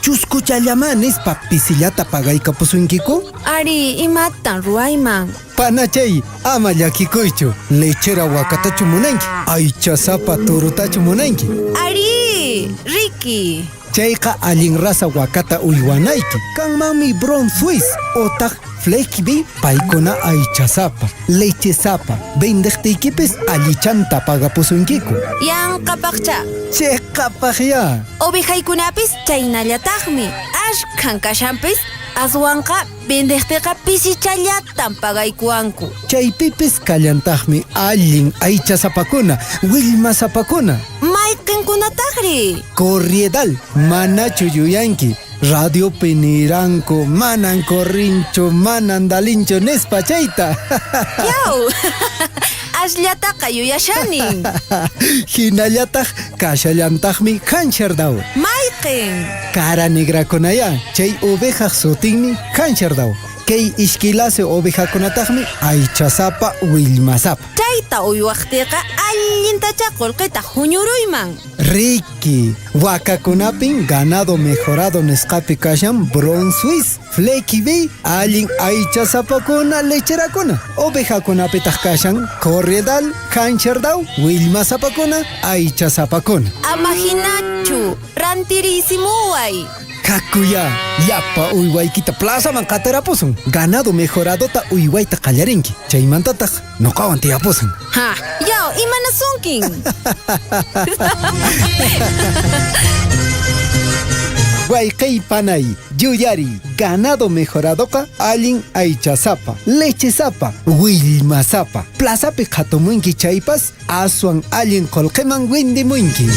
Chuskuchallamanes papisillata pagaykapusunkiku? Ari, imatan ruayman. Panachay, ama llakikuychu. Lechera wakatachu munanki. Aychasapa turutachu munanki. Ari, Ricky. Chayqa allin raza wakata uywanayki. Kanmanmi Brown Swiss otaq Flexibi paykuna aychasapa, lechesapa, bendeqtiykipis allichanta pagapusunkiku. Yanqapaqcha. Chayqapaqya. Ovejaykunapis chaynallataqmi. Ashkhan kashanpis aswanqa bendeqtiqa pisichallatan pagaykuwanku. Chaypipis kallantaqmi allin aychasapakuna, willmasapakuna. Mayqinkunataqri. Corriedal, manachu yuyanki. Radio Peniranco, manan corrincho, manan dalincho, nespachayta. Yau, asllataqa yuyashanin. Hinallataq kashallantaqmi kanchardao. Mayqin. Cara negra kunaya, chay ovejaq sutinmi kanchardao. Kay ishkilase ovejakunataqmi aychasapa willmasapa. Chayta uywaqtiqa allintacha qullqita huñuruyman. Ricky, wakakunapin ganado mejorado nesqapi kashan Brown Swiss, Flexibi, allin aychasapakuna lecherakuna. Ovejakunapitaq kashan Corriedal, Kanchardao, willmasapakuna, aychasapakuna. Amahinachu, rantirisimuway. Kakuya, yapa uywaykita plazaman qatirapusun. Ganado mejoradota uywayta qallarinki. Chaymantataq nuqawan tiyapusun. Ha, yaw, imanasunkin. Waykay panay, yuyari, ganado mejoradoqa allin aychasapa, lechesapa, willmasapa. Plazapi qhatumunki chaypas aswan allin qullqiman windimunki.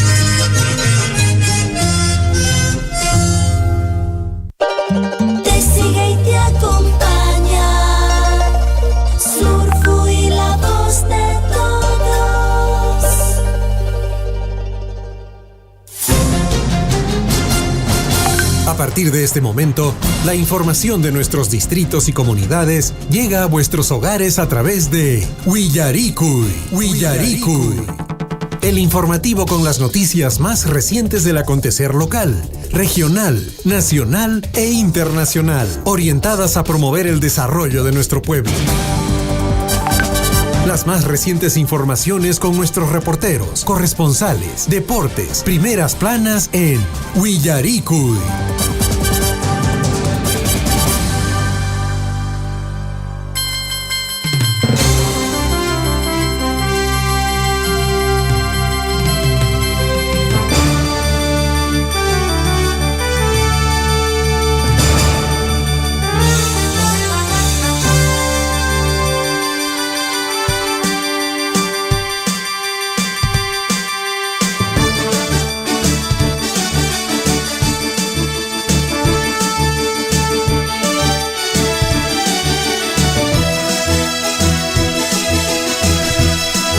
A partir de este momento, la información de nuestros distritos y comunidades llega a vuestros hogares a través de Willarikuy. El informativo con las noticias más recientes del acontecer local, regional, nacional e internacional, orientadas a promover el desarrollo de nuestro pueblo. Las más recientes informaciones con nuestros reporteros, corresponsales, deportes, primeras planas en Willarikuy.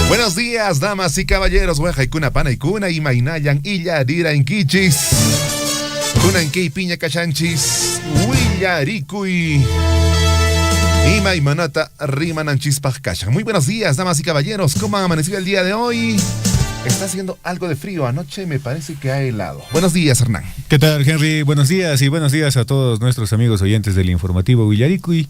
Buenos días, damas y caballeros. Huajaykuna panaykuna imaynayan illarira inkichis. Kunankey piña cachanchis. Willarikuy. Imaymanata rimananchispaj cachan. Muy buenos días, damas y caballeros. ¿Cómo han amanecido el día de hoy? Está haciendo algo de frío. Anoche me parece que ha helado. Buenos días, Hernán. ¿Qué tal, Henry? Buenos días y buenos días a todos nuestros amigos oyentes del informativo Willarikuy,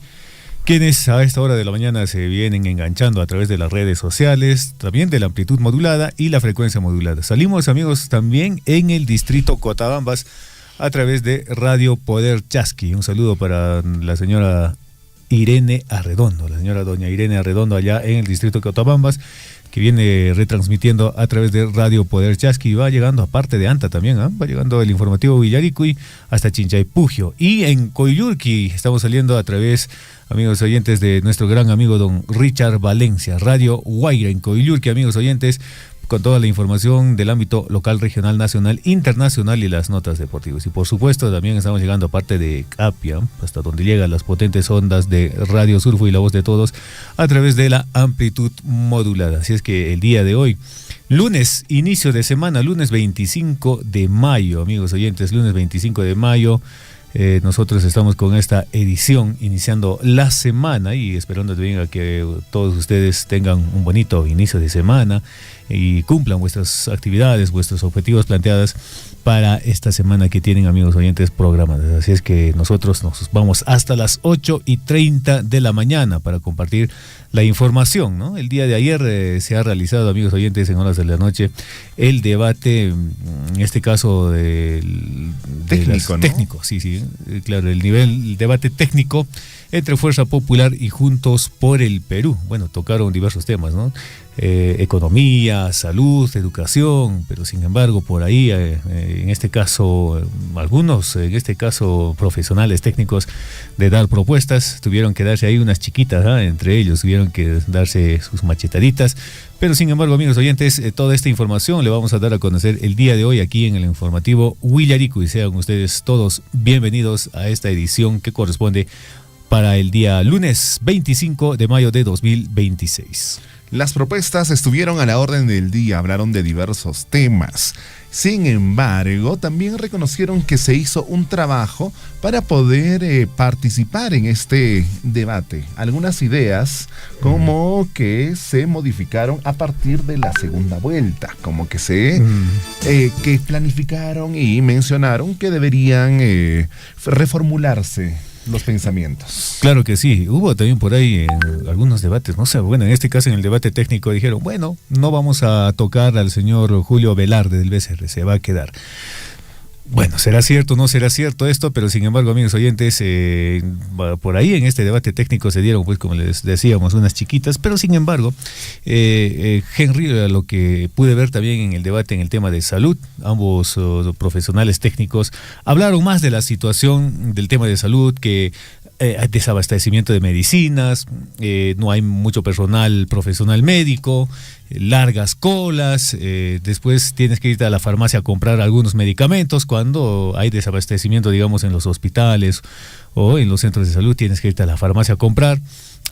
quienes a esta hora de la mañana se vienen enganchando a través de las redes sociales, también de la amplitud modulada y la frecuencia modulada. Salimos, amigos, también en el distrito Cotabambas a través de Radio Poder Chasqui. Un saludo para la señora Irene Arredondo, la señora doña Irene Arredondo allá en el distrito Cotabambas, que viene retransmitiendo a través de Radio Poder Chasqui. Va llegando, aparte de Anta también, va llegando el informativo Willarikuy hasta Chinchaypugio. Y en Coyulqui estamos saliendo a través, amigos oyentes, de nuestro gran amigo don Richard Valencia, Radio Guaira en Coyulqui, amigos oyentes, con toda la información del ámbito local, regional, nacional, internacional y las notas deportivas. Y por supuesto también estamos llegando, aparte de Capia, hasta donde llegan las potentes ondas de Radio Surfo y La Voz de Todos, a través de la amplitud modulada. Así es que el día de hoy, lunes, inicio de semana, lunes 25 de mayo, amigos oyentes, lunes 25 de mayo, Nosotros estamos con esta edición iniciando la semana y esperando también a que todos ustedes tengan un bonito inicio de semana y cumplan vuestras actividades, vuestros objetivos planteados para esta semana que tienen, amigos oyentes, programadas. Así es que nosotros nos vamos hasta las 8:30 de la mañana para compartir la información, ¿no? El día de ayer se ha realizado, amigos oyentes, en horas de la noche, el debate, en este caso técnico, ¿no? Técnico, sí, claro, el debate técnico entre Fuerza Popular y Juntos por el Perú. Bueno, tocaron diversos temas, ¿no? Economía, salud, educación, pero sin embargo por ahí, en este caso, algunos, profesionales técnicos de dar propuestas, tuvieron que darse ahí unas chiquitas, ¿eh? Entre ellos tuvieron que darse sus machetaditas, pero sin embargo, amigos oyentes, toda esta información le vamos a dar a conocer el día de hoy aquí en el informativo Huillarico, y sean ustedes todos bienvenidos a esta edición que corresponde para el día lunes 25 de mayo de 2026. Las propuestas estuvieron a la orden del día, hablaron de diversos temas. Sin embargo, también reconocieron que se hizo un trabajo para poder participar en este debate. Algunas ideas como que se modificaron a partir de la segunda vuelta, como que que planificaron y mencionaron que deberían reformularse los pensamientos. Claro que sí, hubo también por ahí algunos debates, no sé, bueno, en este caso en el debate técnico dijeron, bueno, no vamos a tocar al señor Julio Velarde del BCR, se va a quedar. Bueno, será cierto, no será cierto esto, pero sin embargo, amigos oyentes, por ahí en este debate técnico se dieron, pues como les decíamos, unas chiquitas, pero sin embargo, Henry, lo que pude ver también en el debate en el tema de salud, ambos profesionales técnicos hablaron más de la situación del tema de salud, que hay desabastecimiento de medicinas, no hay mucho personal profesional médico, largas colas, después tienes que irte a la farmacia a comprar algunos medicamentos cuando hay desabastecimiento, digamos, en los hospitales o en los centros de salud, tienes que irte a la farmacia a comprar.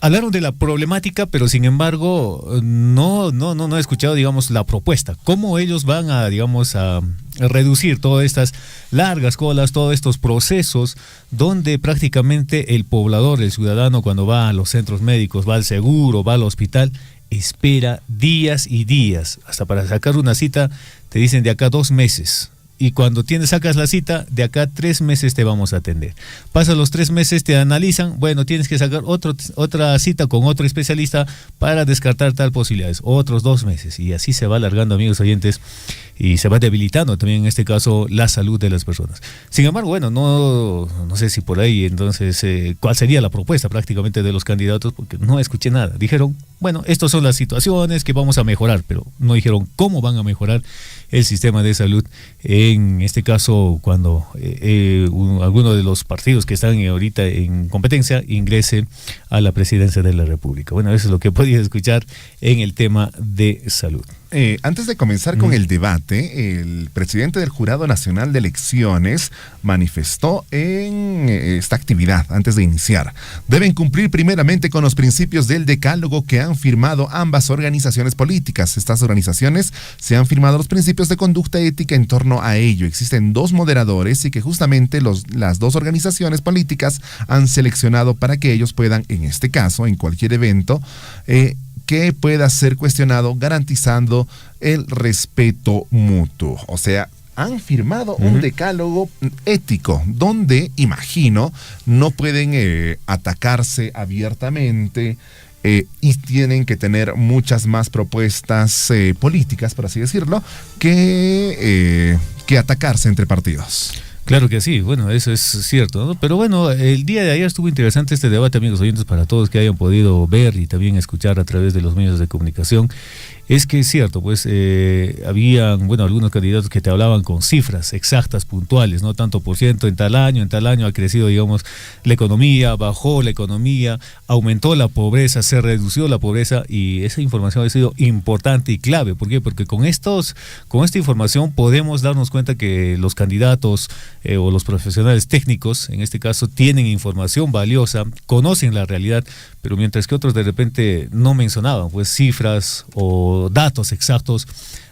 Hablaron de la problemática, pero sin embargo no he escuchado, digamos, la propuesta. ¿Cómo ellos van a, digamos, a reducir todas estas largas colas, todos estos procesos donde prácticamente el poblador, el ciudadano, cuando va a los centros médicos, va al seguro, va al hospital, espera días y días? Hasta para sacar una cita te dicen de acá 2 meses. Y cuando sacas la cita, de acá 3 meses te vamos a atender. Pasan los 3 meses, te analizan, bueno, tienes que sacar otra cita con otro especialista para descartar tal posibilidades. Otros 2 meses. Y así se va alargando, amigos oyentes, y se va debilitando también en este caso la salud de las personas. Sin embargo, bueno, no sé si por ahí entonces cuál sería la propuesta prácticamente de los candidatos, porque no escuché nada. Dijeron, bueno, estas son las situaciones que vamos a mejorar, pero no dijeron cómo van a mejorar el sistema de salud, en este caso cuando alguno de los partidos que están ahorita en competencia ingrese a la presidencia de la República. Bueno, eso es lo que podía escuchar en el tema de salud. Antes de comenzar con el debate, el presidente del Jurado Nacional de Elecciones manifestó en esta actividad, antes de iniciar, deben cumplir primeramente con los principios del decálogo que han firmado ambas organizaciones políticas. Estas organizaciones se han firmado los principios de conducta ética en torno a ello. Existen 2 moderadores y que justamente las 2 organizaciones políticas han seleccionado para que ellos puedan, en este caso, en cualquier evento, que pueda ser cuestionado, garantizando el respeto mutuo. O sea, han firmado un decálogo ético donde, imagino, no pueden atacarse abiertamente y tienen que tener muchas más propuestas políticas, por así decirlo, que atacarse entre partidos. Claro que sí, bueno, eso es cierto, ¿no? Pero bueno, el día de ayer estuvo interesante este debate, amigos oyentes, para todos que hayan podido ver y también escuchar a través de los medios de comunicación. Es que es cierto, pues habían, bueno, algunos candidatos que te hablaban con cifras exactas, puntuales, ¿no? Tanto por ciento en tal año ha crecido, digamos, la economía, bajó la economía, aumentó la pobreza, se redució la pobreza, y esa información ha sido importante y clave. ¿Por qué? Porque con esta información podemos darnos cuenta que los candidatos o los profesionales técnicos, en este caso, tienen información valiosa, conocen la realidad, pero mientras que otros de repente no mencionaban pues cifras o datos exactos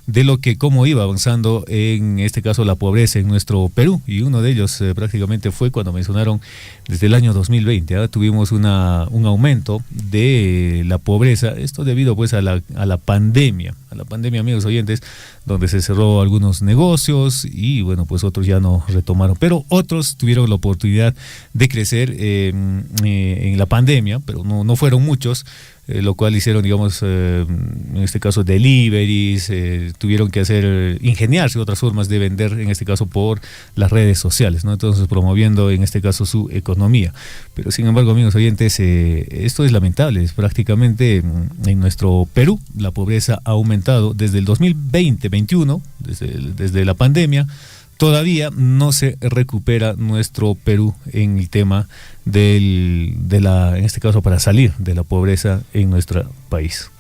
de lo que cómo iba avanzando en este caso la pobreza en nuestro Perú, y uno de ellos prácticamente fue cuando mencionaron desde el año 2020 tuvimos un aumento de la pobreza, esto debido pues a la pandemia, amigos oyentes, donde se cerró algunos negocios y bueno, pues otros ya no retomaron, pero otros tuvieron la oportunidad de crecer en la pandemia, pero no fueron muchos, lo cual hicieron, digamos, en este caso deliveries, tuvieron que ingeniarse otras formas de vender, en este caso por las redes sociales, ¿no? Entonces promoviendo en este caso su economía. Pero sin embargo, amigos oyentes, esto es lamentable, prácticamente en nuestro Perú la pobreza ha aumentado desde el 2020-21, desde la pandemia. Todavía no se recupera nuestro Perú en el tema en este caso, para salir de la pobreza en nuestro país.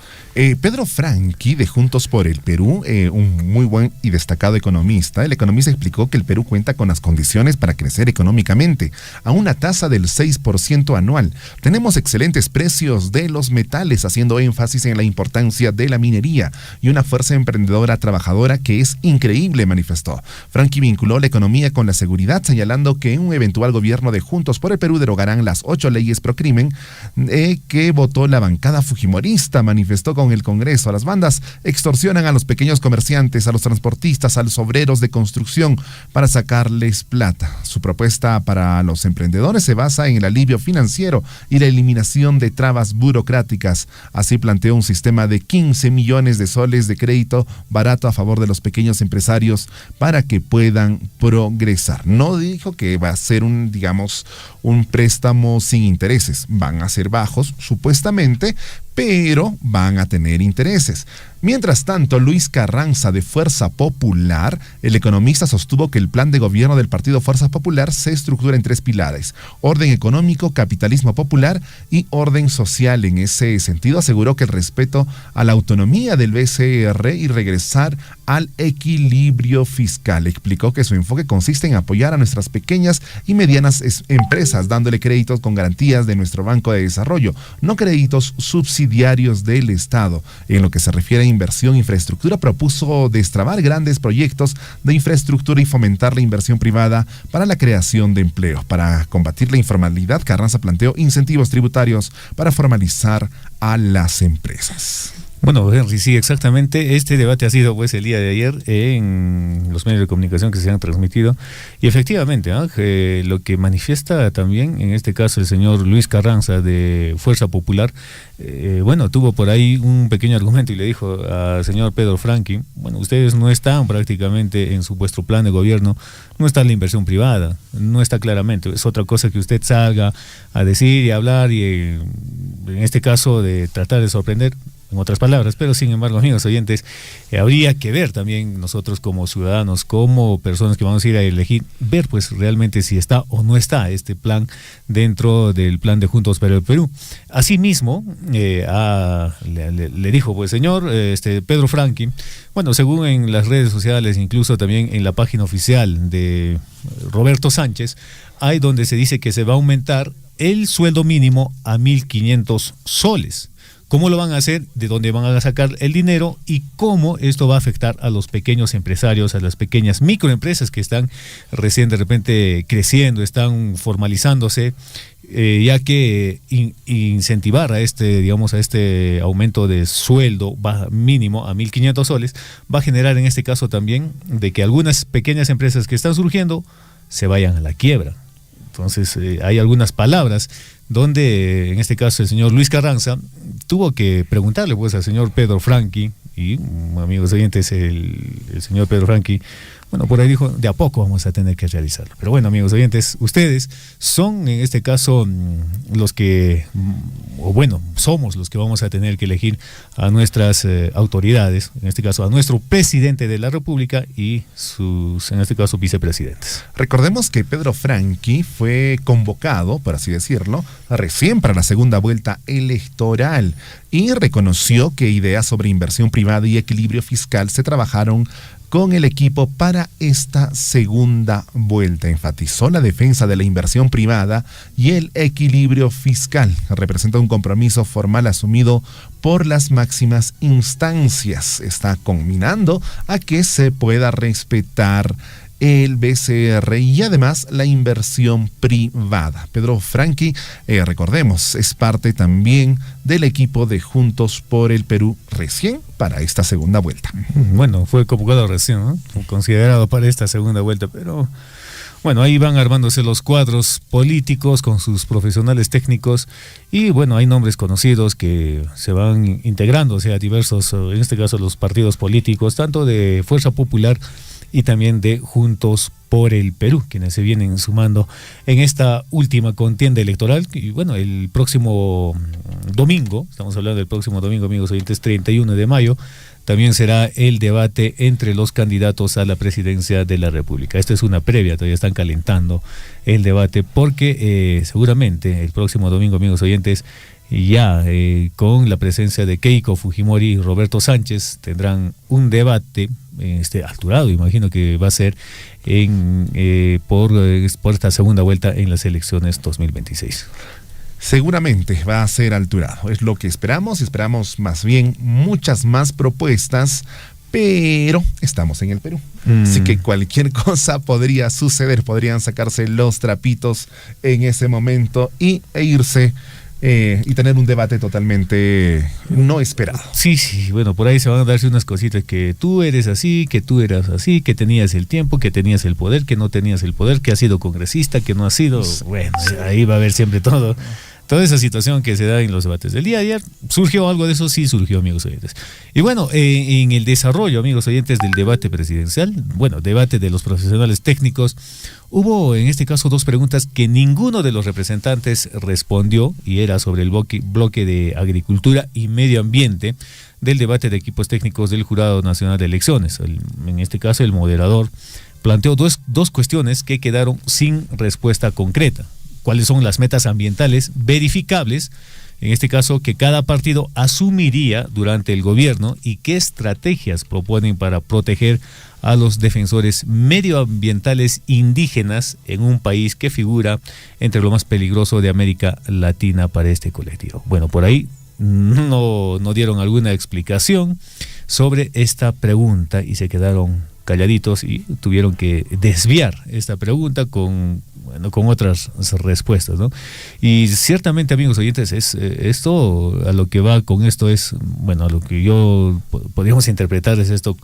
Pedro Franqui, de Juntos por el Perú, un muy buen y destacado economista, el economista explicó que el Perú cuenta con las condiciones para crecer económicamente a una tasa del 6% anual. Tenemos excelentes precios de los metales, haciendo énfasis en la importancia de la minería y una fuerza emprendedora trabajadora que es increíble, manifestó. Franqui vinculó la economía con la seguridad, señalando que en un eventual gobierno de Juntos por el Perú derogarán las 8 leyes pro crimen que votó la bancada fujimorista, manifestó con el Congreso. Las bandas extorsionan a los pequeños comerciantes, a los transportistas, a los obreros de construcción para sacarles plata. Su propuesta para los emprendedores se basa en el alivio financiero y la eliminación de trabas burocráticas. Así planteó un sistema de 15 millones de soles de crédito barato a favor de los pequeños empresarios para que puedan progresar. No dijo que va a ser un préstamo sin intereses. Van a ser bajos, supuestamente, pero van a tener intereses. Mientras tanto, Luis Carranza, de Fuerza Popular, el economista, sostuvo que el plan de gobierno del Partido Fuerza Popular se estructura en 3 pilares: orden económico, capitalismo popular y orden social. En ese sentido, aseguró que el respeto a la autonomía del BCR y regresar al equilibrio fiscal. Explicó que su enfoque consiste en apoyar a nuestras pequeñas y medianas empresas, dándole créditos con garantías de nuestro Banco de Desarrollo, no créditos subsidiarios del Estado. En lo que se refiere a inversión e infraestructura, propuso destrabar grandes proyectos de infraestructura y fomentar la inversión privada para la creación de empleo. Para combatir la informalidad, Carranza planteó incentivos tributarios para formalizar a las empresas. Bueno, Henry, sí, exactamente. Este debate ha sido pues el día de ayer en los medios de comunicación que se han transmitido, y efectivamente lo que manifiesta también en este caso el señor Luis Carranza de Fuerza Popular, tuvo por ahí un pequeño argumento y le dijo al señor Pedro Franqui: bueno, ustedes no están prácticamente en vuestro plan de gobierno, no está la inversión privada, no está claramente. Es otra cosa que usted salga a decir y a hablar y en este caso de tratar de sorprender, en otras palabras, pero sin embargo, amigos oyentes, habría que ver también nosotros como ciudadanos, como personas que vamos a ir a elegir, ver pues realmente si está o no está este plan dentro del plan de Juntos por el Perú. Asimismo, le dijo, pues señor Pedro Franqui, bueno, según en las redes sociales, incluso también en la página oficial de Roberto Sánchez, hay donde se dice que se va a aumentar el sueldo mínimo a 1.500 soles. ¿Cómo lo van a hacer? ¿De dónde van a sacar el dinero? ¿Y cómo esto va a afectar a los pequeños empresarios, a las pequeñas microempresas que están recién de repente creciendo, están formalizándose? Ya que incentivar a este aumento de sueldo mínimo a 1.500 soles va a generar en este caso también de que algunas pequeñas empresas que están surgiendo se vayan a la quiebra. Entonces hay algunas palabras donde en este caso el señor Luis Carranza tuvo que preguntarle pues al señor Pedro Franqui, y amigos oyentes, el señor Pedro Franqui, bueno, por ahí dijo, de a poco vamos a tener que realizarlo. Pero bueno, amigos oyentes, ustedes son en este caso los que, somos los que vamos a tener que elegir a nuestras autoridades, en este caso a nuestro presidente de la República y sus, en este caso, vicepresidentes. Recordemos que Pedro Franqui fue convocado, por así decirlo, recién para la segunda vuelta electoral y reconoció que ideas sobre inversión privada y equilibrio fiscal se trabajaron con el equipo para esta segunda vuelta. Enfatizó la defensa de la inversión privada y el equilibrio fiscal. Representa un compromiso formal asumido por las máximas instancias. Está conminando a que se pueda respetar el BCR y además la inversión privada. Pedro Franqui, recordemos, es parte también del equipo de Juntos por el Perú recién para esta segunda vuelta. Bueno, fue convocado recién, ¿no? Considerado para esta segunda vuelta, pero bueno, ahí van armándose los cuadros políticos con sus profesionales técnicos y bueno, hay nombres conocidos que se van integrando, o sea, diversos, en este caso los partidos políticos, tanto de Fuerza Popular y también de Juntos por el Perú, quienes se vienen sumando en esta última contienda electoral. Y bueno, el próximo domingo, estamos hablando del próximo domingo, amigos oyentes, 31 de mayo, también será el debate entre los candidatos a la presidencia de la República. Esto es una previa, todavía están calentando el debate, porque seguramente el próximo domingo, amigos oyentes, ya con la presencia de Keiko Fujimori y Roberto Sánchez, tendrán un debate alturado, imagino que va a ser por esta segunda vuelta en las elecciones 2026. Seguramente va a ser alturado, es lo que esperamos más bien muchas más propuestas, pero estamos en el Perú, así que cualquier cosa podría suceder, podrían sacarse los trapitos en ese momento e irse y tener un debate totalmente no esperado. Sí, bueno, por ahí se van a darse unas cositas, que tú eres así, que tú eras así, que tenías el tiempo, que tenías el poder, que no tenías el poder, que has sido congresista, que no has sido, bueno, ahí va a haber siempre toda esa situación que se da en los debates del día. Ayer surgió algo de eso, sí surgió, amigos oyentes. Y bueno, en el desarrollo, amigos oyentes, del debate presidencial, bueno, debate de los profesionales técnicos, hubo en este caso dos preguntas que ninguno de los representantes respondió, y era sobre el bloque de agricultura y medio ambiente del debate de equipos técnicos del Jurado Nacional de Elecciones. En este caso, el moderador planteó dos cuestiones que quedaron sin respuesta concreta. ¿Cuáles son las metas ambientales verificables, en este caso, que cada partido asumiría durante el gobierno, y qué estrategias proponen para proteger a los defensores medioambientales indígenas en un país que figura entre lo más peligroso de América Latina para este colectivo? Bueno, por ahí no dieron alguna explicación sobre esta pregunta y se quedaron calladitos y tuvieron que desviar esta pregunta con otras respuestas, ¿no? Y ciertamente, amigos oyentes, esto a lo que va con esto es, bueno, a lo que yo podríamos interpretar es esto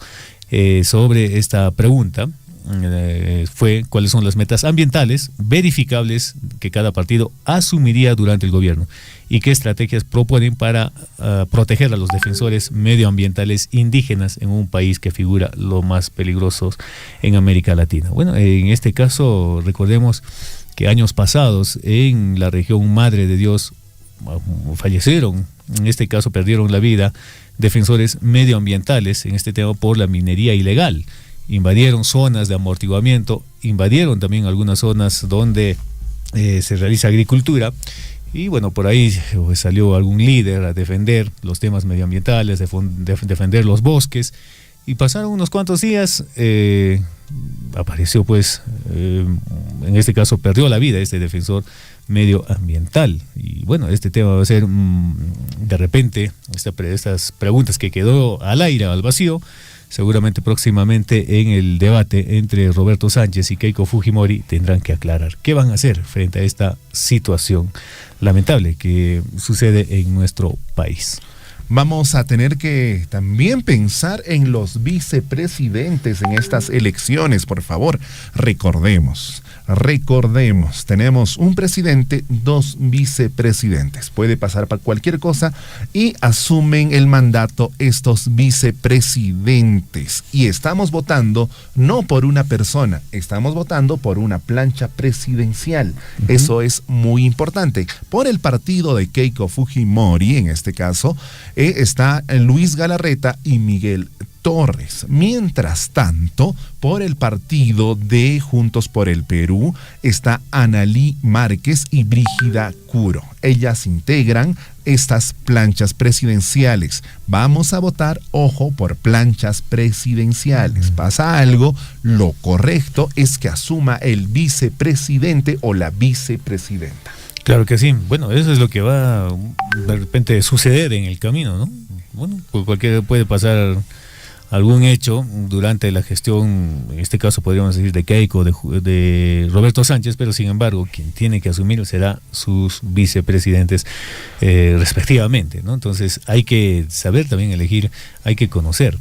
sobre esta pregunta. Fue cuáles son las metas ambientales verificables que cada partido asumiría durante el gobierno y qué estrategias proponen para proteger a los defensores medioambientales indígenas en un país que figura lo más peligrosos en América Latina. Bueno, en este caso recordemos que años pasados en la región Madre de Dios fallecieron, en este caso perdieron la vida defensores medioambientales en este tema por la minería ilegal. Invadieron zonas de amortiguamiento, invadieron también algunas zonas donde se realiza agricultura, y bueno, por ahí salió algún líder a defender los temas medioambientales, defender los bosques, y pasaron unos cuantos días, apareció pues, en este caso perdió la vida este defensor medioambiental, y bueno, este tema va a ser de repente, estas preguntas que quedó al aire, al vacío, seguramente próximamente en el debate entre Roberto Sánchez y Keiko Fujimori tendrán que aclarar qué van a hacer frente a esta situación lamentable que sucede en nuestro país. Vamos a tener que también pensar en los vicepresidentes en estas elecciones, por favor. Recordemos, tenemos un presidente, dos vicepresidentes. Puede pasar para cualquier cosa y asumen el mandato estos vicepresidentes. Y estamos votando no por una persona, estamos votando por una plancha presidencial. Eso es muy importante. Por el partido de Keiko Fujimori, en este caso, está Luis Galarreta y Miguel Torres. Mientras tanto, por el partido de Juntos por el Perú está Analí Márquez y Brígida Curo. Ellas integran estas planchas presidenciales. Vamos a votar, ojo, por planchas presidenciales. Pasa algo, lo correcto es que asuma el vicepresidente o la vicepresidenta. Claro que sí. Bueno, eso es lo que va de repente suceder en el camino, ¿no? Bueno, pues puede pasar algún hecho durante la gestión, en este caso podríamos decir de Keiko, de Roberto Sánchez, pero sin embargo quien tiene que asumir será sus vicepresidentes respectivamente, ¿no? Entonces hay que saber también elegir, hay que conocer.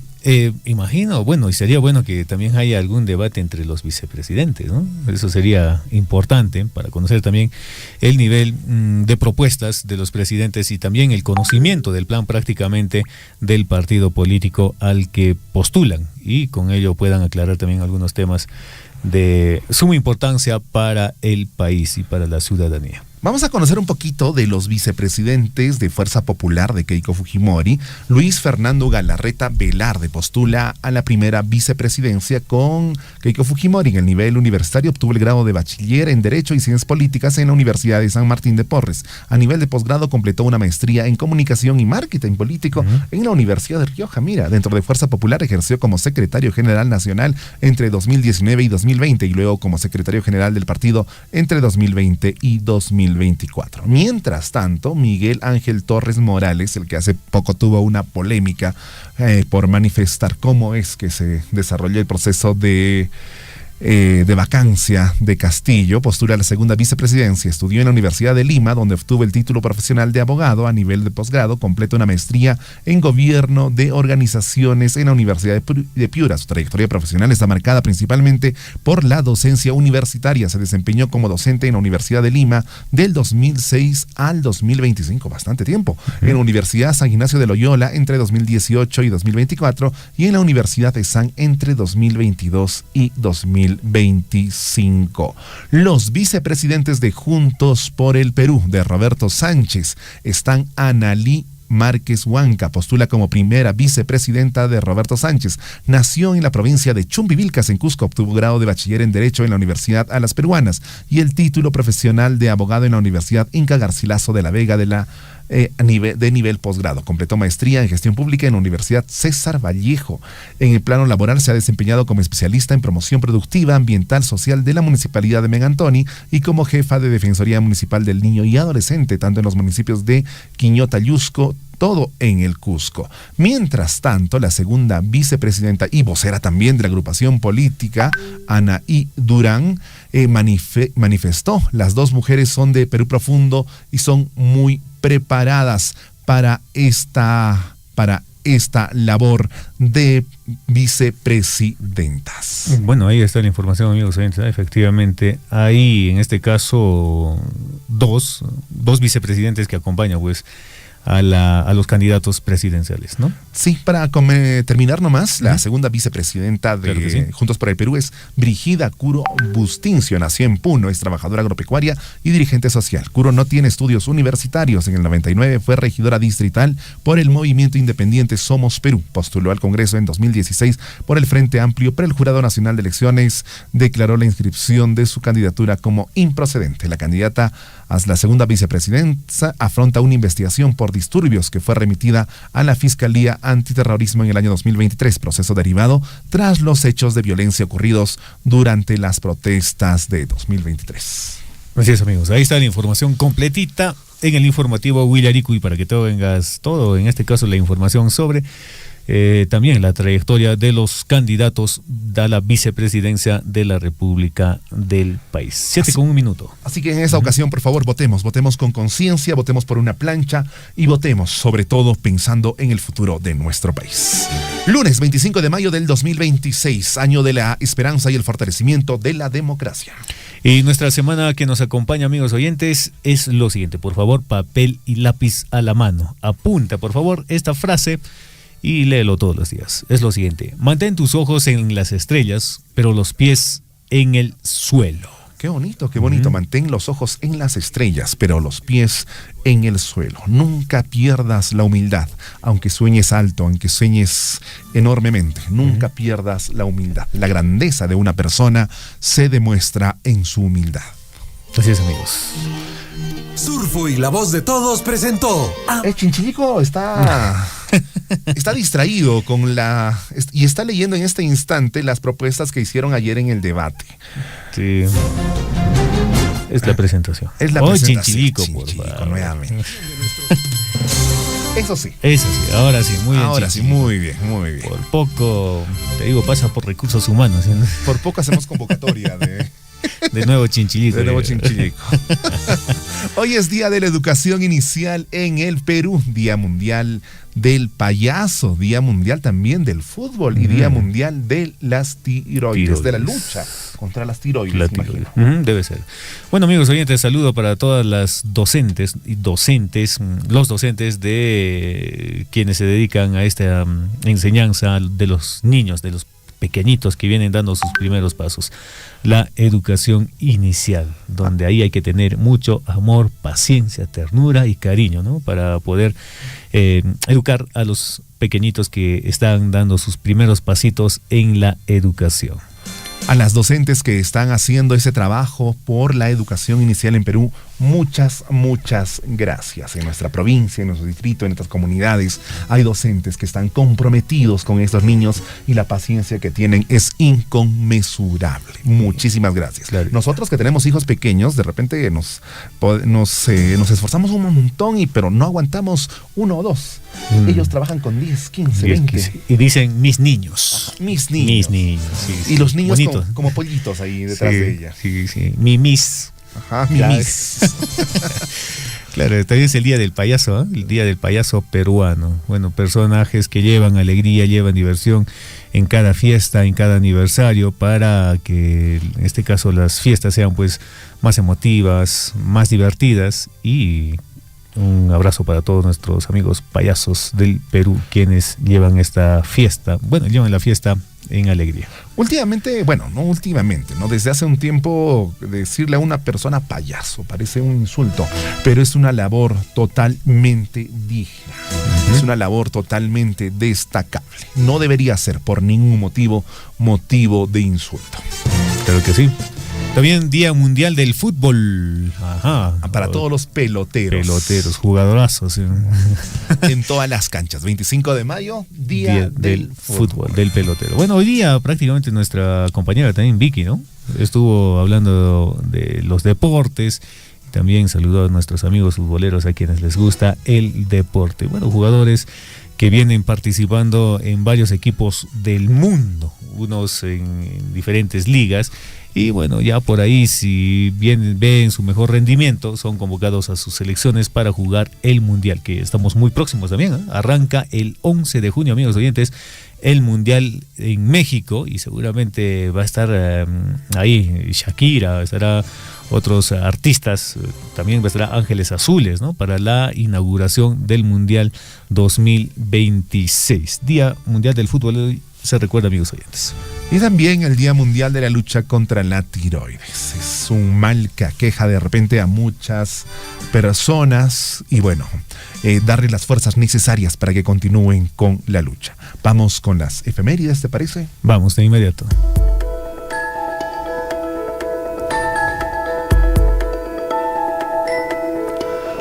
Imagino, bueno, y sería bueno que también haya algún debate entre los vicepresidentes, ¿no? Eso sería importante para conocer también el nivel de propuestas de los presidentes y también el conocimiento del plan prácticamente del partido político al que postulan, y con ello puedan aclarar también algunos temas de suma importancia para el país y para la ciudadanía. Vamos a conocer un poquito de los vicepresidentes de Fuerza Popular de Keiko Fujimori. Luis Fernando Galarreta Velarde postula a la primera vicepresidencia con Keiko Fujimori. En el nivel universitario obtuvo el grado de bachiller en Derecho y Ciencias Políticas en la Universidad de San Martín de Porres. A nivel de posgrado completó una maestría en Comunicación y Marketing Político en la Universidad de Rioja. Mira, dentro de Fuerza Popular ejerció como secretario general nacional entre 2019 y 2020 y luego como secretario general del partido entre 2020 y 2024. Mientras tanto, Miguel Ángel Torres Morales, el que hace poco tuvo una polémica por manifestar cómo es que se desarrolló el proceso de vacancia de Castillo, postula a la segunda vicepresidencia. Estudió en la Universidad de Lima, donde obtuvo el título profesional de abogado. A nivel de posgrado, completa una maestría en gobierno de organizaciones en la Universidad de Piura. Su trayectoria profesional está marcada principalmente por la docencia universitaria. Se desempeñó como docente en la Universidad de Lima del 2006 al 2025, bastante tiempo. En la Universidad San Ignacio de Loyola entre 2018 y 2024 y en la Universidad de San entre 2022 y 2025. Los vicepresidentes de Juntos por el Perú de Roberto Sánchez están Analí Márquez Huanca, postula como primera vicepresidenta de Roberto Sánchez. Nació en la provincia de Chumbivilcas, en Cusco. Obtuvo grado de bachiller en Derecho en la Universidad A las Peruanas y el título profesional de abogado en la Universidad Inca Garcilaso de la Vega de nivel posgrado. Completó maestría en gestión pública en la Universidad César Vallejo. En el plano laboral se ha desempeñado como especialista en promoción productiva, ambiental, social de la Municipalidad de Megantoni y como jefa de Defensoría Municipal del Niño y Adolescente, tanto en los municipios de Quiñota-Yusco, todo en el Cusco. Mientras tanto, la segunda vicepresidenta y vocera también de la agrupación política, Anaí Durán, manifestó: las dos mujeres son de Perú profundo y son muy preparadas para esta labor de vicepresidentas. Bueno, ahí está la información, amigos oyentes. Efectivamente, hay en este caso dos vicepresidentes que acompañan pues a los candidatos presidenciales, ¿no? Sí, para terminar nomás, la segunda vicepresidenta de Claro que sí. Juntos por el Perú es Brígida Curo Bustincio. Nació en Puno, es trabajadora agropecuaria y dirigente social. Curo no tiene estudios universitarios. En el 99 fue regidora distrital por el movimiento independiente Somos Perú. Postuló al Congreso en 2016 por el Frente Amplio, pero el Jurado Nacional de Elecciones declaró la inscripción de su candidatura como improcedente. La candidata a la segunda vicepresidencia afronta una investigación por disturbios que fue remitida a la Fiscalía Antiterrorismo en el año 2023, proceso derivado tras los hechos de violencia ocurridos durante las protestas de 2023. Así es, amigos, ahí está la información completita en el informativo Willaricuy para que tengas todo, en este caso la información sobre también la trayectoria de los candidatos a la vicepresidencia de la República del país. 7:01. Así que en esta ocasión, por favor, votemos con conciencia, votemos por una plancha y votemos sobre todo pensando en el futuro de nuestro país. Lunes 25 de mayo del 2026, año de la esperanza y el fortalecimiento de la democracia. Y nuestra semana que nos acompaña, amigos oyentes, es lo siguiente. Por favor, papel y lápiz a la mano. Apunta, por favor, esta frase y léelo todos los días. Es lo siguiente: mantén tus ojos en las estrellas, pero los pies en el suelo. Qué bonito, qué bonito. Mantén los ojos en las estrellas, pero los pies en el suelo. Nunca pierdas la humildad, aunque sueñes alto, aunque sueñes enormemente. Nunca pierdas la humildad. La grandeza de una persona se demuestra en su humildad. Así es, amigos. Surfo y la voz de todos presentó. El Chinchilico está distraído y está leyendo en este instante las propuestas que hicieron ayer en el debate. Sí. Es la presentación. Es la presentación. Chinchilico, Chinchilico, por favor. nuevamente. Eso sí. Eso sí, ahora sí, muy bien. Ahora sí, muy bien, muy bien. Por poco, te digo, pasa por recursos humanos. ¿Sí? Por poco hacemos convocatoria De nuevo Chinchilico. De nuevo Chinchilico. Hoy es Día de la Educación Inicial en el Perú, Día Mundial del Payaso, Día Mundial también del Fútbol y Día Mundial de las tiroides, de la lucha contra las tiroides. Debe ser. Bueno, amigos oyentes, saludo para todas las docentes y los docentes de quienes se dedican a esta enseñanza de los niños, de los pequeñitos que vienen dando sus primeros pasos. La educación inicial, donde ahí hay que tener mucho amor, paciencia, ternura y cariño, ¿no? Para poder educar a los pequeñitos que están dando sus primeros pasitos en la educación. A las docentes que están haciendo ese trabajo por la educación inicial en Perú, muchas gracias. En nuestra provincia, en nuestro distrito, en nuestras comunidades, hay docentes que están comprometidos con estos niños y la paciencia que tienen es inconmensurable. Muchísimas gracias. Claro. Nosotros que tenemos hijos pequeños, de repente nos esforzamos un montón, pero no aguantamos 1 o 2. Ellos trabajan con 10, 15, 20. Y dicen mis niños. Ajá, mis niños. Sí, y los niños bonitos. como pollitos ahí detrás de ella. Sí. Mimis. Ajá, Claro. mimis. Claro, también es el Día del Payaso, ¿eh? El Día del Payaso peruano. Bueno, personajes que llevan alegría, llevan diversión en cada fiesta, en cada aniversario, para que en este caso las fiestas sean pues más emotivas, más divertidas. Y un abrazo para todos nuestros amigos payasos del Perú, quienes llevan esta fiesta, llevan la fiesta en alegría. No desde hace un tiempo decirle a una persona payaso parece un insulto, pero es una labor totalmente digna, es una labor totalmente destacable. No debería ser por ningún motivo de insulto. Claro que sí. También Día Mundial del Fútbol. Ajá. Para todos los peloteros. Jugadorazos. ¿Sí? En todas las canchas. 25 de mayo, Día del Fútbol. Del pelotero. Bueno, hoy día prácticamente nuestra compañera también, Vicky, ¿no? Estuvo hablando de los deportes. También saludó a nuestros amigos futboleros a quienes les gusta el deporte. Bueno, jugadores que vienen participando en varios equipos del mundo, unos en diferentes ligas. Y bueno, ya por ahí, si bien ven su mejor rendimiento, son convocados a sus selecciones para jugar el Mundial, que estamos muy próximos también, ¿eh? Arranca el 11 de junio, amigos oyentes, el Mundial en México, y seguramente va a estar ahí Shakira, estará otros artistas, también estará Ángeles Azules, ¿no? Para la inauguración del Mundial 2026. Día Mundial del Fútbol se recuerda, amigos oyentes. Y también el Día Mundial de la Lucha contra la Tiroides. Es un mal que aqueja de repente a muchas personas y darle las fuerzas necesarias para que continúen con la lucha. Vamos con las efemérides, ¿te parece? Vamos de inmediato.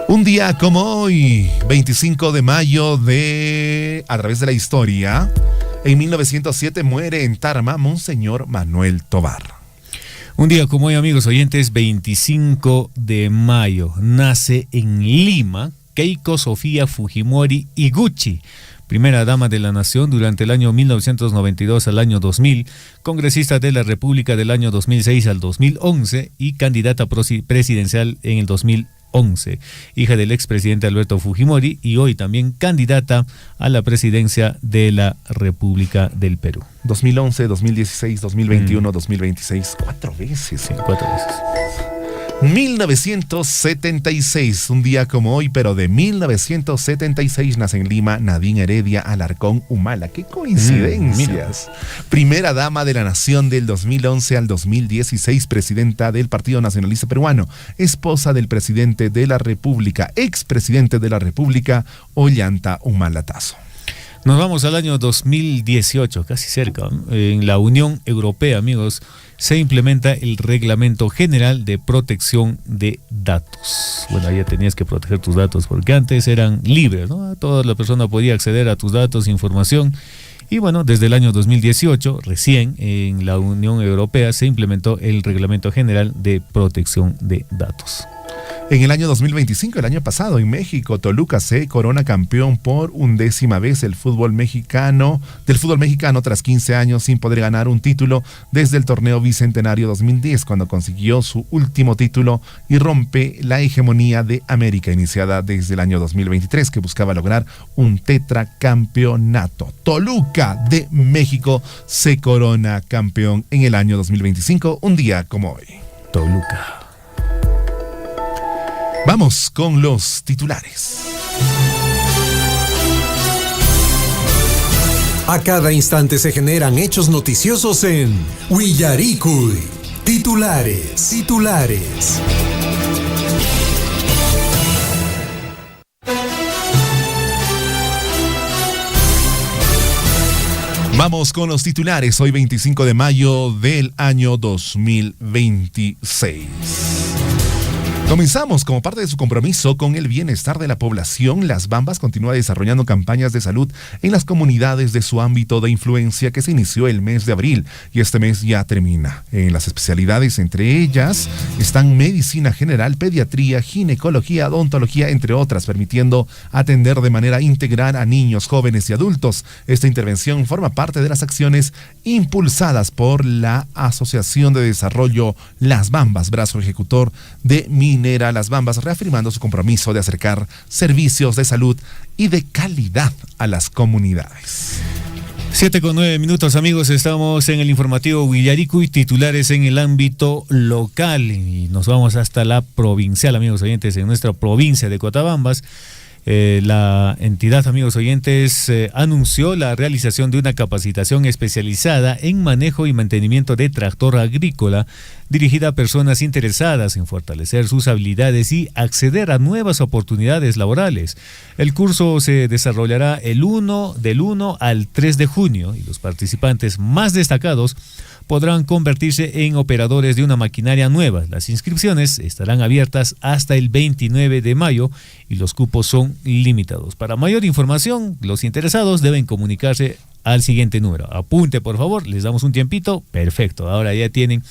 Un día como hoy, 25 de mayo a través de la historia, en 1907 muere en Tarma Monseñor Manuel Tovar. Un día como hoy, amigos oyentes, 25 de mayo, nace en Lima Keiko Sofía Fujimori Iguchi, primera dama de la nación durante el año 1992 al año 2000, congresista de la República del año 2006 al 2011 y candidata presidencial en el 2011, hija del expresidente Alberto Fujimori y hoy también candidata a la presidencia de la República del Perú. 2011, 2016, 2021, 2026, 4 veces. Sí, 4 veces. 1976, un día como hoy, pero de 1976 nace en Lima Nadine Heredia Alarcón Humala. ¡Qué coincidencias! Primera dama de la nación del 2011 al 2016, presidenta del Partido Nacionalista Peruano, esposa del presidente de la República, expresidente de la República, Ollanta Humala Tazo. Nos vamos al año 2018, casi cerca. En la Unión Europea, amigos, se implementa el Reglamento General de Protección de Datos. Bueno, ya tenías que proteger tus datos porque antes eran libres, ¿no? Toda la persona podía acceder a tus datos, información. Y bueno, desde el año 2018, recién en la Unión Europea se implementó el Reglamento General de Protección de Datos. En el año 2025, el año pasado, en México, Toluca se corona campeón por 11ª vez del fútbol mexicano tras 15 años sin poder ganar un título desde el torneo bicentenario 2010, cuando consiguió su último título y rompe la hegemonía de América iniciada desde el año 2023, que buscaba lograr un tetracampeonato. Toluca de México se corona campeón en el año 2025, un día como hoy. Toluca. Vamos con los titulares. A cada instante se generan hechos noticiosos en Willaricui. Titulares. Vamos con los titulares, hoy 25 de mayo del año 2026. Comenzamos. Como parte de su compromiso con el bienestar de la población, Las Bambas continúa desarrollando campañas de salud en las comunidades de su ámbito de influencia que se inició el mes de abril y este mes ya termina. En las especialidades, entre ellas, están medicina general, pediatría, ginecología, odontología, entre otras, permitiendo atender de manera integral a niños, jóvenes y adultos. Esta intervención forma parte de las acciones impulsadas por la Asociación de Desarrollo Las Bambas, brazo ejecutor de Minera Las Bambas, reafirmando su compromiso de acercar servicios de salud y de calidad a las comunidades. 7:09, amigos, estamos en el informativo Willaricui, titulares en el ámbito local y nos vamos hasta la provincial, amigos oyentes, en nuestra provincia de Cotabambas. La entidad, amigos oyentes, anunció la realización de una capacitación especializada en manejo y mantenimiento de tractor agrícola dirigida a personas interesadas en fortalecer sus habilidades y acceder a nuevas oportunidades laborales. El curso se desarrollará del 1 al 3 de junio y los participantes más destacados podrán convertirse en operadores de una maquinaria nueva. Las inscripciones estarán abiertas hasta el 29 de mayo y los cupos son limitados. Para mayor información, los interesados deben comunicarse al siguiente número. Apunte, por favor, les damos un tiempito. Perfecto, ahora ya tienen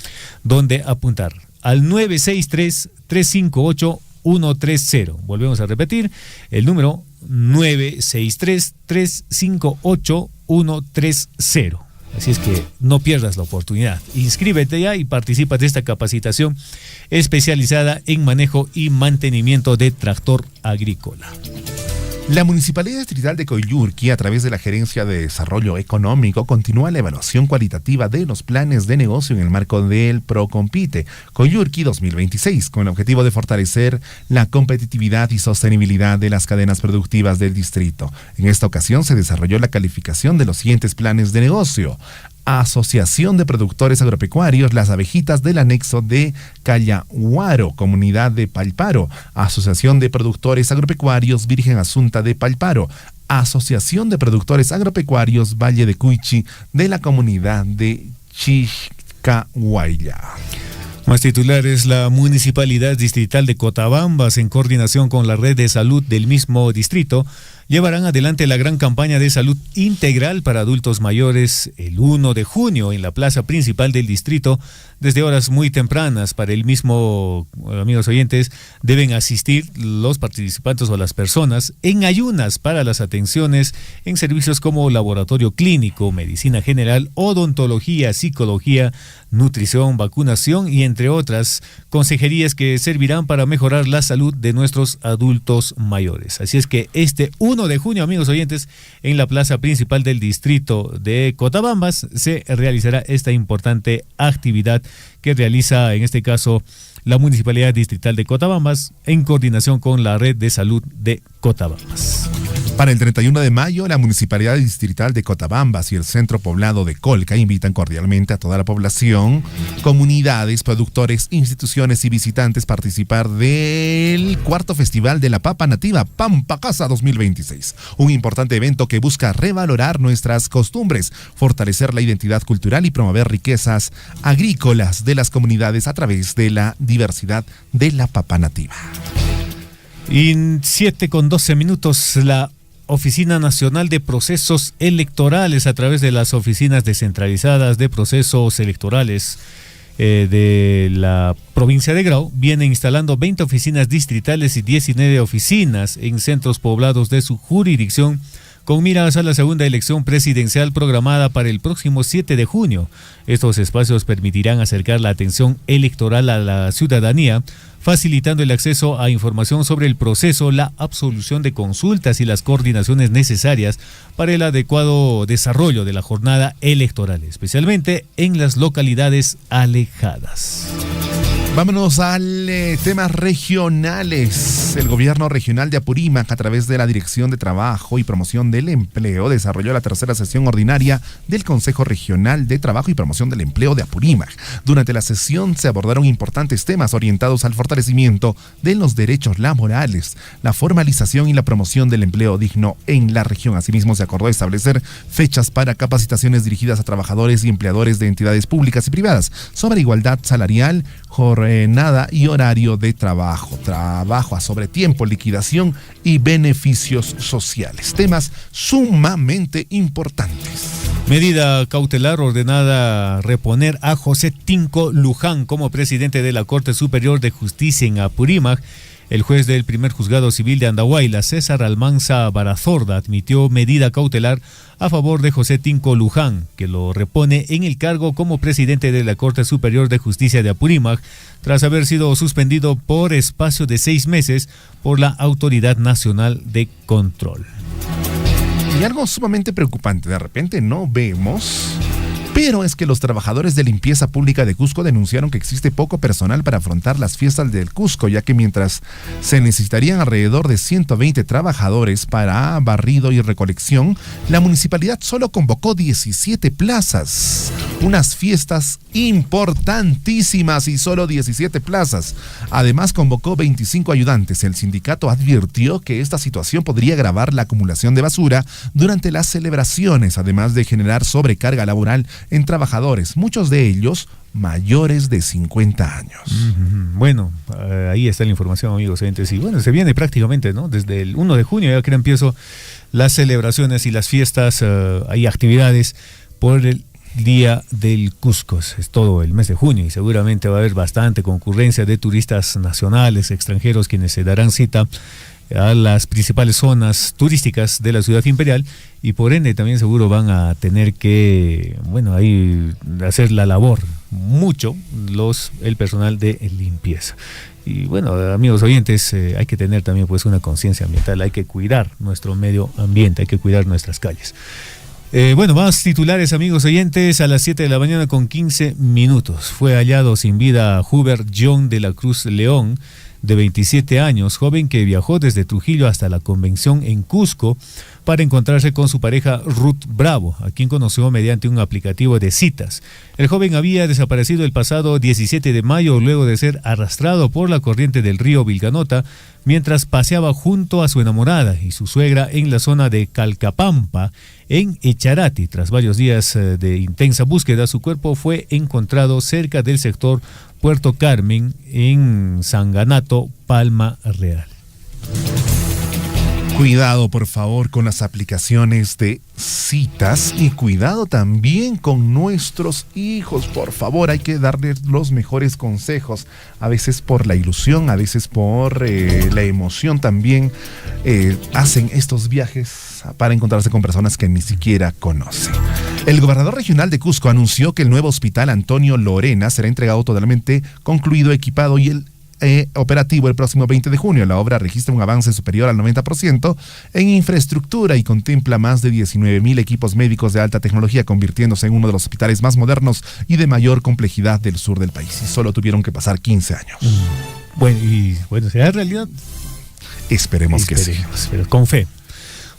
dónde apuntar. Al 963-358-130. Volvemos a repetir, el número 963-358-130. Así es que no pierdas la oportunidad. Inscríbete ya y participa de esta capacitación especializada en manejo y mantenimiento de tractor agrícola. La Municipalidad Distrital de Coyurqui, a través de la Gerencia de Desarrollo Económico, continúa la evaluación cualitativa de los planes de negocio en el marco del Procompite Coyurqui 2026, con el objetivo de fortalecer la competitividad y sostenibilidad de las cadenas productivas del distrito. En esta ocasión se desarrolló la calificación de los siguientes planes de negocio: Asociación de Productores Agropecuarios Las Abejitas del Anexo de Callahuaro, Comunidad de Palparo; Asociación de Productores Agropecuarios Virgen Asunta de Palparo; Asociación de Productores Agropecuarios Valle de Cuichi de la Comunidad de Chiccahuayla. Más titulares: la Municipalidad Distrital de Cotabambas, en coordinación con la red de salud del mismo distrito, llevarán adelante la gran campaña de salud integral para adultos mayores el 1 de junio en la plaza principal del distrito desde horas muy tempranas. Para el mismo, amigos oyentes, deben asistir los participantes o las personas en ayunas para las atenciones en servicios como laboratorio clínico, medicina general, odontología, psicología, nutrición, vacunación y entre entre otras consejerías que servirán para mejorar la salud de nuestros adultos mayores. Así es que este 1 de junio, amigos oyentes, en la plaza principal del distrito de Cotabambas se realizará esta importante actividad que realiza, en este caso, la Municipalidad Distrital de Cotabambas en coordinación con la Red de Salud de Cotabambas. Para el 31 de mayo, la Municipalidad Distrital de Cotabambas y el Centro Poblado de Colca invitan cordialmente a toda la población, comunidades, productores, instituciones y visitantes a participar del cuarto Festival de la Papa Nativa Pampa Casa 2026. Un importante evento que busca revalorar nuestras costumbres, fortalecer la identidad cultural y promover riquezas agrícolas de las comunidades a través de la diversidad de la papa nativa. Y 7:12, la Oficina Nacional de Procesos Electorales, a través de las oficinas descentralizadas de procesos electorales de la provincia de Grau, viene instalando 20 oficinas distritales y 19 oficinas en centros poblados de su jurisdicción, con miras a la segunda elección presidencial programada para el próximo 7 de junio. Estos espacios permitirán acercar la atención electoral a la ciudadanía, facilitando el acceso a información sobre el proceso, la absolución de consultas y las coordinaciones necesarias para el adecuado desarrollo de la jornada electoral, especialmente en las localidades alejadas. Vámonos al temas regionales. El gobierno regional de Apurímac, a través de la Dirección de Trabajo y Promoción del Empleo, desarrolló la tercera sesión ordinaria del Consejo Regional de Trabajo y Promoción del Empleo de Apurímac. Durante la sesión se abordaron importantes temas orientados al fortalecimiento de los derechos laborales, la formalización y la promoción del empleo digno en la región. Asimismo, se acordó establecer fechas para capacitaciones dirigidas a trabajadores y empleadores de entidades públicas y privadas sobre igualdad salarial, jornada y horario de trabajo, trabajo a sobretiempo, liquidación y beneficios sociales. Temas sumamente importantes. Medida cautelar ordenada reponer a José Tinco Luján como presidente de la Corte Superior de Justicia en Apurímac. El juez del primer juzgado civil de Andahuayla, César Almanza Barazorda, admitió medida cautelar a favor de José Tinco Luján, que lo repone en el cargo como presidente de la Corte Superior de Justicia de Apurímac, tras haber sido suspendido por espacio de 6 meses por la Autoridad Nacional de Control. Y algo sumamente preocupante, de repente no vemos, pero es que los trabajadores de limpieza pública de Cusco denunciaron que existe poco personal para afrontar las fiestas del Cusco, ya que mientras se necesitarían alrededor de 120 trabajadores para barrido y recolección, la municipalidad solo convocó 17 plazas. Unas fiestas importantísimas y solo 17 plazas. Además, convocó 25 ayudantes. El sindicato advirtió que esta situación podría agravar la acumulación de basura durante las celebraciones, además de generar sobrecarga laboral en trabajadores, muchos de ellos mayores de 50 años. Bueno, ahí está la información, amigos oyentes. Y bueno, se viene prácticamente, ¿no? Desde el 1 de junio ya que empiezo las celebraciones y las fiestas, hay actividades por el Día del Cusco. Es todo el mes de junio y seguramente va a haber bastante concurrencia de turistas nacionales, extranjeros, quienes se darán cita a las principales zonas turísticas de la ciudad imperial, y por ende también seguro van a tener que, bueno, ahí hacer la labor mucho el personal de limpieza. Y bueno, amigos oyentes, hay que tener también pues una conciencia ambiental, hay que cuidar nuestro medio ambiente, hay que cuidar nuestras calles. Bueno, más titulares, amigos oyentes. A las 7 de la mañana con 15 minutos fue hallado sin vida Hubert John de la Cruz León, de 27 años, joven que viajó desde Trujillo hasta la convención en Cusco para encontrarse con su pareja Ruth Bravo, a quien conoció mediante un aplicativo de citas. El joven había desaparecido el pasado 17 de mayo luego de ser arrastrado por la corriente del río Vilcanota mientras paseaba junto a su enamorada y su suegra en la zona de Calcapampa, en Echarati. Tras varios días de intensa búsqueda, su cuerpo fue encontrado cerca del sector Puerto Carmen, en Sanganato, Palma Real. Cuidado, por favor, con las aplicaciones de citas y cuidado también con nuestros hijos. Por favor, hay que darles los mejores consejos. A veces por la ilusión, a veces por la emoción también hacen estos viajes para encontrarse con personas que ni siquiera conocen. El gobernador regional de Cusco anunció que el nuevo hospital Antonio Lorena será entregado totalmente concluido, equipado y operativo el próximo 20 de junio. La obra registra un avance superior al 90% en infraestructura y contempla más de 19,000 equipos médicos de alta tecnología, convirtiéndose en uno de los hospitales más modernos y de mayor complejidad del sur del país. Y solo tuvieron que pasar 15 años. Bueno, ¿será realidad? Esperemos que sí. Pero con fe.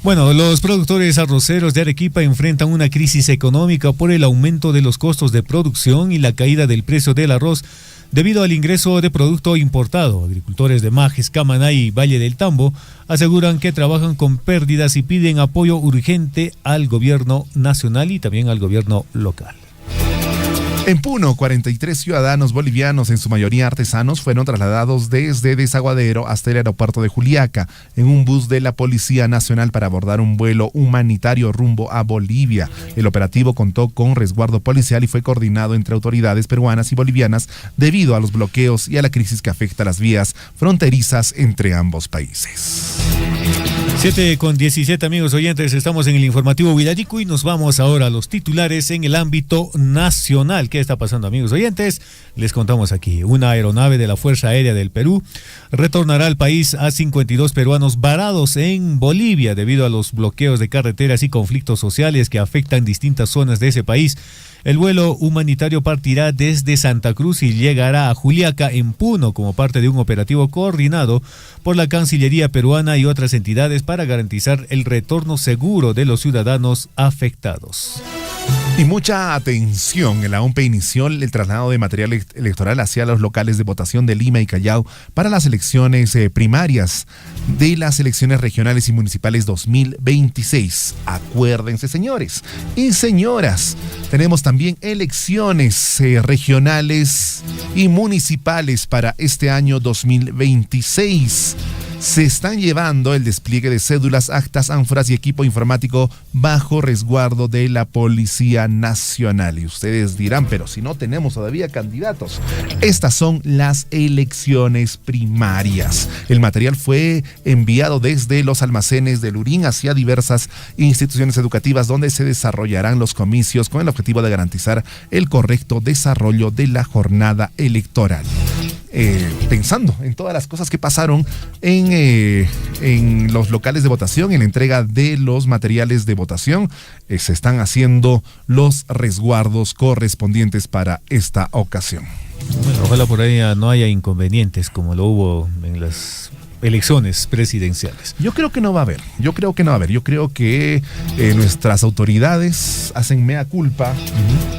Bueno, los productores arroceros de Arequipa enfrentan una crisis económica por el aumento de los costos de producción y la caída del precio del arroz debido al ingreso de producto importado. Agricultores de Majes, Camaná y Valle del Tambo aseguran que trabajan con pérdidas y piden apoyo urgente al gobierno nacional y también al gobierno local. En Puno, 43 ciudadanos bolivianos, en su mayoría artesanos, fueron trasladados desde Desaguadero hasta el aeropuerto de Juliaca en un bus de la Policía Nacional para abordar un vuelo humanitario rumbo a Bolivia. El operativo contó con resguardo policial y fue coordinado entre autoridades peruanas y bolivianas debido a los bloqueos y a la crisis que afecta las vías fronterizas entre ambos países. 7:17, amigos oyentes, estamos en el informativo Huilarico y nos vamos ahora a los titulares en el ámbito nacional. ¿Qué está pasando, amigos oyentes? Les contamos aquí. Una aeronave de la Fuerza Aérea del Perú retornará al país a 52 peruanos varados en Bolivia debido a los bloqueos de carreteras y conflictos sociales que afectan distintas zonas de ese país. El vuelo humanitario partirá desde Santa Cruz y llegará a Juliaca, en Puno, como parte de un operativo coordinado por la Cancillería peruana y otras entidades para garantizar el retorno seguro de los ciudadanos afectados. Y mucha atención, la OMPE inició el traslado de material electoral hacia los locales de votación de Lima y Callao para las elecciones primarias de las elecciones regionales y municipales 2026. Acuérdense, señores y señoras, tenemos también elecciones regionales y municipales para este año 2026. Se están llevando el despliegue de cédulas, actas, ánforas y equipo informático bajo resguardo de la Policía Nacional. Y ustedes dirán, pero si no tenemos todavía candidatos. Estas son las elecciones primarias. El material fue enviado desde los almacenes de Lurín hacia diversas instituciones educativas donde se desarrollarán los comicios con el objetivo de garantizar el correcto desarrollo de la jornada electoral. Pensando en todas las cosas que pasaron en los locales de votación, en la entrega de los materiales de votación, se están haciendo los resguardos correspondientes para esta ocasión. Bueno, ojalá por ahí no haya inconvenientes como lo hubo en las elecciones presidenciales. Yo creo que no va a haber. Yo creo que nuestras autoridades hacen mea culpa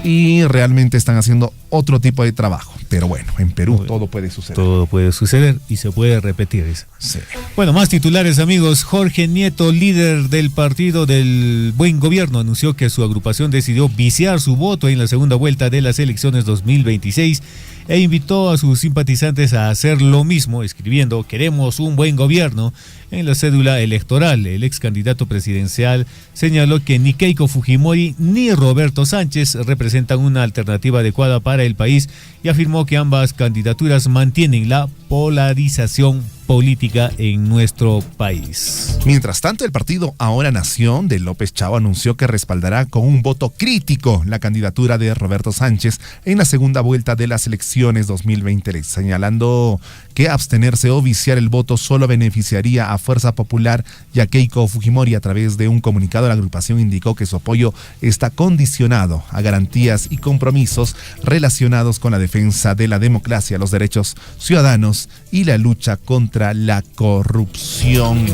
y realmente están haciendo otro tipo de trabajo. Pero bueno, en Perú todo puede suceder. Todo puede suceder y se puede repetir eso. Sí. Bueno, más titulares, amigos. Jorge Nieto, líder del Partido del Buen Gobierno, anunció que su agrupación decidió viciar su voto en la segunda vuelta de las elecciones 2026 e invitó a sus simpatizantes a hacer lo mismo, escribiendo: "Queremos un buen gobierno" en la cédula electoral. El ex candidato presidencial señaló que ni Keiko Fujimori ni Roberto Sánchez representan una alternativa adecuada para el país y afirmó que ambas candidaturas mantienen la polarización política en nuestro país. Mientras tanto, el partido Ahora Nación de López Chao anunció que respaldará con un voto crítico la candidatura de Roberto Sánchez en la segunda vuelta de las elecciones 2020, señalando que abstenerse o viciar el voto solo beneficiaría a Fuerza Popular y a Keiko Fujimori. A través de un comunicado, la agrupación indicó que su apoyo está condicionado a garantías y compromisos relacionados con la defensa de la democracia, los derechos ciudadanos y la lucha contra la corrupción.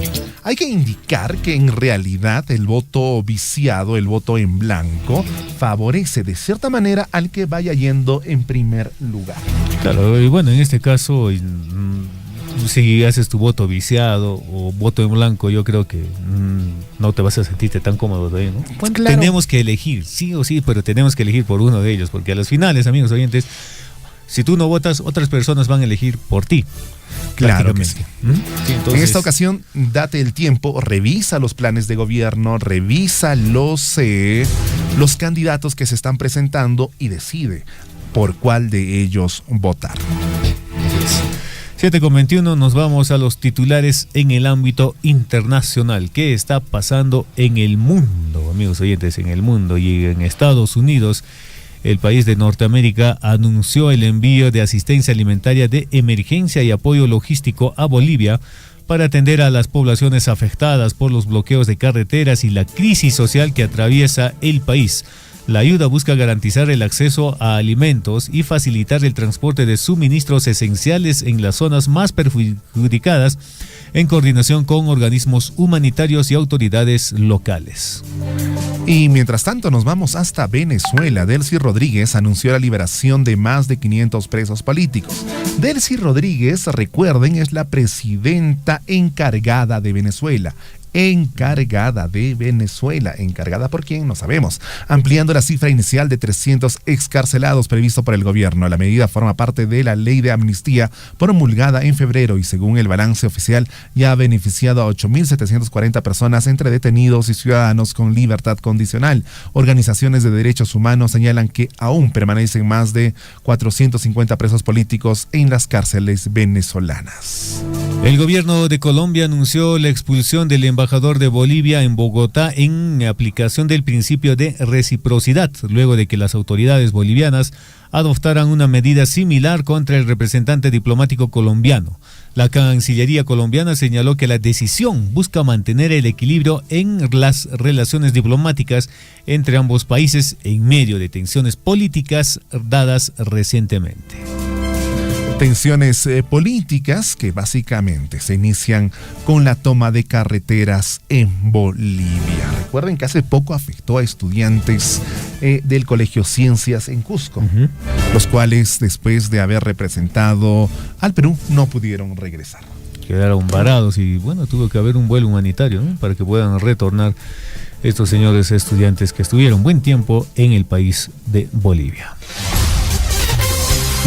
Hay que indicar que en realidad el voto viciado, el voto en blanco, favorece de cierta manera al que vaya yendo en primer lugar. Claro, y bueno, en este caso, si haces tu voto viciado o voto en blanco, yo creo que no te vas a sentirte tan cómodo de ahí, ¿no? Bueno, claro. Tenemos que elegir, sí o sí, pero tenemos que elegir por uno de ellos, porque a las finales, amigos oyentes, si tú no votas, otras personas van a elegir por ti. Claro que sí. Sí, entonces, en esta ocasión, date el tiempo, revisa los planes de gobierno, revisa los candidatos que se están presentando y decide por cuál de ellos votar. 7:21, nos vamos a los titulares en el ámbito internacional. ¿Qué está pasando en el mundo, amigos oyentes? En el mundo y en Estados Unidos, el país de Norteamérica anunció el envío de asistencia alimentaria de emergencia y apoyo logístico a Bolivia para atender a las poblaciones afectadas por los bloqueos de carreteras y la crisis social que atraviesa el país. La ayuda busca garantizar el acceso a alimentos y facilitar el transporte de suministros esenciales en las zonas más perjudicadas, en coordinación con organismos humanitarios y autoridades locales. Y mientras tanto nos vamos hasta Venezuela. Delcy Rodríguez anunció la liberación de más de 500 presos políticos. Delcy Rodríguez, recuerden, es la presidenta encargada de Venezuela. ¿Encargada por quién? No sabemos. Ampliando la cifra inicial de 300 excarcelados previsto por el gobierno. La medida forma parte de la ley de amnistía promulgada en febrero y, según el balance oficial, ya ha beneficiado a 8.740 personas entre detenidos y ciudadanos con libertad condicional. Organizaciones de derechos humanos señalan que aún permanecen más de 450 presos políticos en las cárceles venezolanas. El gobierno de Colombia anunció la expulsión del embajador de Bolivia en Bogotá en aplicación del principio de reciprocidad, luego de que las autoridades bolivianas adoptaran una medida similar contra el representante diplomático colombiano. La Cancillería colombiana señaló que la decisión busca mantener el equilibrio en las relaciones diplomáticas entre ambos países en medio de tensiones políticas dadas recientemente. Tensiones políticas que básicamente se inician con la toma de carreteras en Bolivia. Recuerden que hace poco afectó a estudiantes del Colegio Ciencias en Cusco, los cuales, después de haber representado al Perú, no pudieron regresar. Quedaron varados y bueno, tuvo que haber un vuelo humanitario, ¿no?, para que puedan retornar estos señores estudiantes que estuvieron buen tiempo en el país de Bolivia.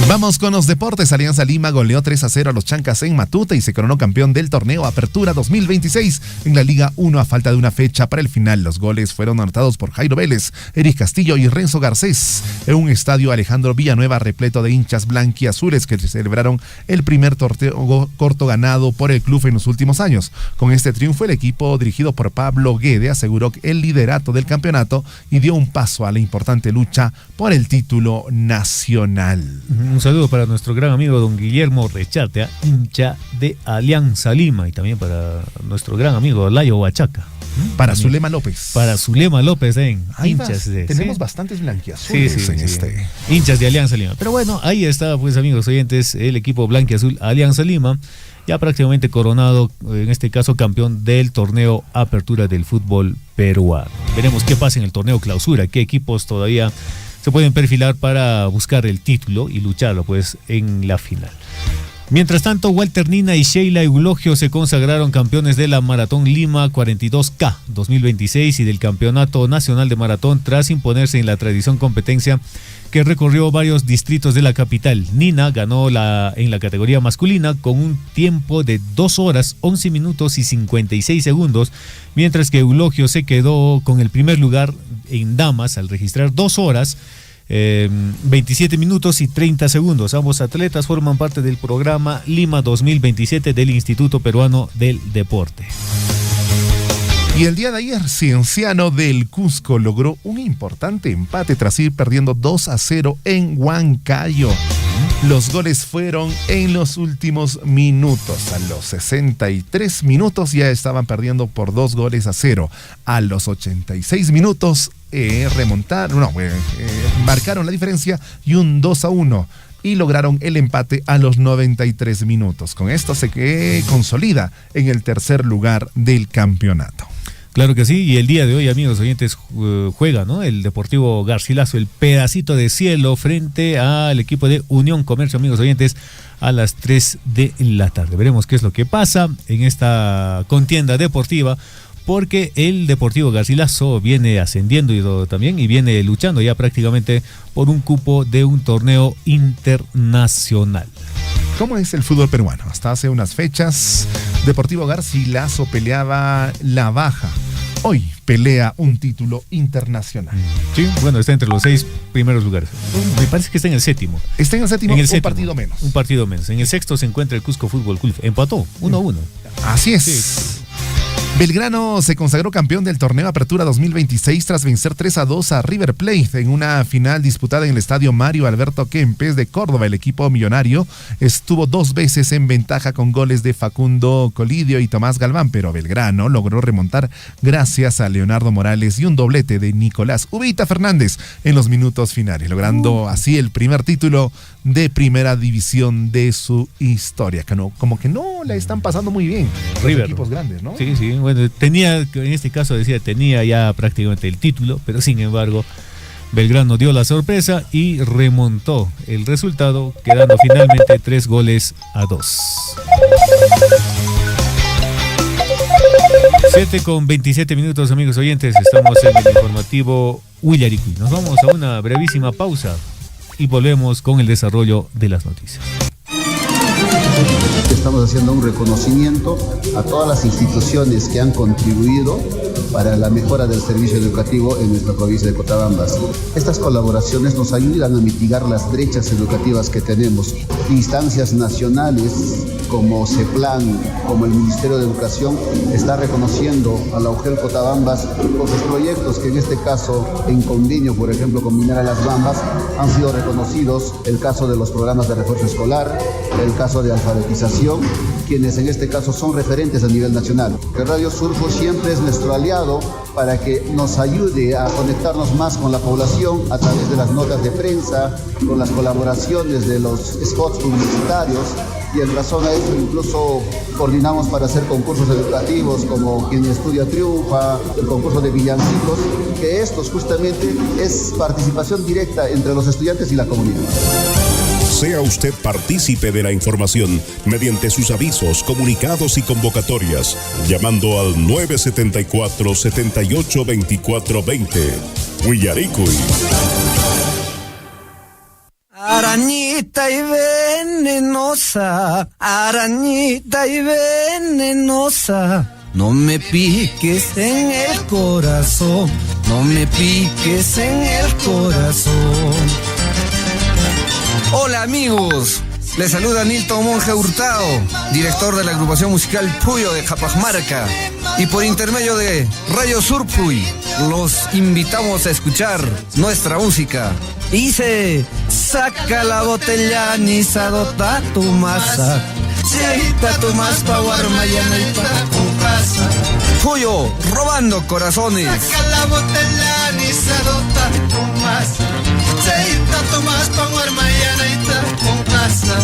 Vamos con los deportes. Alianza Lima goleó 3-0 a los Chancas en Matute y se coronó campeón del torneo Apertura 2026 en la Liga 1 a falta de una fecha para el final. Los goles fueron anotados por Jairo Vélez, Eric Castillo y Renzo Garcés en un estadio Alejandro Villanueva repleto de hinchas blanquiazules que celebraron el primer torneo corto ganado por el club en los últimos años. Con este triunfo, el equipo dirigido por Pablo Guede aseguró el liderato del campeonato y dio un paso a la importante lucha por el título nacional. Un saludo para nuestro gran amigo don Guillermo Rechatea, hincha de Alianza Lima, y también para nuestro gran amigo Layo Huachaca. Para Zulema López. Para Zulema López, hinchas de... Tenemos bastantes blanquiazules en este. Hinchas de Alianza Lima. Pero bueno, ahí está, pues, amigos oyentes, el equipo blanquiazul Alianza Lima, ya prácticamente coronado, en este caso campeón del torneo Apertura del fútbol peruano. Veremos qué pasa en el torneo Clausura, qué equipos todavía se pueden perfilar para buscar el título y lucharlo, pues, en la final. Mientras tanto, Walter Nina y Sheila Eulogio se consagraron campeones de la Maratón Lima 42K 2026 y del Campeonato Nacional de Maratón tras imponerse en la tradición competencia que recorrió varios distritos de la capital. Nina ganó en la categoría masculina con un tiempo de 2 horas, 11 minutos y 56 segundos, mientras que Eulogio se quedó con el primer lugar en damas al registrar 2 horas, 27 minutos y 30 segundos. Ambos atletas forman parte del programa Lima 2027 del Instituto Peruano del Deporte. Y el día de ayer, Cienciano del Cusco logró un importante empate tras ir perdiendo 2-0 en Huancayo. Los goles fueron en los últimos minutos. A los 63 minutos ya estaban perdiendo por 2-0. A los 86 minutos marcaron la diferencia y un 2-1. Y lograron el empate a los 93 minutos. Con esto se consolida en el tercer lugar del campeonato. Claro que sí, y el día de hoy, amigos oyentes, juega, ¿no?, el Deportivo Garcilaso, el pedacito de cielo, frente al equipo de Unión Comercio, amigos oyentes, a las 3 de la tarde. Veremos qué es lo que pasa en esta contienda deportiva porque el Deportivo Garcilaso viene ascendiendo y viene luchando ya prácticamente por un cupo de un torneo internacional. ¿Cómo es el fútbol peruano? Hasta hace unas fechas, Deportivo Garcilaso peleaba la baja. Hoy pelea un título internacional. Sí, bueno, está entre los 6 primeros lugares. Me parece que está en el séptimo. Está en el séptimo, un partido menos. Un partido menos. En el sexto se encuentra el Cusco Fútbol Club. Empató 1-1. Así es. Sí. Belgrano se consagró campeón del torneo Apertura 2026 tras vencer 3-2 a River Plate en una final disputada en el estadio Mario Alberto Kempes de Córdoba. El equipo millonario estuvo 2 veces en ventaja con goles de Facundo Colidio y Tomás Galván, pero Belgrano logró remontar gracias a Leonardo Morales y un doblete de Nicolás Ubita Fernández en los minutos finales, logrando así el primer título de primera división de su historia. Como que no la están pasando muy bien los River. Equipos grandes, ¿no? Sí, sí. Bueno, en este caso tenía ya prácticamente el título, pero sin embargo Belgrano dio la sorpresa y remontó el resultado, quedando finalmente 3-2. 7:27, amigos oyentes, estamos en el informativo Willaricui. Nos vamos a una brevísima pausa y volvemos con el desarrollo de las noticias. Estamos haciendo un reconocimiento a todas las instituciones que han contribuido para la mejora del servicio educativo en nuestra provincia de Cotabambas. Estas colaboraciones nos ayudan a mitigar las brechas educativas que tenemos. Instancias nacionales como CEPLAN, como el Ministerio de Educación, está reconociendo a la UGEL Cotabambas por sus proyectos que en este caso, en convenio, por ejemplo, con Minera Las Bambas, han sido reconocidos. El caso de los programas de refuerzo escolar, el caso de alfabetización, quienes en este caso son referentes a nivel nacional. Que Radio Surfo siempre es nuestro aliado para que nos ayude a conectarnos más con la población a través de las notas de prensa, con las colaboraciones de los spots publicitarios, y en razón a eso incluso coordinamos para hacer concursos educativos como Quien Estudia Triunfa, el concurso de villancicos, que estos justamente es participación directa entre los estudiantes y la comunidad. Sea usted partícipe de la información mediante sus avisos, comunicados y convocatorias, llamando al 974-782420. Willaricui. Arañita y venenosa, arañita y venenosa, no me piques en el corazón, no me piques en el corazón. Hola amigos, les saluda Nilton Monge Hurtado, director de la agrupación musical Puyo de Japajmarca, y por intermedio de Radio Surpuy los invitamos a escuchar nuestra música. Dice, saca la botella ni sadota tu masa, seita tu más pa' guarmayana y pa' tu casa. Puyo, robando corazones. Saca la botella ni sadota tu masa, seita tu más pa' guarmayana y pa' tu casa.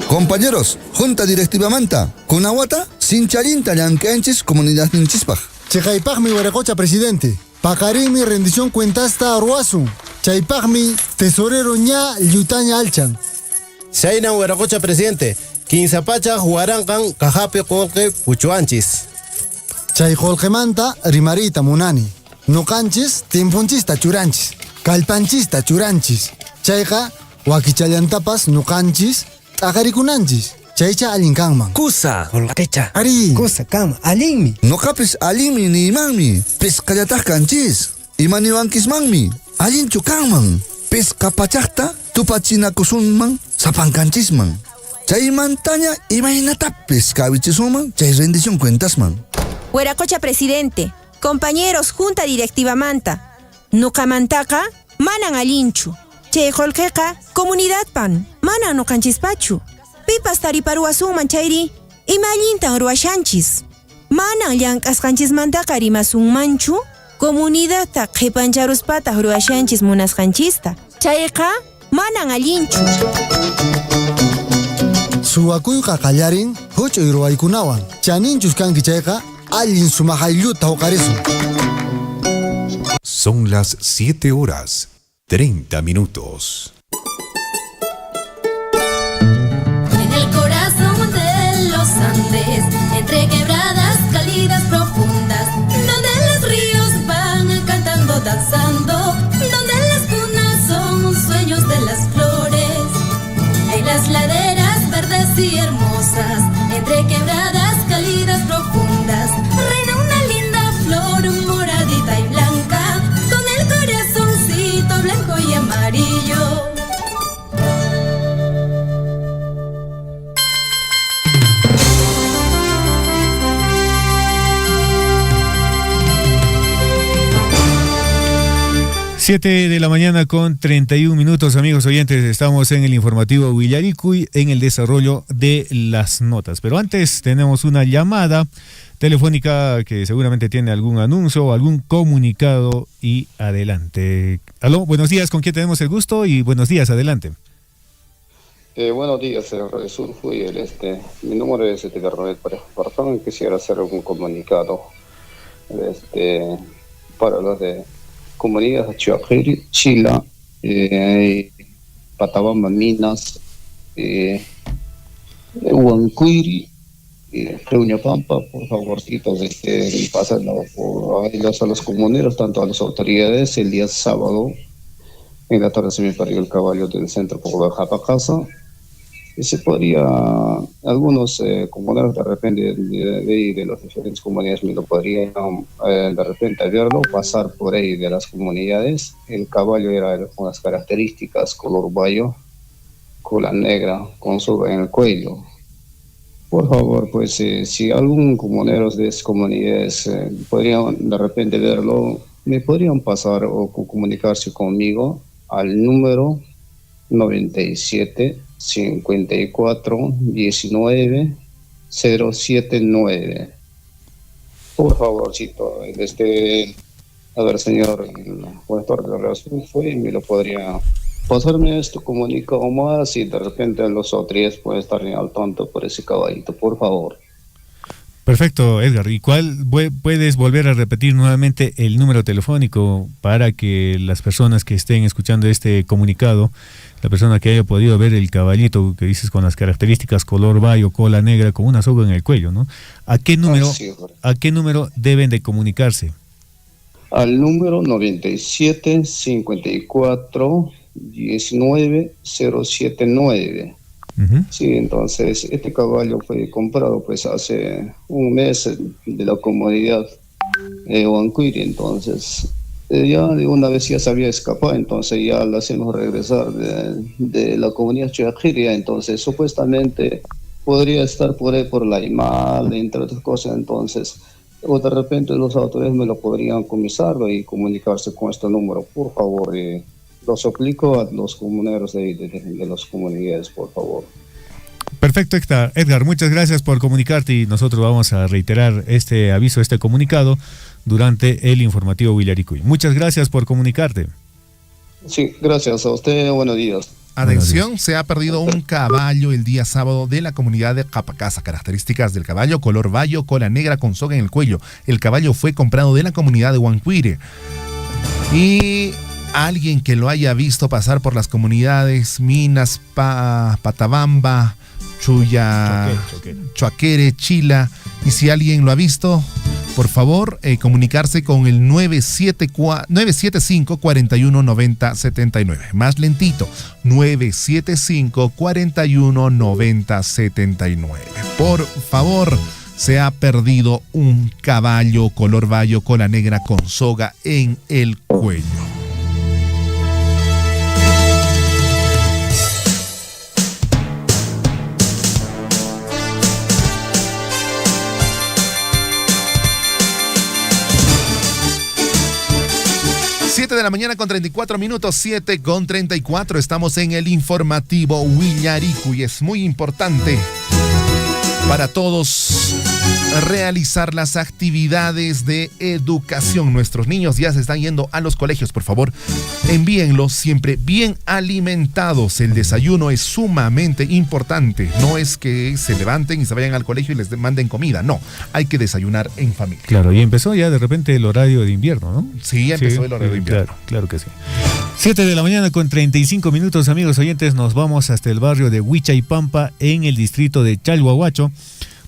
Compañeros, Junta Directiva Manta, Kunawata, Sincharinta Yankenchis, Comunidad Ninchispaj. Chaypajmi Huaracocha presidente, Pacarimi rendición cuentasta Aruasu, Chaypajmi tesorero ña Yutaña Alchan. Shaina Huaracocha presidente, Quinzapacha Huarancan Cajape Colque Puchuanchis. Chayjolgemanta Rimarita Munani, Nocanchis Timpunchista Churanchis, Calpanchista Churanchis, Chayja Huaquichayantapas Nocanchis, Agarikunanchis, Chaycha Alinkanman. Kusa, Olgatecha. Ari. Kusa, Kama, Alinmi. No capes alimi ni imangmi, pescayatas canchis, imaniwankis mangmi, alinchu kangman, pescapachakta, tupachina kusunman, sapancanchisman. Chay mantaña imaginatapes cabichisuman, chay rendición cuentasman. Huaracocha presidente, compañeros Junta Directiva Manta, Nukamantaka, Manan Alinchu, Chejolqueca, Comunidad Pan, Manan Nocanchispachu, Pipas Tariparuasuman Chayri, Imalintan Ruashanchis, Manan Llancascanchis Mantaka Rimasun Manchu, Comunidad Ta Jepancharuspata Ruashanchis Munascanchista, Chayqa, Manan Alinchu. Suwakuyqa qallarin, hucho iruaykunawan, chaninchus kanki chayqa, allin sumaqaylluta huqarisun. Son las 7:30. verdes, entre quebradas cálidas profundas, donde los ríos van cantando, danzando, donde las cunas son sueños de las flores. En las laderas verdes y hermosas, entre quebradas cálidas profundas, reina una linda flor moradita y blanca, con el corazoncito blanco y amarillo. Siete de la mañana con 31 minutos, amigos oyentes. Estamos en el informativo Willaricui en el desarrollo de las notas. Pero antes tenemos una llamada telefónica que seguramente tiene algún anuncio o algún comunicado y adelante. Aló, buenos días, ¿con quién tenemos el gusto? Y buenos días, adelante. Buenos días, Radio Surfui. Mi número es Gabriel Pareja. Quisiera hacer un comunicado para los de comunidades Chuajiri, Chila, Patabamba, Minas, Huancuiri, Reuña Pampa. Por favorcito, pasen a los comuneros, tanto a las autoridades. El día sábado en la tarde se me perdió el caballo del Centro Popular Japacasa. Y se podría, algunos comuneros de repente de las diferentes comunidades me lo podrían de repente verlo, pasar por ahí de las comunidades. El caballo era con las características color bayo, cola negra, con soga en el cuello. Por favor, pues si algún comunero de esas comunidades podrían de repente verlo, me podrían pasar o comunicarse conmigo al número 97 54 19 079. Por favorcito, a ver, señor gestor de relación fue y me lo podría pasarme comunicado más y de repente los otros pueden estar al tanto por ese caballito, por favor. Perfecto, Edgar. ¿Y cuál puedes volver a repetir nuevamente el número telefónico para que las personas que estén escuchando este comunicado, la persona que haya podido ver el caballito que dices con las características color bayo, cola negra, con una soga en el cuello, ¿no? ¿A qué número deben de comunicarse? Al número 97 54 19 079. Sí, entonces este caballo fue comprado pues hace un mes de la comunidad Huancuiri, entonces ya de una vez ya se había escapado, entonces ya lo hacemos regresar de la comunidad Chuajiri, entonces supuestamente podría estar por ahí por la IMAL, entre otras cosas, entonces o de repente los autores me lo podrían comisarlo y comunicarse con este número, por favor. Lo suplico a los comuneros de las comunidades, por favor. Perfecto, Edgar, muchas gracias por comunicarte y nosotros vamos a reiterar este aviso, este comunicado durante el informativo Willaricui. Muchas gracias por comunicarte. Sí, gracias a usted, buenos días. Atención, se ha perdido un caballo el día sábado de la comunidad de Japacasa. Características del caballo: color bayo, cola negra con soga en el cuello. El caballo fue comprado de la comunidad de Huancuiri. Y alguien que lo haya visto pasar por las comunidades Minas, Patabamba, Chuaquere, Chila, y si alguien lo ha visto, por favor comunicarse con el 975 41 90 79. Más lentito, 975 41 90 79. Por favor, se ha perdido un caballo color bayo, cola negra con soga en el cuello. De la mañana con 34 minutos, 7 con 34. Estamos en el informativo Willaricui. Es muy importante para todos realizar las actividades de educación. Nuestros niños ya se están yendo a los colegios. Por favor, envíenlos siempre bien alimentados. El desayuno es sumamente importante. No es que se levanten y se vayan al colegio y les manden comida. No, hay que desayunar en familia. Claro, y empezó ya de repente el horario de invierno, ¿no? Sí, ya empezó el horario de invierno. Claro que sí. 7 de la mañana con 35 minutos, amigos oyentes. Nos vamos hasta el barrio de Huichaipampa en el distrito de Chalhuahuacho,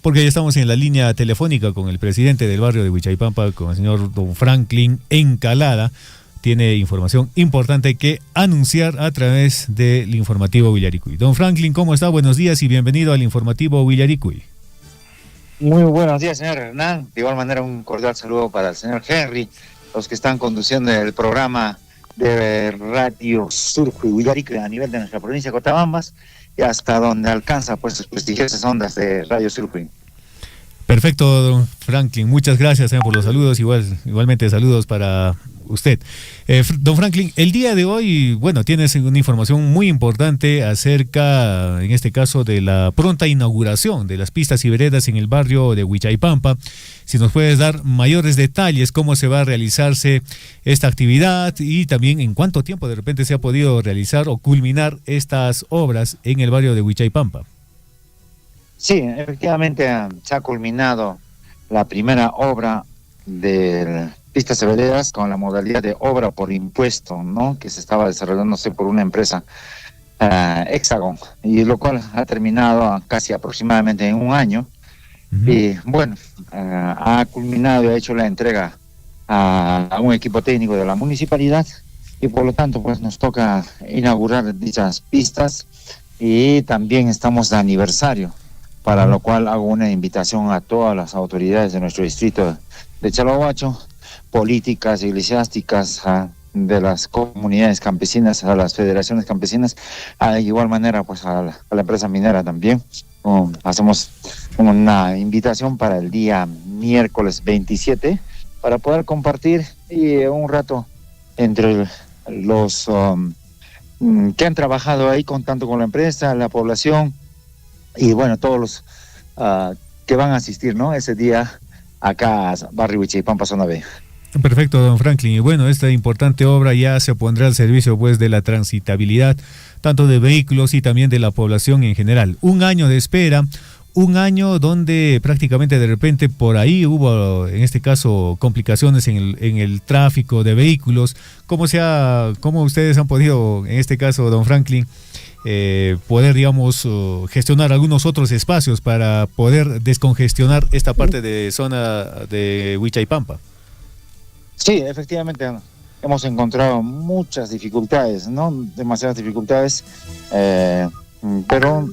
porque ya estamos en la línea telefónica con el presidente del barrio de Huichaipampa, con el señor don Franklin Encalada. Tiene información importante que anunciar a través del informativo Villaricui. Don Franklin, ¿cómo está? Buenos días y bienvenido al informativo Villaricui. Muy buenos días, señor Hernán. De igual manera, un cordial saludo para el señor Henry, los que están conduciendo el programa de Radio Surco y Villaricui a nivel de nuestra provincia de Cotabambas y hasta donde alcanza pues sus prestigiosas ondas de Radio Surco. Perfecto, don Franklin. Muchas gracias por los saludos. Igualmente saludos para usted. Don Franklin, el día de hoy, bueno, tienes una información muy importante acerca, en este caso, de la pronta inauguración de las pistas y veredas en el barrio de Huichaipampa. Si nos puedes dar mayores detalles, cómo se va a realizarse esta actividad y también en cuánto tiempo de repente se ha podido realizar o culminar estas obras en el barrio de Huichaipampa. Sí, efectivamente se ha culminado la primera obra de pistas y veredas con la modalidad de obra por impuesto, ¿no? Que se estaba desarrollándose por una empresa Hexagon, y lo cual ha terminado casi aproximadamente en un año. Y bueno, ha culminado y ha hecho la entrega a un equipo técnico de la municipalidad, y por lo tanto pues nos toca inaugurar dichas pistas, y también estamos de aniversario, para lo cual hago una invitación a todas las autoridades de nuestro distrito de Chalahuacho, políticas, eclesiásticas, de las comunidades campesinas, a las federaciones campesinas, de igual manera pues a la empresa minera también. Hacemos una invitación para el día miércoles 27 para poder compartir un rato entre los que han trabajado ahí, tanto con la empresa, la población y bueno, todos los que van a asistir, ¿no? Ese día acá a Barrio Huichaipampa, Zona B. Perfecto, don Franklin. Y bueno, esta importante obra ya se pondrá al servicio pues de la transitabilidad, tanto de vehículos y también de la población en general. Un año de espera, un año donde prácticamente de repente por ahí hubo, en este caso, complicaciones en el tráfico de vehículos. ¿Cómo ustedes han podido, en este caso, don Franklin, poder, digamos, gestionar algunos otros espacios para poder descongestionar esta parte de zona de Huichaipampa? Sí, efectivamente hemos encontrado muchas dificultades, ¿no? Demasiadas dificultades, pero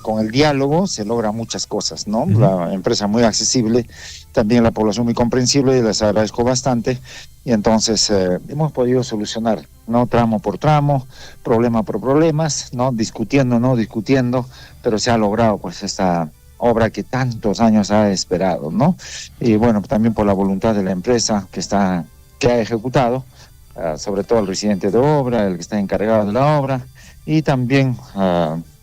con el diálogo se logran muchas cosas, ¿no? La empresa muy accesible, también la población muy comprensible, y les agradezco bastante, y entonces hemos podido solucionar, ¿no? Tramo por tramo, problema por problemas, ¿no? Discutiendo, pero se ha logrado pues esta obra que tantos años ha esperado, ¿no? Y bueno, también por la voluntad de la empresa que ha ejecutado, sobre todo el residente de obra, el que está encargado de la obra, y también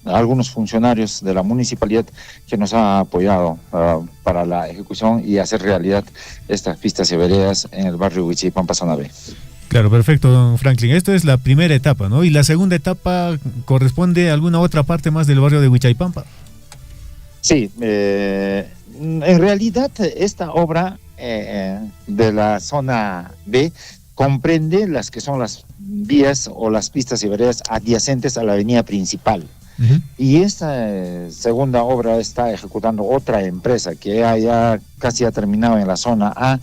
algunos funcionarios de la municipalidad que nos ha apoyado para la ejecución y hacer realidad estas pistas y veredas en el barrio Huichaipampa, Zona B. Claro, perfecto, don Franklin. Esto es la primera etapa, ¿no? ¿Y la segunda etapa corresponde a alguna otra parte más del barrio de Huichaipampa? Sí, en realidad esta obra de la zona B comprende las que son las vías o las pistas y veredas adyacentes a la avenida principal. Y esta segunda obra está ejecutando otra empresa que ya casi ha terminado en la zona A,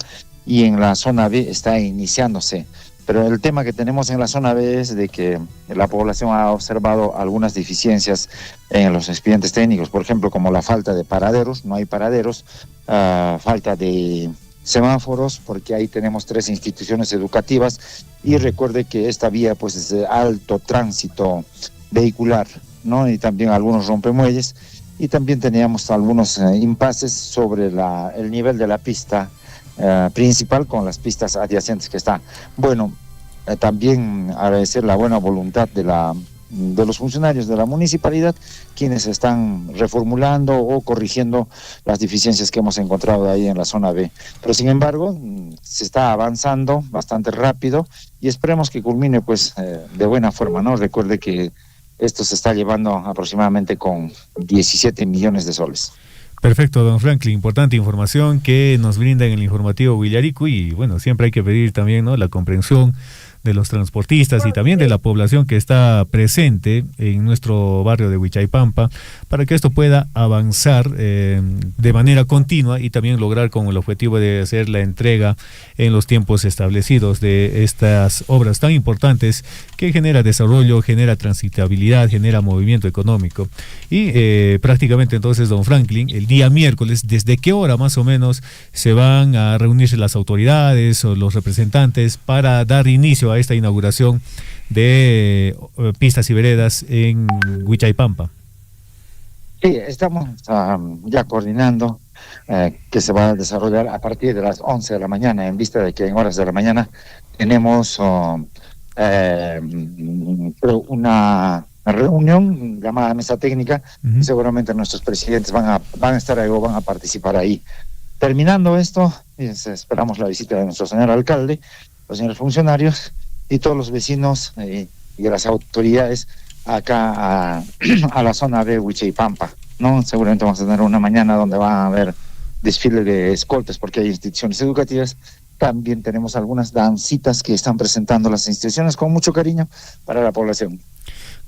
y en la zona B está iniciándose. Pero el tema que tenemos en la zona B es de que la población ha observado algunas deficiencias en los expedientes técnicos, por ejemplo, como la falta de paraderos, no hay paraderos, falta de semáforos, porque ahí tenemos 3 instituciones educativas, y recuerde que esta vía pues es de alto tránsito vehicular, ¿no? Y también algunos rompemuelles, y también teníamos algunos impases sobre el nivel de la pista principal con las pistas adyacentes que está. Bueno, también agradecer la buena voluntad de los funcionarios de la municipalidad, quienes están reformulando o corrigiendo las deficiencias que hemos encontrado ahí en la zona B. Pero sin embargo, se está avanzando bastante rápido, y esperemos que culmine pues de buena forma, ¿no? Recuerde que esto se está llevando aproximadamente con 17 millones de soles. Perfecto, don Franklin, importante información que nos brinda en el informativo Villaricui, y bueno, siempre hay que pedir también, ¿no?, la comprensión de los transportistas y también de la población que está presente en nuestro barrio de Huichaypampa, para que esto pueda avanzar de manera continua y también lograr con el objetivo de hacer la entrega en los tiempos establecidos de estas obras tan importantes que genera desarrollo, genera transitabilidad, genera movimiento económico. Y prácticamente entonces, don Franklin, el día miércoles, ¿desde qué hora más o menos se van a reunirse las autoridades o los representantes para dar inicio a esta inauguración de pistas y veredas en Huichaypampa? Sí, estamos ya coordinando que se va a desarrollar a partir de las 11 de la mañana, en vista de que en horas de la mañana tenemos una reunión llamada mesa técnica, y seguramente nuestros presidentes van a estar ahí o van a participar ahí. Terminando esto, esperamos la visita de nuestro señor alcalde, los señores funcionarios y todos los vecinos y las autoridades acá a la zona de Huichaypampa, ¿no? Seguramente vamos a tener una mañana donde va a haber desfile de escoltas porque hay instituciones educativas. También tenemos algunas dancitas que están presentando las instituciones con mucho cariño para la población.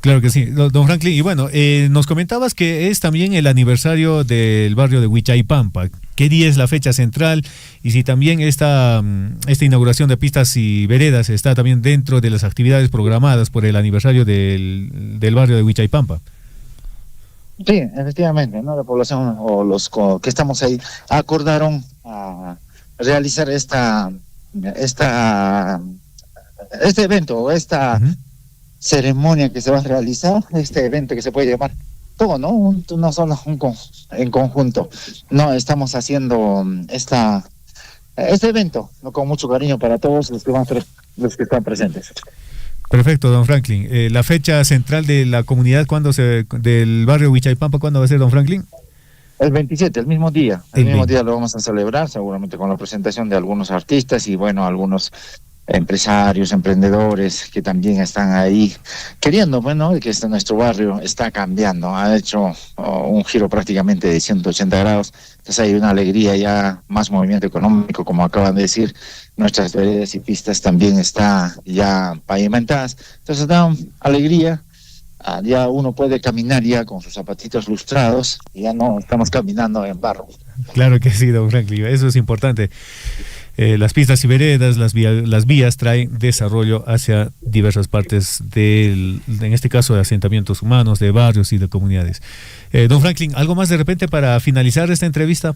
Claro que sí, don Franklin. Y bueno, nos comentabas que es también el aniversario del barrio de Huichaypampa. ¿Qué día es la fecha central? Y si también esta inauguración de pistas y veredas está también dentro de las actividades programadas por el aniversario del barrio de Huichaypampa. Sí, efectivamente, ¿no? La población o los que estamos ahí acordaron a realizar este evento o esta ceremonia que se va a realizar, este evento que se puede llamar todo, ¿no? No solo en conjunto. No, estamos haciendo este evento, ¿no? Con mucho cariño para todos los que están presentes. Perfecto, don Franklin. La fecha central de la comunidad, del barrio Huichaypampa, ¿cuándo va a ser, don Franklin? El 27, el mismo día. El mismo día lo vamos a celebrar, seguramente con la presentación de algunos artistas y, bueno, algunos empresarios, emprendedores que también están ahí queriendo, bueno, que nuestro barrio está cambiando, ha hecho un giro prácticamente de 180 grados, entonces hay una alegría, ya más movimiento económico, como acaban de decir, nuestras veredas y pistas también están ya pavimentadas, entonces da alegría, ya uno puede caminar ya con sus zapatitos lustrados, y ya no estamos caminando en barro. Claro que sí, don Franklin, eso es importante. Las pistas y veredas, las vías traen desarrollo hacia diversas partes en este caso, de asentamientos humanos, de barrios y de comunidades. Don Franklin, ¿algo más de repente para finalizar esta entrevista?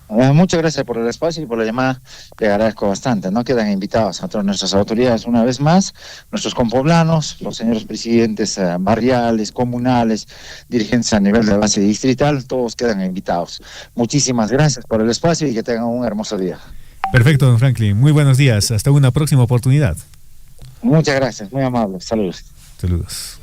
Muchas gracias por el espacio y por la llamada, le agradezco bastante, ¿no? Quedan invitados a todas nuestras autoridades una vez más, nuestros compoblanos, los señores presidentes barriales, comunales, dirigentes a nivel de base distrital, todos quedan invitados. Muchísimas gracias por el espacio y que tengan un hermoso día. Perfecto, don Franklin. Muy buenos días. Hasta una próxima oportunidad. Muchas gracias. Muy amable. Saludos. Saludos.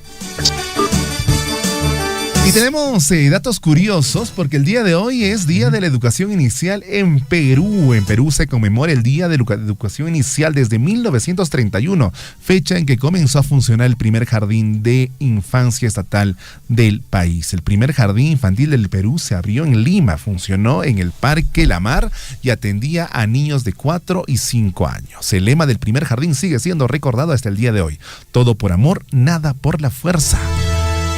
Y tenemos datos curiosos porque el día de hoy es Día de la Educación Inicial en Perú. En Perú se conmemora el Día de la Educación Inicial desde 1931, fecha en que comenzó a funcionar el primer jardín de infancia estatal del país. El primer jardín infantil del Perú se abrió en Lima, funcionó en el Parque La Mar y atendía a niños de 4 y 5 años. El lema del primer jardín sigue siendo recordado hasta el día de hoy: todo por amor, nada por la fuerza.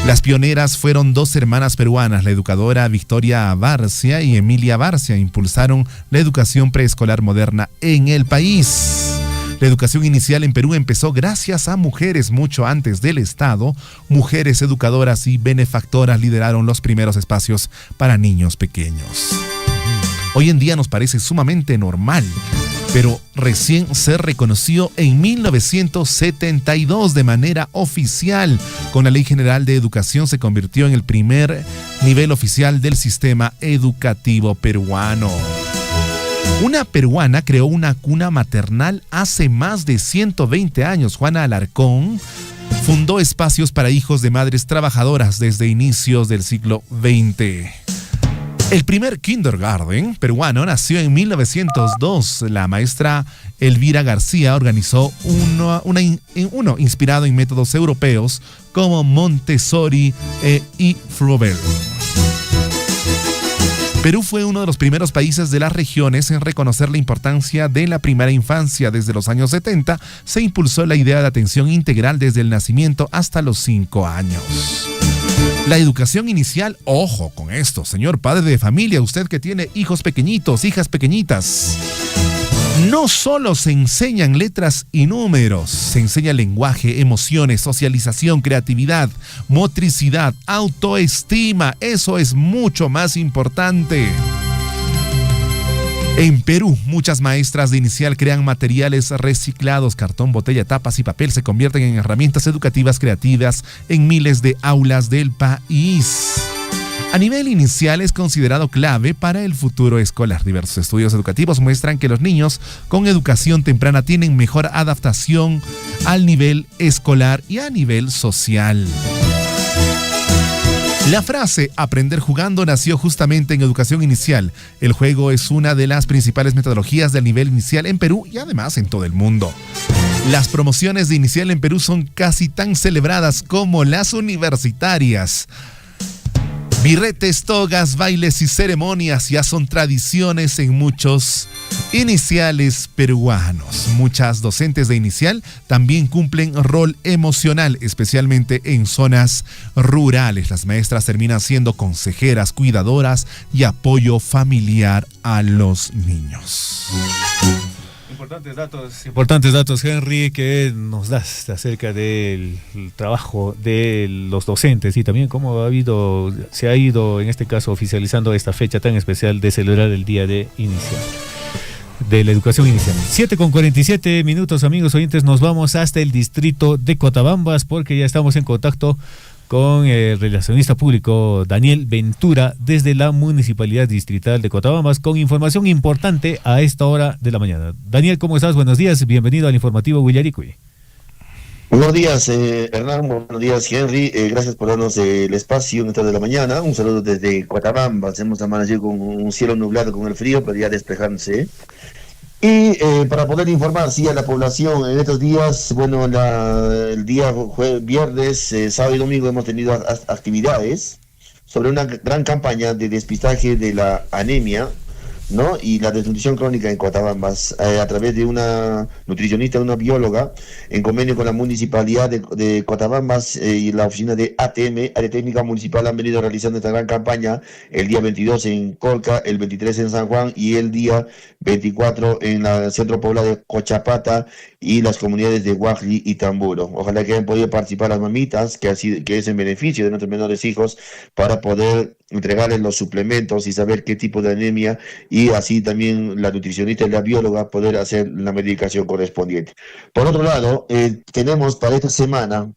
Las pioneras fueron dos hermanas peruanas, la educadora Victoria Barcia y Emilia Barcia, impulsaron la educación preescolar moderna en el país. La educación inicial en Perú empezó gracias a mujeres mucho antes del Estado. Mujeres educadoras y benefactoras lideraron los primeros espacios para niños pequeños. Hoy en día nos parece sumamente normal, pero recién se reconoció en 1972 de manera oficial. Con la Ley General de Educación se convirtió en el primer nivel oficial del sistema educativo peruano. Una peruana creó una cuna maternal hace más de 120 años. Juana Alarcón fundó espacios para hijos de madres trabajadoras desde inicios del siglo XX. El primer kindergarten peruano nació en 1902. La maestra Elvira García organizó uno inspirado en métodos europeos como Montessori y Froebel. Perú fue uno de los primeros países de las regiones en reconocer la importancia de la primera infancia. Desde los años 70 se impulsó la idea de atención integral desde el nacimiento hasta los 5 años. La educación inicial, ojo con esto, señor padre de familia, usted que tiene hijos pequeñitos, hijas pequeñitas. No solo se enseñan letras y números, se enseña lenguaje, emociones, socialización, creatividad, motricidad, autoestima. Eso es mucho más importante. En Perú, muchas maestras de inicial crean materiales reciclados, cartón, botella, tapas y papel se convierten en herramientas educativas creativas en miles de aulas del país. A nivel inicial es considerado clave para el futuro escolar. Diversos estudios educativos muestran que los niños con educación temprana tienen mejor adaptación al nivel escolar y a nivel social. La frase "aprender jugando" nació justamente en educación inicial. El juego es una de las principales metodologías del nivel inicial en Perú y además en todo el mundo. Las promociones de inicial en Perú son casi tan celebradas como las universitarias. Birretes, togas, bailes y ceremonias ya son tradiciones en muchos iniciales peruanos. Muchas docentes de inicial también cumplen rol emocional, especialmente en zonas rurales. Las maestras terminan siendo consejeras, cuidadoras y apoyo familiar a los niños. Importantes datos, Henry, que nos das acerca del trabajo de los docentes y también cómo se ha ido, en este caso, oficializando esta fecha tan especial de celebrar el Día de la Educación Inicial. 7:47, amigos oyentes, nos vamos hasta el distrito de Cotabambas porque ya estamos en contacto con el relacionista público Daniel Ventura desde la Municipalidad Distrital de Cotabambas con información importante a esta hora de la mañana. Daniel, ¿cómo estás? Buenos días, bienvenido al informativo Willaricui. Buenos días, Hernán, buenos días, Henry, gracias por darnos el espacio en esta hora de la mañana. Un saludo desde Cotabambas. Hemos amanecido con un cielo nublado con el frío, pero ya despejándose. Y para poder informar a la población en estos días, bueno, el día viernes, sábado y domingo hemos tenido actividades sobre una gran campaña de despistaje de la anemia, ¿no? Y la desnutrición crónica en Cotabambas, a través de una nutricionista, una bióloga, en convenio con la Municipalidad de Cotabambas y la oficina de ATM, Área Técnica Municipal, han venido realizando esta gran campaña el día 22 en Colca, el 23 en San Juan y el día 24 en el centro poblado de Cochapata y las comunidades de Huajli y Tamburo. Ojalá que hayan podido participar las mamitas, que es en beneficio de nuestros menores hijos, para poder entregarles los suplementos y saber qué tipo de anemia, y así también la nutricionista y la bióloga poder hacer la medicación correspondiente. Por otro lado, tenemos para esta semana,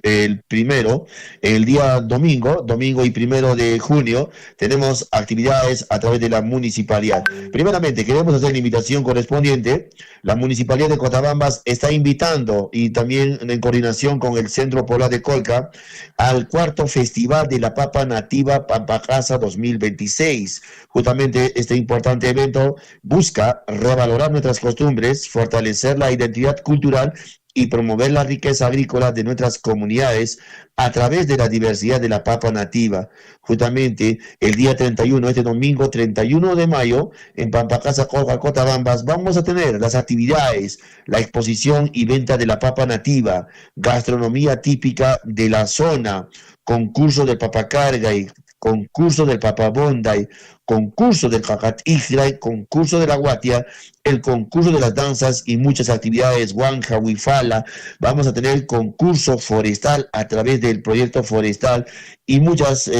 el primero, el día domingo y 1 de junio, tenemos actividades a través de la municipalidad. Primeramente, queremos hacer la invitación correspondiente. La Municipalidad de Cotabambas está invitando, y también en coordinación con el Centro Poblado de Colca, al 4º Festival de la Papa Nativa Pampacasa 2026. Justamente este importante evento busca revalorar nuestras costumbres, fortalecer la identidad cultural y promover la riqueza agrícola de nuestras comunidades a través de la diversidad de la papa nativa. Justamente el día 31, este domingo 31 de mayo, en Pampacasa, Colca, Cotabambas, vamos a tener las actividades, la exposición y venta de la papa nativa, gastronomía típica de la zona, concurso del papacargay, concurso del papabonday, concurso del cacatijray, concurso de la guatia, el concurso de las danzas y muchas actividades, Huanja, Huifala. Vamos a tener concurso forestal a través del proyecto forestal y muchas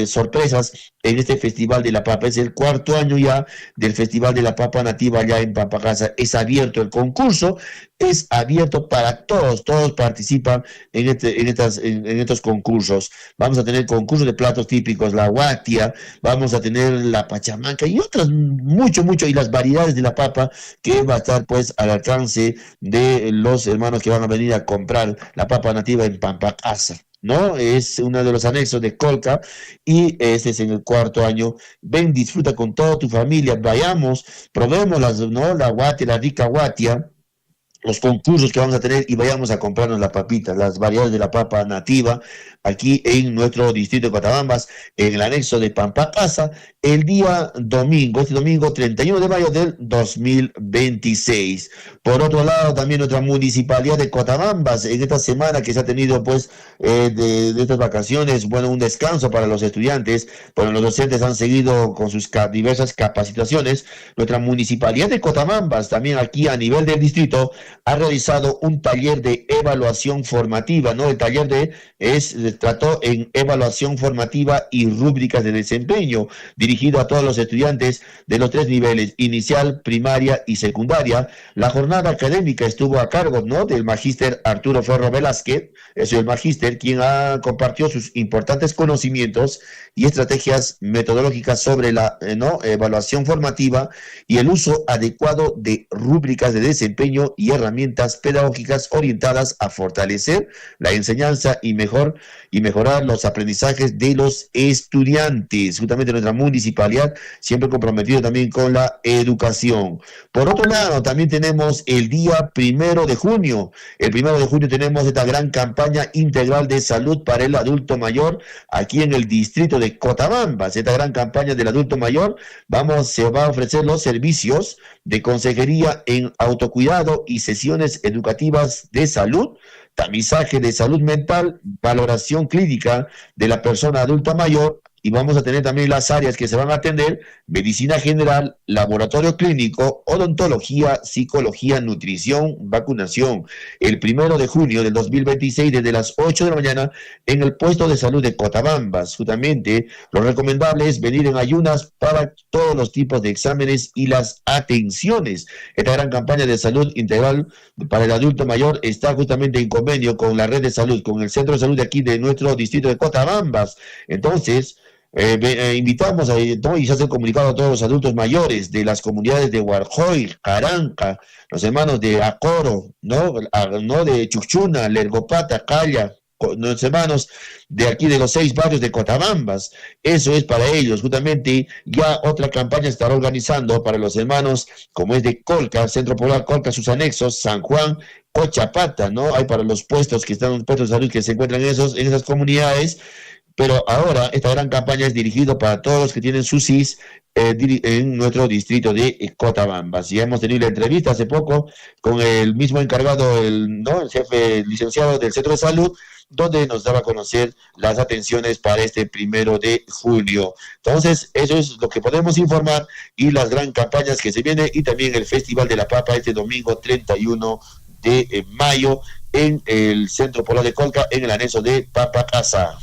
sorpresas en este Festival de la Papa. Es el 4º año ya del Festival de la Papa Nativa allá en Pampacasa. Es abierto el concurso, es abierto para todos participan en estos concursos. Vamos a tener concursos de platos típicos, la guatia, vamos a tener la pachamanca y otras mucho, y las variedades de la papa que va a estar pues al alcance de los hermanos que van a venir a comprar la papa nativa en Pampacasa, ¿no? Es uno de los anexos de Colca y este es en el 4º año. Ven, disfruta con toda tu familia, vayamos, probemos la guatia, la rica guatia, los concursos que vamos a tener y vayamos a comprarnos la papita, las variedades de la papa nativa, aquí en nuestro distrito de Cotabambas, en el anexo de Pampa Casa, el día domingo, este domingo 31 de mayo del 2026. Por otro lado, también nuestra municipalidad de Cotabambas, en esta semana que se ha tenido, pues, de estas vacaciones, bueno, un descanso para los estudiantes, bueno, los docentes han seguido con sus diversas capacitaciones. Nuestra municipalidad de Cotabambas, también aquí a nivel del distrito, ha realizado un taller de evaluación formativa, ¿no? El taller trató en evaluación formativa y rúbricas de desempeño, dirigido a todos los estudiantes de los 3 niveles, inicial, primaria y secundaria. La jornada académica estuvo a cargo, ¿no?, del magíster Arturo Ferro Velázquez, es el magíster quien compartió sus importantes conocimientos y estrategias metodológicas sobre la evaluación formativa y el uso adecuado de rúbricas de desempeño y herramientas pedagógicas orientadas a fortalecer la enseñanza y mejorar los aprendizajes de los estudiantes. Justamente nuestra municipalidad siempre comprometido también con la educación. Por otro lado, también tenemos el día 1 de junio. El 1 de junio tenemos esta gran campaña integral de salud para el adulto mayor aquí en el distrito de Cotabambas. Esta gran campaña del adulto mayor se va a ofrecer los servicios de consejería en autocuidado y sesiones educativas de salud, tamizaje de salud mental, valoración clínica de la persona adulta mayor, y vamos a tener también las áreas que se van a atender: medicina general, laboratorio clínico, odontología, psicología, nutrición, vacunación. El 1 de junio del 2026, desde las 8 de la mañana, en el puesto de salud de Cotabambas. Justamente, lo recomendable es venir en ayunas para todos los tipos de exámenes y las atenciones. Esta gran campaña de salud integral para el adulto mayor está justamente en convenio con la red de salud, con el centro de salud de aquí de nuestro distrito de Cotabambas. Entonces, invitamos y se hace comunicado a todos los adultos mayores de las comunidades de Huarjoy, Caranca, los hermanos de Acoro, ¿no? De Chuchuna, Lergopata, Calla, los hermanos de aquí de los 6 barrios de Cotabambas. Eso es para ellos. Justamente ya otra campaña estará organizando para los hermanos, como es de Colca, Centro Popular Colca, sus anexos, San Juan, Cochapata, ¿no? Hay para los puestos que están, los puestos de salud que se encuentran en esas comunidades. Pero ahora esta gran campaña es dirigida para todos los que tienen su CIS en nuestro distrito de Cotabambas. Y hemos tenido la entrevista hace poco con el mismo encargado, el jefe licenciado del centro de salud, donde nos daba a conocer las atenciones para este 1 de julio. Entonces, eso es lo que podemos informar, y las gran campañas que se vienen, y también el Festival de la Papa este domingo 31 de mayo en el Centro Polar de Colca, en el anexo de Pampa Casa.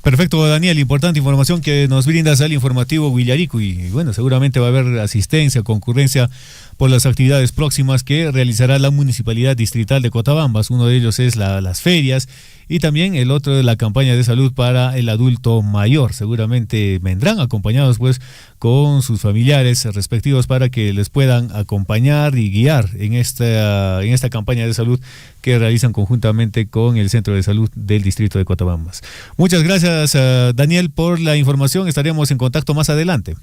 Perfecto, Daniel, importante información que nos brindas al informativo Huillarico, y bueno, seguramente va a haber asistencia, concurrencia por las actividades próximas que realizará la Municipalidad Distrital de Cotabambas. Uno de ellos es las ferias, y también el otro de la campaña de salud para el adulto mayor. Seguramente vendrán acompañados pues con sus familiares respectivos para que les puedan acompañar y guiar en esta campaña de salud que realizan conjuntamente con el Centro de Salud del Distrito de Cotabambas. Muchas gracias, Daniel, por la información. Estaremos en contacto más adelante.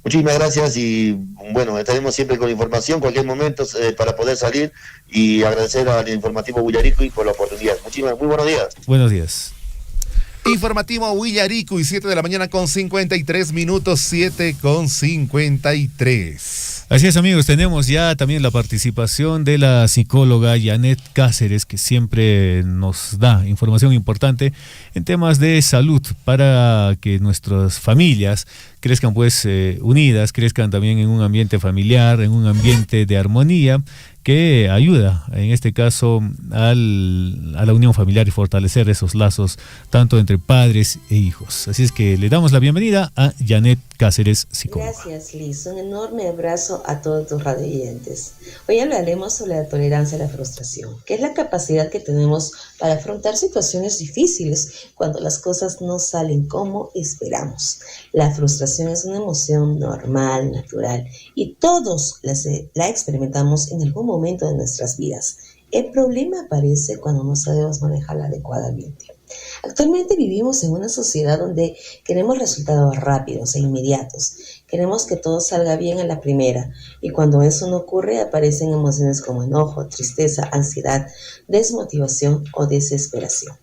Muchísimas gracias, y bueno, estaremos siempre con información, cualquier momento para poder salir, y agradecer al informativo Huillarico y por la oportunidad. Muy buenos días. Buenos días. Informativo Huillarico, y 7 de la mañana con 53 minutos, 7:53. Así es, amigos, tenemos ya también la participación de la psicóloga Janet Cáceres, que siempre nos da información importante en temas de salud para que nuestras familias crezcan pues unidas, crezcan también en un ambiente familiar, en un ambiente de armonía, que ayuda en este caso a la unión familiar y fortalecer esos lazos tanto entre padres e hijos. Así es que le damos la bienvenida a Janet Cáceres, psicóloga. Gracias, Liz. Un enorme abrazo a todos tus radioyentes. Hoy hablaremos sobre la tolerancia a la frustración, que es la capacidad que tenemos para afrontar situaciones difíciles cuando las cosas no salen como esperamos. La frustración es una emoción normal, natural, y todos la experimentamos en algún momento de nuestras vidas. El problema aparece cuando no sabemos manejarla adecuadamente. Actualmente vivimos en una sociedad donde queremos resultados rápidos e inmediatos. Queremos que todo salga bien a la primera, y cuando eso no ocurre aparecen emociones como enojo, tristeza, ansiedad, desmotivación o desesperación.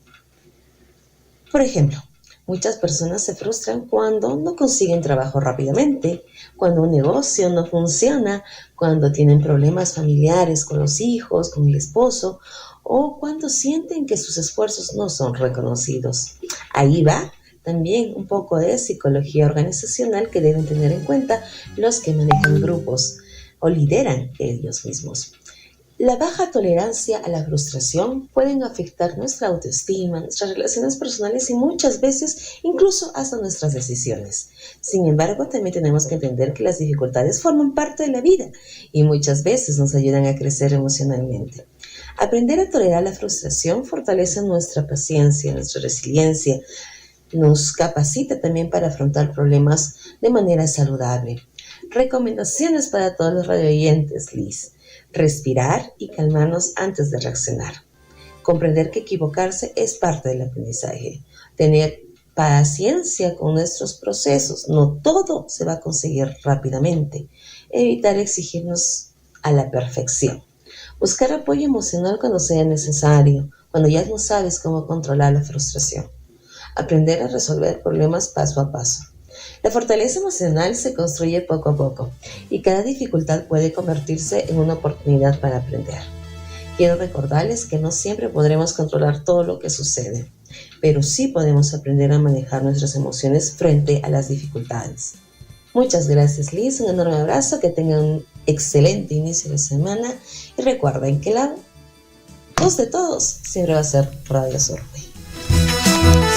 Por ejemplo, muchas personas se frustran cuando no consiguen trabajo rápidamente, cuando un negocio no funciona, cuando tienen problemas familiares con los hijos, con el esposo, o cuando sienten que sus esfuerzos no son reconocidos. Ahí va también un poco de psicología organizacional que deben tener en cuenta los que manejan grupos o lideran ellos mismos. La baja tolerancia a la frustración pueden afectar nuestra autoestima, nuestras relaciones personales y muchas veces incluso hasta nuestras decisiones. Sin embargo, también tenemos que entender que las dificultades forman parte de la vida y muchas veces nos ayudan a crecer emocionalmente. Aprender a tolerar la frustración fortalece nuestra paciencia, nuestra resiliencia, nos capacita también para afrontar problemas de manera saludable. Recomendaciones para todos los radioyentes, Liz. Respirar y calmarnos antes de reaccionar. Comprender que equivocarse es parte del aprendizaje. Tener paciencia con nuestros procesos. No todo se va a conseguir rápidamente. Evitar exigirnos a la perfección. Buscar apoyo emocional cuando sea necesario, cuando ya no sabes cómo controlar la frustración. Aprender a resolver problemas paso a paso. La fortaleza emocional se construye poco a poco y cada dificultad puede convertirse en una oportunidad para aprender. Quiero recordarles que no siempre podremos controlar todo lo que sucede, pero sí podemos aprender a manejar nuestras emociones frente a las dificultades. Muchas gracias, Liz. Un enorme abrazo. Que tengan un excelente inicio de semana. Y recuerden que la voz de todos siempre va a ser Radio Surfing.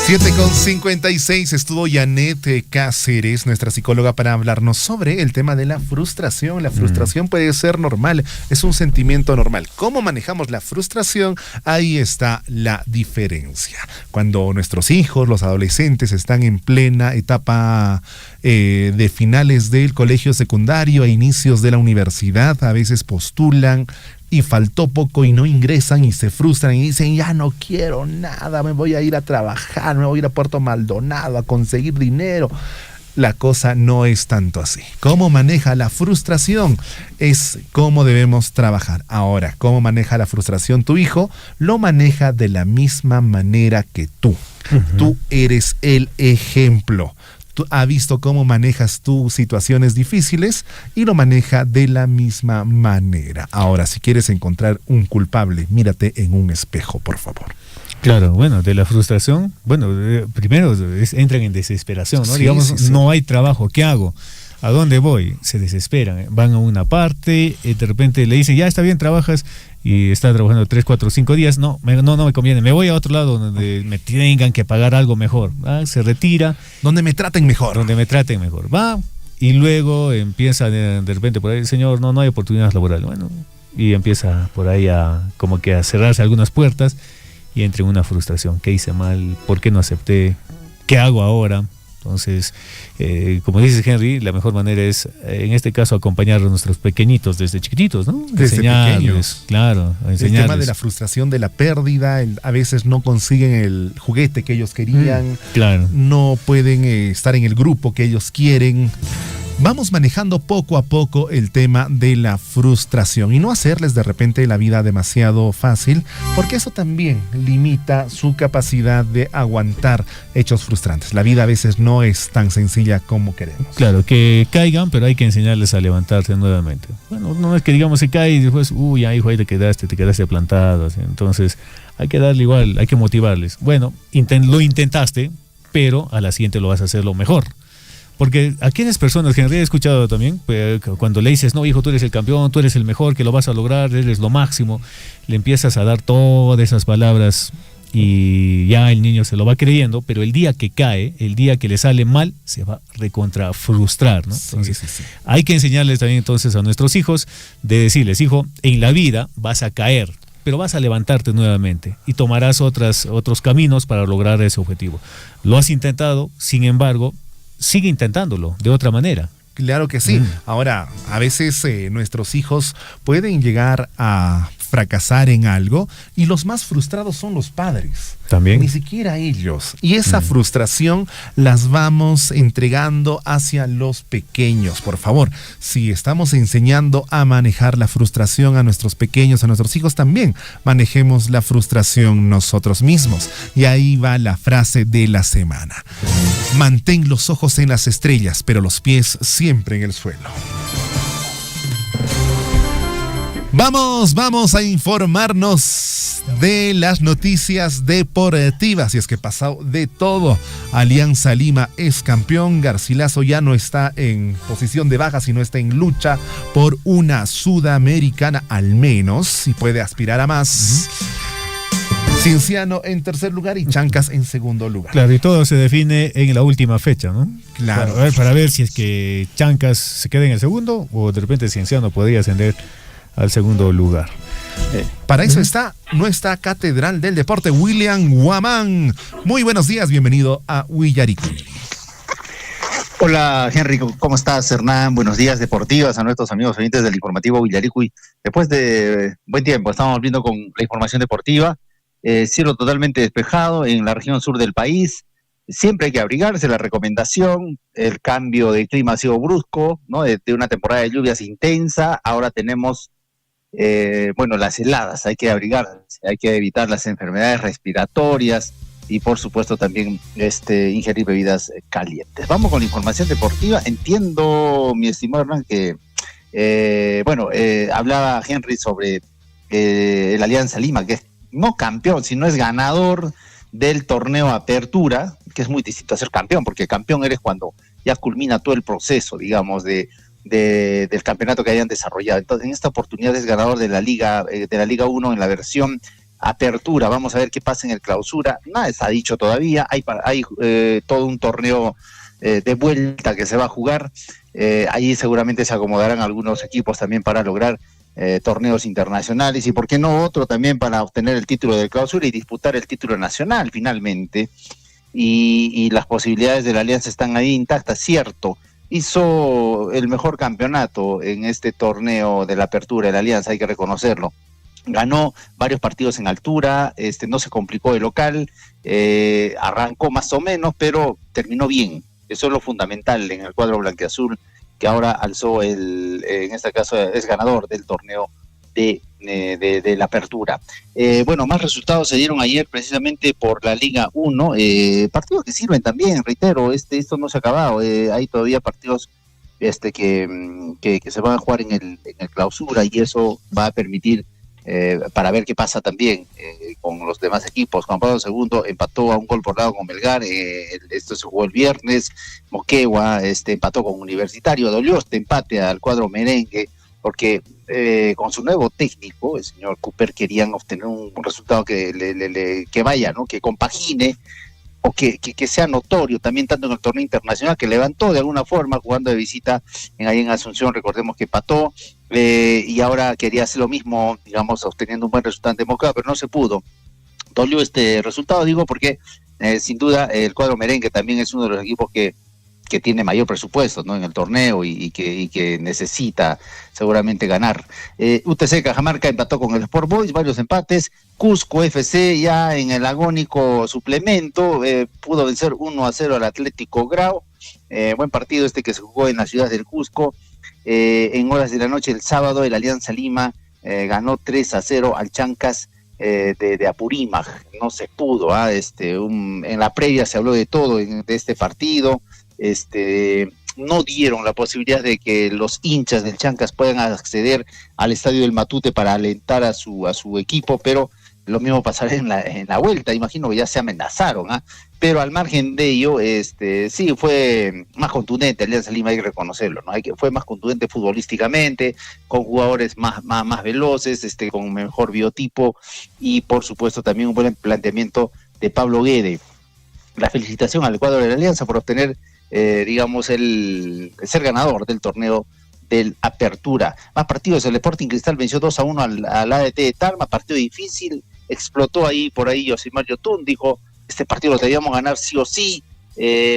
7:56 estuvo Janet Cáceres, nuestra psicóloga, para hablarnos sobre el tema de la frustración. La frustración puede ser normal, es un sentimiento normal. ¿Cómo manejamos la frustración? Ahí está la diferencia. Cuando nuestros hijos, los adolescentes, están en plena etapa de finales del colegio secundario a inicios de la universidad, a veces postulan y faltó poco y no ingresan y se frustran y dicen: ya no quiero nada, me voy a ir a trabajar, me voy a ir a Puerto Maldonado a conseguir dinero. La cosa no es tanto así. ¿Cómo maneja la frustración? Es cómo debemos trabajar. Ahora, ¿cómo maneja la frustración tu hijo? Lo maneja de la misma manera que tú. Tú eres el ejemplo. Ha visto cómo manejas tú situaciones difíciles y lo maneja de la misma manera. Ahora, si quieres encontrar un culpable, mírate en un espejo, por favor. Claro, bueno, de la frustración, bueno, primero entran en desesperación, ¿no? Sí, Digamos, sí. No hay trabajo, ¿qué hago? ¿A dónde voy? Se desesperan, van a una parte, de repente le dicen: ya está bien, trabajas, y está trabajando 3, 4, 5 días, no me conviene, me voy a otro lado donde me tengan que pagar algo mejor. Se retira. Donde me traten mejor. Va, y luego empieza de repente por ahí: señor, no hay oportunidades laborales. Bueno, y empieza por ahí como que a cerrarse algunas puertas y entra en una frustración. ¿Qué hice mal? ¿Por qué no acepté? ¿Qué hago ahora? Entonces, como dices, Henry, la mejor manera es, en este caso, acompañar a nuestros pequeñitos desde chiquititos, ¿no? Desde pequeños. Claro, enseñarles. El tema de la frustración, de la pérdida, a veces no consiguen el juguete que ellos querían, claro. No pueden estar en el grupo que ellos quieren. Vamos manejando poco a poco el tema de la frustración y no hacerles de repente la vida demasiado fácil, porque eso también limita su capacidad de aguantar hechos frustrantes. La vida a veces no es tan sencilla como queremos. Claro, que caigan, pero hay que enseñarles a levantarse nuevamente. Bueno, no es que digamos se cae y después, ya hijo, ahí te quedaste plantado. Así. Entonces hay que darle igual, hay que motivarles. Bueno, lo intentaste, pero a la siguiente lo vas a hacer lo mejor. Porque a quienes personas que he escuchado también, cuando le dices: no, hijo, tú eres el campeón, tú eres el mejor, que lo vas a lograr, eres lo máximo, le empiezas a dar todas esas palabras y ya el niño se lo va creyendo, pero el día que cae, el día que le sale mal, se va recontra frustrar, ¿no? Entonces, sí. Hay que enseñarles también entonces a nuestros hijos, de decirles: hijo, en la vida vas a caer, pero vas a levantarte nuevamente y tomarás otros caminos para lograr ese objetivo. Lo has intentado, sin embargo, sigue intentándolo de otra manera. Claro que sí. Ahora, a veces nuestros hijos pueden llegar a fracasar en algo, y los más frustrados son los padres. También. Ni siquiera ellos. Y esa frustración las vamos entregando hacia los pequeños. Por favor, si estamos enseñando a manejar la frustración a nuestros pequeños, a nuestros hijos, también manejemos la frustración nosotros mismos. Y ahí va la frase de la semana. Mantén los ojos en las estrellas, pero los pies siempre en el suelo. Vamos a informarnos de las noticias deportivas. Y es que pasó de todo. Alianza Lima es campeón. Garcilaso ya no está en posición de baja, sino está en lucha por una sudamericana al menos, y puede aspirar a más. Cienciano en tercer lugar y Chancas en segundo lugar. Claro, y todo se define en la última fecha, ¿no? Claro. Para ver si es que Chancas se queda en el segundo o de repente Cienciano podría ascender al segundo lugar. Para eso está nuestra catedral del deporte, William Guamán. Muy buenos días, bienvenido a Willaricui. Hola Henry, ¿cómo estás? Hernán, buenos días deportivas a nuestros amigos oyentes del informativo Willaricui. Después de buen tiempo, estamos viendo con la información deportiva. Cielo totalmente despejado en la región sur del país. Siempre hay que abrigarse, la recomendación. El cambio de clima ha sido brusco, ¿no? De una temporada de lluvias intensa, ahora tenemos las heladas. Hay que abrigarse, hay que evitar las enfermedades respiratorias y por supuesto también ingerir bebidas calientes. Vamos con la información deportiva. Entiendo, mi estimado Hernán, que hablaba Henry sobre el Alianza Lima, que es no campeón, sino es ganador del torneo Apertura, que es muy distinto a ser campeón, porque campeón eres cuando ya culmina todo el proceso, digamos, del campeonato que hayan desarrollado. Entonces, en esta oportunidad es ganador de la Liga 1 en la versión Apertura. Vamos a ver qué pasa en el Clausura. Nada está dicho todavía. Hay todo un torneo de vuelta que se va a jugar. Ahí seguramente se acomodarán algunos equipos también para lograr torneos internacionales y por qué no otro también para obtener el título de Clausura y disputar el título nacional finalmente. Y las posibilidades de la Alianza están ahí intactas, cierto. Hizo el mejor campeonato en este torneo de la Apertura de la Alianza, hay que reconocerlo. Ganó varios partidos en altura, no se complicó de local, arrancó más o menos, pero terminó bien. Eso es lo fundamental en el cuadro blanquiazul, que ahora alzó en este caso es ganador del torneo de la Apertura. Más resultados se dieron ayer precisamente por la Liga 1, partidos que sirven también, reitero, esto no se ha acabado, hay todavía partidos que se van a jugar en el Clausura y eso va a permitir para ver qué pasa también con los demás equipos. Juan Pablo II empató a un gol por lado con Melgar, esto se jugó el viernes. Moquegua empató con Universitario, dolió este empate al cuadro merengue, porque con su nuevo técnico, el señor Cooper, querían obtener un resultado que vaya, ¿no? Que compagine o que sea notorio también tanto en el torneo internacional, que levantó de alguna forma jugando de visita ahí en Asunción. Recordemos que empató y ahora quería hacer lo mismo, digamos, obteniendo un buen resultado en Moquegua, pero no se pudo. Dolió este resultado, digo, porque sin duda el cuadro merengue también es uno de los equipos que tiene mayor presupuesto, ¿no? En el torneo y que necesita seguramente ganar. UTC Cajamarca empató con el Sport Boys, varios empates. Cusco FC ya en el agónico suplemento pudo vencer 1-0 al Atlético Grau. Buen partido que se jugó en la ciudad del Cusco. En horas de la noche el sábado el Alianza Lima ganó 3-0 al Chancas de Apurímac. No se pudo, en la previa se habló de todo de este partido. No dieron la posibilidad de que los hinchas del Chancas puedan acceder al estadio del Matute para alentar a su equipo, pero lo mismo pasará en la vuelta. Imagino que ya se amenazaron, pero al margen de ello, sí fue más contundente Alianza Lima, hay que reconocerlo, ¿no? Fue más contundente futbolísticamente, con jugadores más veloces, con mejor biotipo y por supuesto también un buen planteamiento de Pablo Guede. La felicitación al cuadro de la Alianza por obtener el ser ganador del torneo del Apertura. Más partidos, el Sporting Cristal venció 2-1 al ADT de Tarma, partido difícil, explotó por ahí Yosimar Yotun, dijo, este partido lo debíamos ganar sí o sí,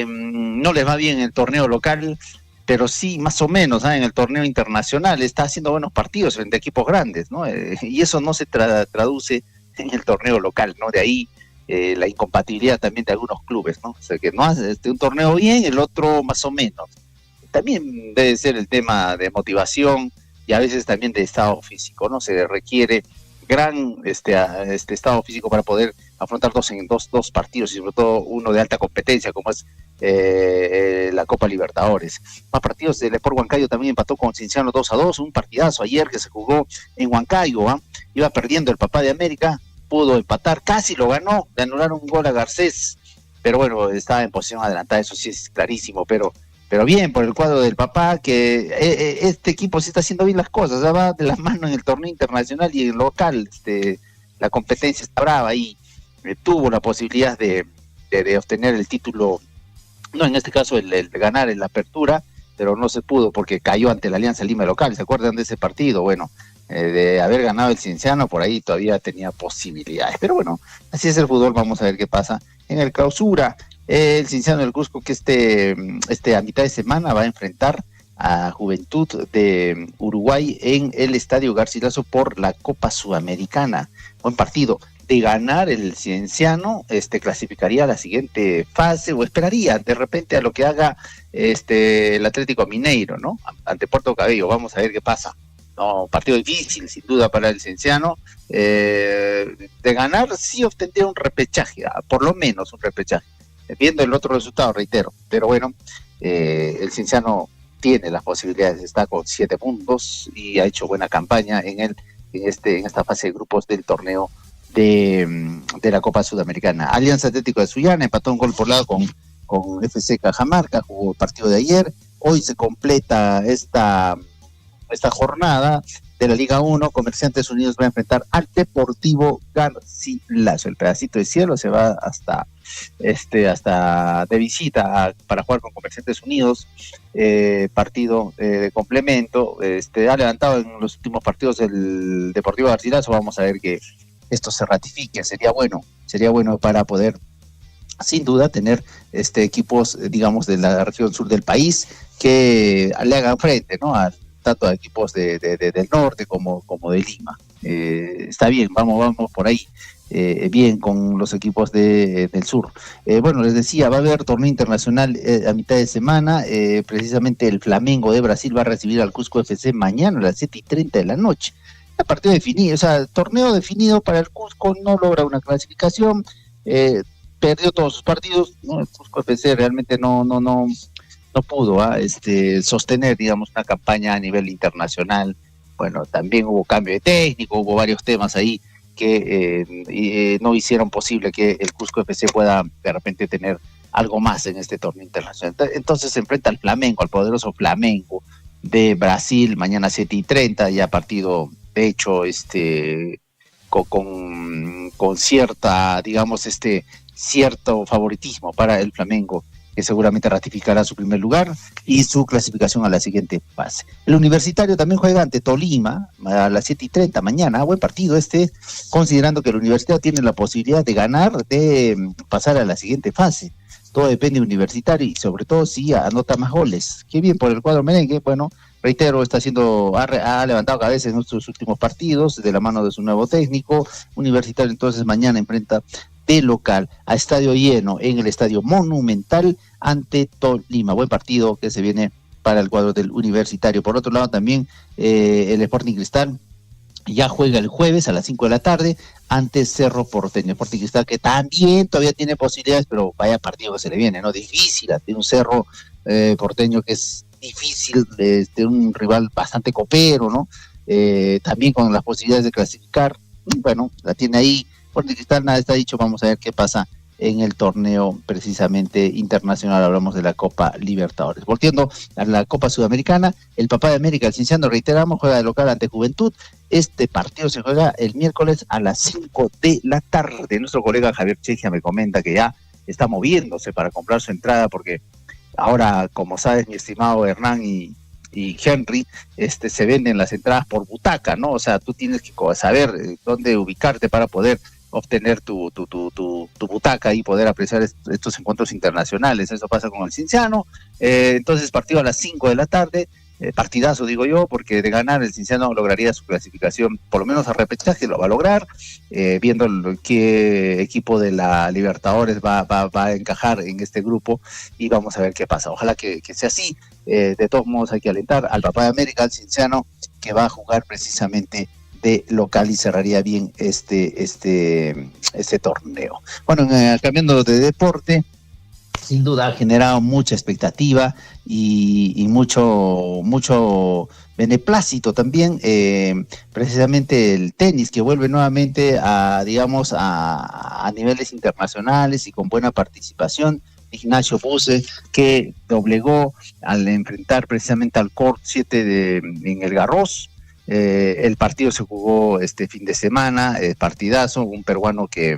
no les va bien el torneo local, pero sí, más o menos, en el torneo internacional está haciendo buenos partidos frente a equipos grandes, ¿no? Y eso no se traduce en el torneo local, ¿no? De ahí la incompatibilidad también de algunos clubes, ¿no? O sea, que no hace un torneo bien, el otro más o menos. También debe ser el tema de motivación y a veces también de estado físico, ¿no? Se requiere gran estado físico para poder afrontar dos partidos y sobre todo uno de alta competencia como es la Copa Libertadores. Más partidos del Sport Huancayo también empató con Cienciano 2-2, un partidazo ayer que se jugó en Huancayo, iba perdiendo el Papá de América, pudo empatar, casi lo ganó, le anularon un gol a Garcés, pero bueno, estaba en posición adelantada, eso sí es clarísimo, pero bien por el cuadro del Papá, que este equipo sí está haciendo bien las cosas, va de las manos en el torneo internacional y en el local, la competencia está brava y tuvo la posibilidad de obtener el título, no en este caso el ganar en la apertura, pero no se pudo porque cayó ante la Alianza Lima local. ¿Se acuerdan de ese partido? Bueno, de haber ganado el Cienciano, por ahí todavía tenía posibilidades, pero bueno, así es el fútbol. Vamos a ver qué pasa en el clausura. El Cienciano del Cusco, que a mitad de semana va a enfrentar a Juventud de Uruguay en el Estadio Garcilaso por la Copa Sudamericana. Buen partido. De ganar el Cienciano, clasificaría a la siguiente fase, o esperaría de repente a lo que haga el Atlético Mineiro, ¿no? Ante Puerto Cabello. Vamos a ver qué pasa. No, partido difícil, sin duda, para el Cienciano. De ganar, sí obtendría un repechaje, por lo menos un repechaje. Viendo el otro resultado, reitero. Pero bueno, el Cienciano tiene las posibilidades, está con 7 puntos y ha hecho buena campaña en esta fase de grupos del torneo de la Copa Sudamericana. Alianza Atlético de Sullana empató un gol por lado con FC Cajamarca, jugó el partido de ayer. Hoy se completa esta jornada de la Liga 1. Comerciantes Unidos va a enfrentar al Deportivo Garcilaso. El pedacito de cielo se va hasta de visita para jugar con Comerciantes Unidos, partido de complemento. Ha levantado en los últimos partidos del Deportivo Garcilaso. Vamos a ver que esto se ratifique. Sería bueno para poder, sin duda, tener equipos, digamos, de la región sur del país que le hagan frente, ¿no? Tanto a equipos del norte como de Lima. Está bien, vamos por ahí, bien con los equipos del sur. Bueno, les decía, va a haber torneo internacional a mitad de semana. Precisamente el Flamengo de Brasil va a recibir al Cusco FC mañana a las 7:30 de la noche. El partido definido, torneo definido para el Cusco, no logra una clasificación, perdió todos sus partidos, ¿no? El Cusco FC realmente no pudo sostener, digamos, una campaña a nivel internacional. Bueno, también hubo cambio de técnico, hubo varios temas ahí que no hicieron posible que el Cusco FC pueda de repente tener algo más en este torneo internacional. Entonces se enfrenta al Flamengo, al poderoso Flamengo de Brasil, mañana 7:30, ya partido, de hecho, con cierta, digamos, cierto favoritismo para el Flamengo, que seguramente ratificará su primer lugar y su clasificación a la siguiente fase. El Universitario también juega ante Tolima a las 7:30 mañana. Buen partido considerando que el Universitario tiene la posibilidad de ganar, de pasar a la siguiente fase. Todo depende de Universitario y sobre todo si anota más goles. Qué bien por el cuadro merengue. Bueno, reitero, ha levantado cabeza en nuestros últimos partidos de la mano de su nuevo técnico. Universitario entonces mañana enfrenta de local a estadio lleno en el Estadio Monumental ante Tolima. Buen partido que se viene para el cuadro del Universitario. Por otro lado también el Sporting Cristal ya juega el jueves a las 5 de la tarde ante Cerro Porteño. Sporting Cristal que también todavía tiene posibilidades, pero vaya partido que se le viene, ¿no? Difícil, tiene un Cerro Porteño que es difícil, un rival bastante copero, ¿no? También con las posibilidades de clasificar. Bueno, la tiene ahí. Sporting Cristal, nada está dicho. Vamos a ver qué pasa en el torneo precisamente internacional. Hablamos de la Copa Libertadores. Volviendo a la Copa Sudamericana, el Papá de América, el Cienciano, reiteramos, juega de local ante Juventud. Este partido se juega el miércoles a las 5 de la tarde. Nuestro colega Javier Chegia me comenta que ya está moviéndose para comprar su entrada, porque ahora, como sabes, mi estimado Hernán y Henry, se venden las entradas por butaca, ¿no? O sea, tú tienes que saber dónde ubicarte para poder obtener tu butaca y poder apreciar estos encuentros internacionales. Eso pasa con el Cienciano. Entonces, partido a las 5 de la tarde. Partidazo, digo yo, porque de ganar el Cienciano lograría su clasificación, por lo menos a repechaje lo va a lograr, viendo qué equipo de la Libertadores va a encajar en este grupo, y vamos a ver qué pasa. Ojalá que sea así. De todos modos hay que alentar al papá de América, al Cienciano, que va a jugar precisamente de local y cerraría bien este torneo. Bueno, cambiando de deporte, sin duda ha generado mucha expectativa y mucho beneplácito también, precisamente el tenis, que vuelve nuevamente a niveles internacionales y con buena participación. Ignacio Buse, que doblegó al enfrentar precisamente al Court 7 en el Garros. El partido se jugó este fin de semana, partidazo, un peruano que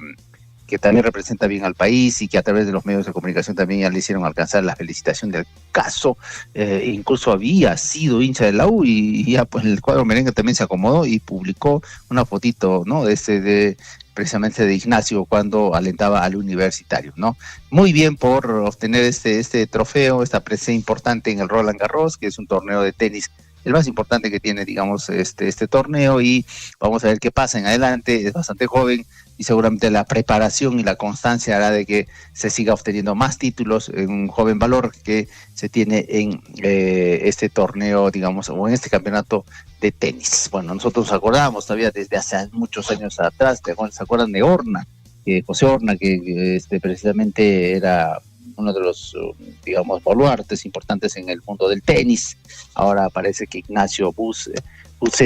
también representa bien al país y que a través de los medios de comunicación también ya le hicieron alcanzar la felicitación del caso. Incluso había sido hincha de la U y ya pues el cuadro merengue también se acomodó y publicó una fotito, ¿no? Precisamente de Ignacio cuando alentaba al Universitario, ¿no? Muy bien por obtener este trofeo, esta presea importante en el Roland Garros, que es un torneo de tenis el más importante que tiene, digamos, este torneo, y vamos a ver qué pasa en adelante. Es bastante joven y seguramente la preparación y la constancia hará de que se siga obteniendo más títulos en un joven valor que se tiene en este torneo, digamos, o en este campeonato de tenis. Bueno, nosotros nos acordamos todavía desde hace muchos años atrás, ¿se acuerdan de Horna? José Horna, que precisamente era uno de los, digamos, baluartes importantes en el mundo del tenis. Ahora parece que Ignacio Buse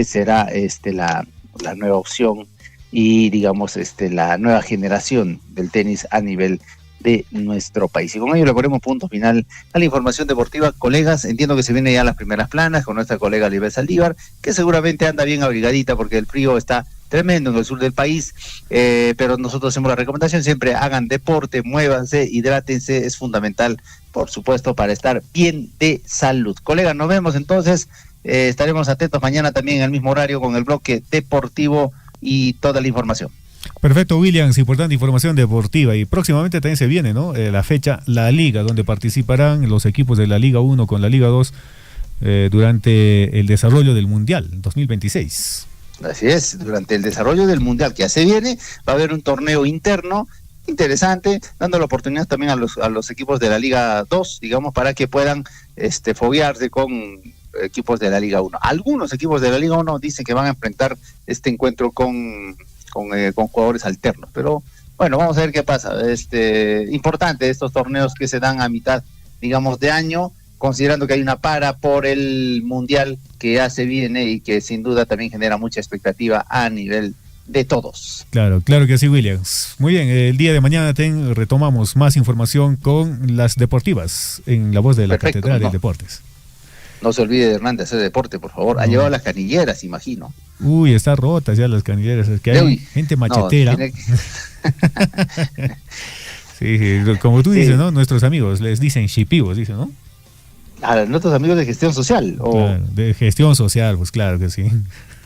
será la nueva opción y, digamos, la nueva generación del tenis a nivel de nuestro país. Y con ello le ponemos punto final a la información deportiva. Colegas, entiendo que se vienen ya las primeras planas con nuestra colega Libet Saldívar, que seguramente anda bien abrigadita porque el frío está tremendo en el sur del país, pero nosotros hacemos la recomendación, siempre hagan deporte, muévanse, hidrátense, es fundamental, por supuesto, para estar bien de salud. Colegas, nos vemos entonces, estaremos atentos mañana también al mismo horario con el bloque deportivo y toda la información. Perfecto, Williams, importante información deportiva, y próximamente también se viene, ¿no? La fecha, la Liga, donde participarán los equipos de la Liga 1 con la Liga 2 durante el desarrollo del Mundial 2026. Así es, durante el desarrollo del Mundial que ya se viene, va a haber un torneo interno interesante, dando la oportunidad también a los equipos de la Liga 2, digamos, para que puedan foguearse con equipos de la Liga 1. Algunos equipos de la Liga 1 dicen que van a enfrentar este encuentro con jugadores alternos, pero bueno, vamos a ver qué pasa. Importante estos torneos que se dan a mitad, digamos, de año, considerando que hay una para por el Mundial que ya se viene y que sin duda también genera mucha expectativa a nivel de todos. Claro que sí, Williams. Muy bien, el día de mañana retomamos más información con las deportivas en la voz de la Catedral de Deportes. No se olvide de Hernán de hacer deporte, por favor. Ha llevado las canilleras, imagino. Uy, están rotas ya las canilleras, es que hay gente machetera. Sí, como tú dices, ¿no? Nuestros amigos les dicen shipivos, dicen, ¿no? A nuestros amigos de gestión social. Claro, de gestión social, pues claro que sí.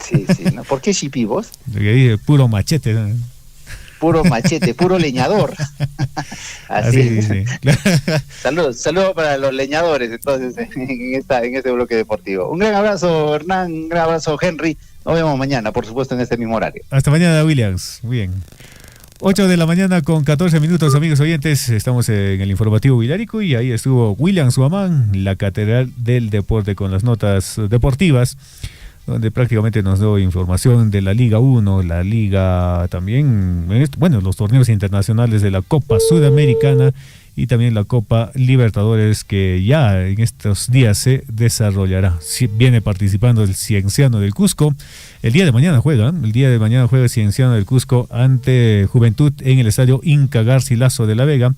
Sí, ¿no? ¿Por qué shipivos? Porque dice puro machete, ¿no? Puro machete, puro leñador. Así. Sí. Saludos para los leñadores, entonces, en este bloque deportivo. Un gran abrazo, Hernán, un gran abrazo, Henry. Nos vemos mañana, por supuesto, en este mismo horario. Hasta mañana, Williams. Muy bien. 8 de la mañana con 14 minutos, amigos oyentes. Estamos en el informativo Villarico y ahí estuvo William Suamán, la Catedral del Deporte, con las notas deportivas, donde prácticamente nos dio información de la Liga 1, la Liga también, bueno, los torneos internacionales de la Copa Sudamericana y también la Copa Libertadores, que ya en estos días se desarrollará. Viene participando el Cienciano del Cusco. El día de mañana juega el Cienciano del Cusco ante Juventud en el estadio Inca Garcilaso de la Vega.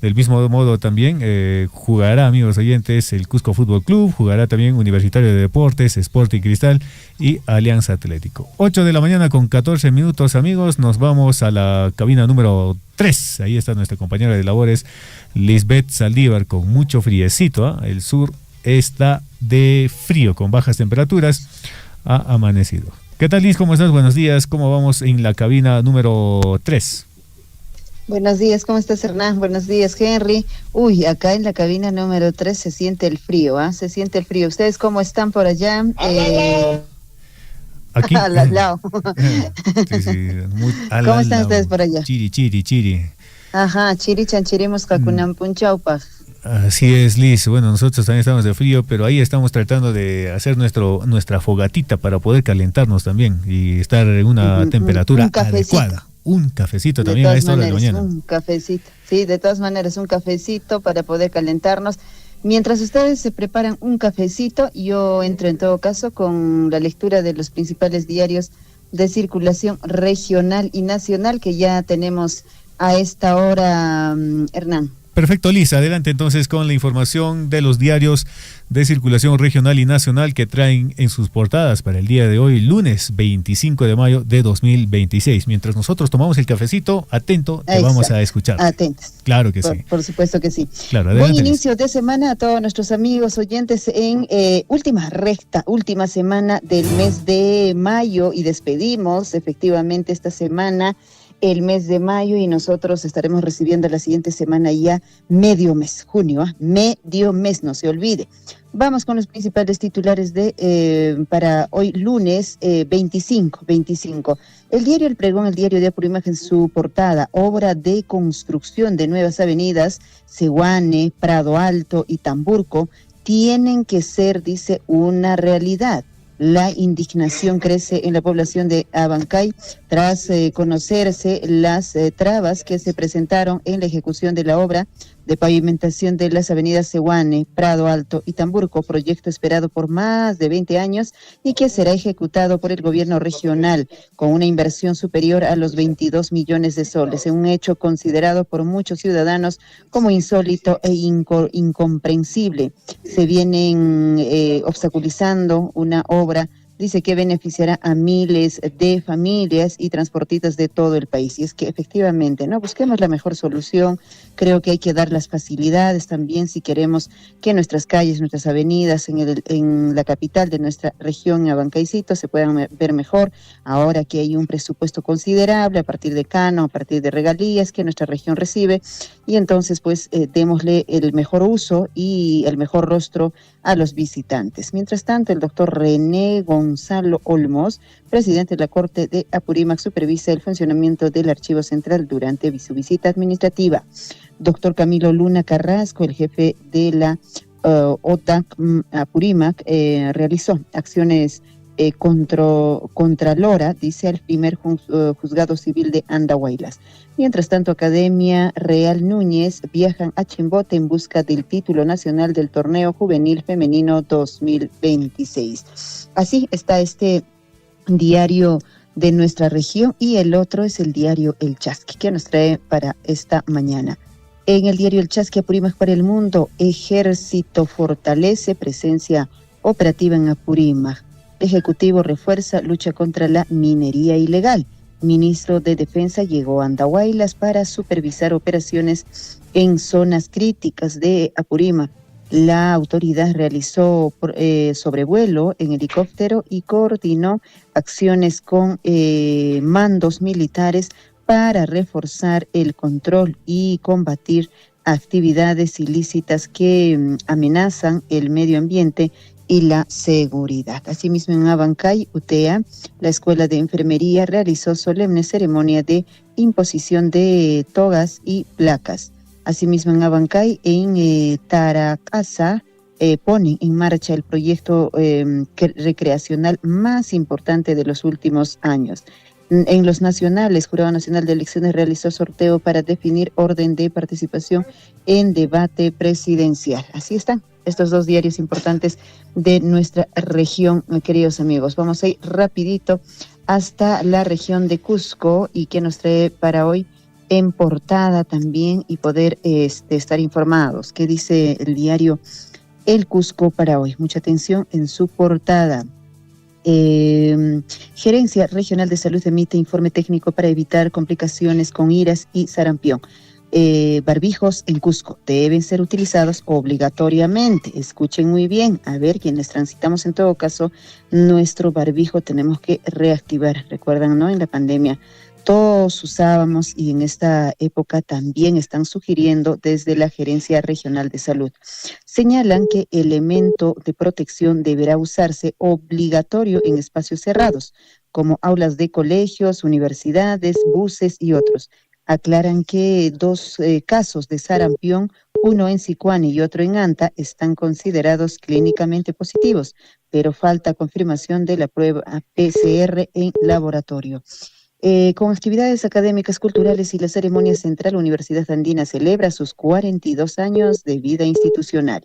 Del mismo modo también jugará, amigos oyentes, el Cusco Fútbol Club, jugará también Universitario de Deportes, Sporting Cristal y Alianza Atlético. 8 de la mañana con 14 minutos, amigos, nos vamos a la cabina número 3. Ahí está nuestra compañera de labores, Lisbeth Saldívar, con mucho friecito, ¿eh? El sur está de frío, con bajas temperaturas, ha amanecido. ¿Qué tal, Liz? ¿Cómo estás? Buenos días. ¿Cómo vamos en la cabina número 3? Buenos días, ¿cómo estás, Hernán? Buenos días, Henry. Uy, acá en la cabina número 3 se siente el frío, ¿ah? Se siente el frío. ¿Ustedes cómo están por allá? Aquí. Al lado. Sí, ¿Cómo están ustedes por allá? Chiri. Ajá, chiri chanchiremos kakunam punchaupa. Así es, Liz. Bueno, nosotros también estamos de frío, pero ahí estamos tratando de hacer nuestra fogatita para poder calentarnos también y estar en una temperatura adecuada. Un cafecito también a esta hora de la mañana. Un cafecito, sí, de todas maneras, un cafecito para poder calentarnos. Mientras ustedes se preparan un cafecito, yo entro en todo caso con la lectura de los principales diarios de circulación regional y nacional que ya tenemos a esta hora, Hernán. Perfecto, Liz. Adelante entonces con la información de los diarios de circulación regional y nacional que traen en sus portadas para el día de hoy, lunes 25 de mayo de 2026. Mientras nosotros tomamos el cafecito, atento, te vamos a escuchar. Atentos. Claro que sí. Por supuesto que sí. Claro, adelante, buen inicio de semana a todos nuestros amigos oyentes en última semana del mes de mayo, y despedimos efectivamente esta semana el mes de mayo, y nosotros estaremos recibiendo la siguiente semana ya medio mes, junio, medio mes, no se olvide. Vamos con los principales titulares para hoy lunes 25. El diario El Pregón, el diario de Apurímac, en su portada: obra de construcción de nuevas avenidas Sehuane, Prado Alto y Tamburco tienen que ser, dice, una realidad. La indignación crece en la población de Abancay tras conocerse las trabas que se presentaron en la ejecución de la obra de pavimentación de las avenidas Sehuane, Prado Alto y Tamburco, proyecto esperado por más de 20 años y que será ejecutado por el gobierno regional con una inversión superior a los 22 millones de soles, en un hecho considerado por muchos ciudadanos como insólito e incomprensible. Se vienen obstaculizando una obra, dice, que beneficiará a miles de familias y transportistas de todo el país. Y es que efectivamente, ¿no? Busquemos la mejor solución. Creo que hay que dar las facilidades también si queremos que nuestras calles, nuestras avenidas en la capital de nuestra región, Abancaycito, se puedan ver mejor. Ahora que hay un presupuesto considerable a partir de canon, a partir de regalías que nuestra región recibe, y entonces pues démosle el mejor uso y el mejor rostro a los visitantes. Mientras tanto, el doctor René Gonzalo Olmos, presidente de la Corte de Apurímac, supervisa el funcionamiento del Archivo Central durante su visita administrativa. Doctor Camilo Luna Carrasco, el jefe de la OTAC Apurímac, realizó acciones contralora, dice, al primer juzgado civil de Andahuaylas. Mientras tanto, Academia Real Núñez viajan a Chimbote en busca del título nacional del torneo juvenil femenino 2026. Así está este diario de nuestra región, y el otro es el diario El Chasqui, que nos trae para esta mañana. En el diario El Chasqui, Apurímac para el mundo: Ejército fortalece presencia operativa en Apurímac. Ejecutivo refuerza lucha contra la minería ilegal. Ministro de Defensa llegó a Andahuaylas para supervisar operaciones en zonas críticas de Apurímac. La autoridad realizó sobrevuelo en helicóptero y coordinó acciones con mandos militares para reforzar el control y combatir actividades ilícitas que amenazan el medio ambiente y la seguridad. Asimismo, en Abancay, UTEA, la Escuela de Enfermería, realizó solemne ceremonia de imposición de togas y placas. Asimismo, en Abancay, en Taracasa, ponen en marcha el proyecto recreacional más importante de los últimos años. En los nacionales, Jurado Nacional de Elecciones realizó sorteo para definir orden de participación en debate presidencial. Así están estos dos diarios importantes de nuestra región, queridos amigos. Vamos a ir rapidito hasta la región de Cusco, y que nos trae para hoy en portada también, y poder estar informados. ¿Qué dice el diario El Cusco para hoy? Mucha atención en su portada. Gerencia Regional de Salud emite informe técnico para evitar complicaciones con iras y sarampión. barbijos en Cusco deben ser utilizados obligatoriamente. Escuchen muy bien, a ver, quienes transitamos en todo caso, nuestro barbijo tenemos que reactivar. Recuerdan, ¿no? En la pandemia todos usábamos y en esta época también están sugiriendo desde la Gerencia Regional de Salud. Señalan que elemento de protección deberá usarse obligatorio en espacios cerrados, como aulas de colegios, universidades, buses y otros. Aclaran que 2 casos de sarampión, uno en Sicuani y otro en Anta, están considerados clínicamente positivos, pero falta confirmación de la prueba PCR en laboratorio. Con actividades académicas, culturales y la ceremonia central, Universidad Andina celebra sus 42 años de vida institucional.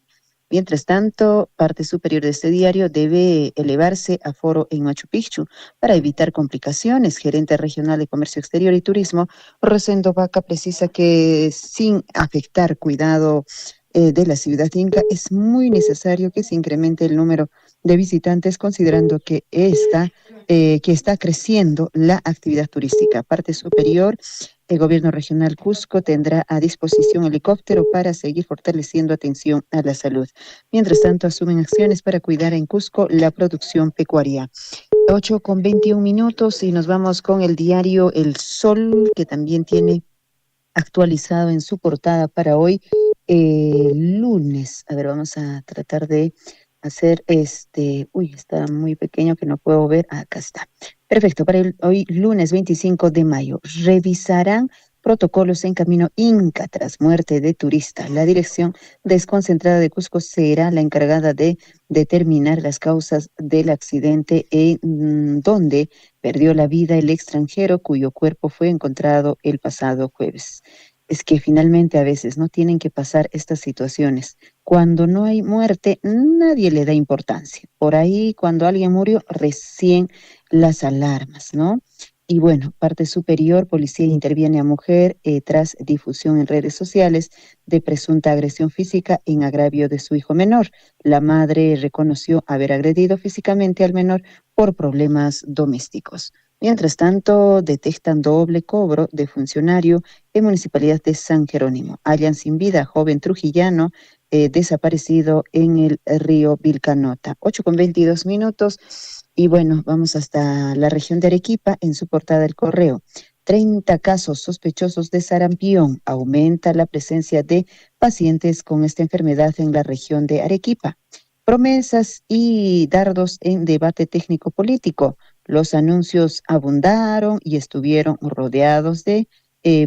Mientras tanto, parte superior de este diario debe elevarse a foro en Machu Picchu para evitar complicaciones. Gerente regional de Comercio Exterior y Turismo, Rosendo Vaca, precisa que sin afectar cuidado de la ciudad inca, es muy necesario que se incremente el número de visitantes, considerando que está creciendo la actividad turística. Parte superior, el gobierno regional Cusco tendrá a disposición helicóptero para seguir fortaleciendo atención a la salud. Mientras tanto, asumen acciones para cuidar en Cusco la producción pecuaria. 8:21 y nos vamos con el diario El Sol, que también tiene actualizado en su portada para hoy, lunes. A ver, vamos a tratar de hacer está muy pequeño que no puedo ver. Acá está. Perfecto, para hoy lunes 25 de mayo. Revisarán protocolos en camino Inca tras muerte de turista. La Dirección Desconcentrada de Cusco será la encargada de determinar las causas del accidente en donde perdió la vida el extranjero cuyo cuerpo fue encontrado el pasado jueves. Es que finalmente a veces no tienen que pasar estas situaciones. Cuando no hay muerte, nadie le da importancia. Por ahí, cuando alguien murió, recién las alarmas, ¿no? Y bueno, parte superior, policía interviene a mujer tras difusión en redes sociales de presunta agresión física en agravio de su hijo menor. La madre reconoció haber agredido físicamente al menor por problemas domésticos. Mientras tanto, detectan doble cobro de funcionario en Municipalidad de San Jerónimo. Hallan sin vida a joven trujillano desaparecido en el río Vilcanota. 8:22. Y bueno, vamos hasta la región de Arequipa. En su portada El Correo, 30 casos sospechosos de sarampión. Aumenta la presencia de pacientes con esta enfermedad en la región de Arequipa. Promesas y dardos en debate técnico-político. Los anuncios abundaron y estuvieron rodeados de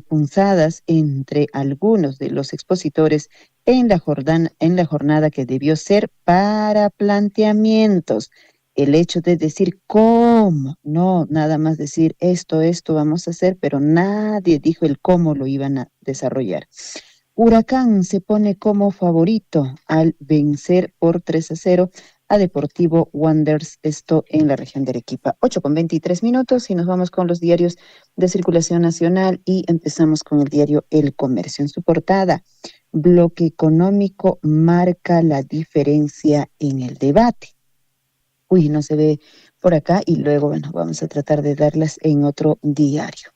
punzadas entre algunos de los expositores en la jornada que debió ser para planteamientos. El hecho de decir cómo, no nada más decir esto vamos a hacer, pero nadie dijo el cómo lo iban a desarrollar. Huracán se pone como favorito al vencer por 3-0 a Deportivo Wanderers, esto en la región de Arequipa. 8:23 y nos vamos con los diarios de circulación nacional y empezamos con el diario El Comercio. En su portada, bloque económico marca la diferencia en el debate. No se ve por acá y luego, bueno, vamos a tratar de darlas en otro diario.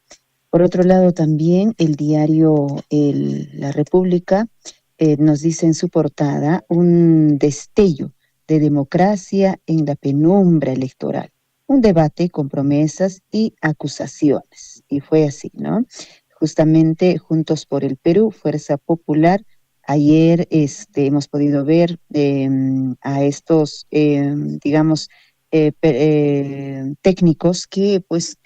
Por otro lado, también el diario La República nos dice en su portada un destello de democracia en la penumbra electoral. Un debate con promesas y acusaciones. Y fue así, ¿no? Justamente Juntos por el Perú, Fuerza Popular, ayer hemos podido ver a estos, técnicos que pues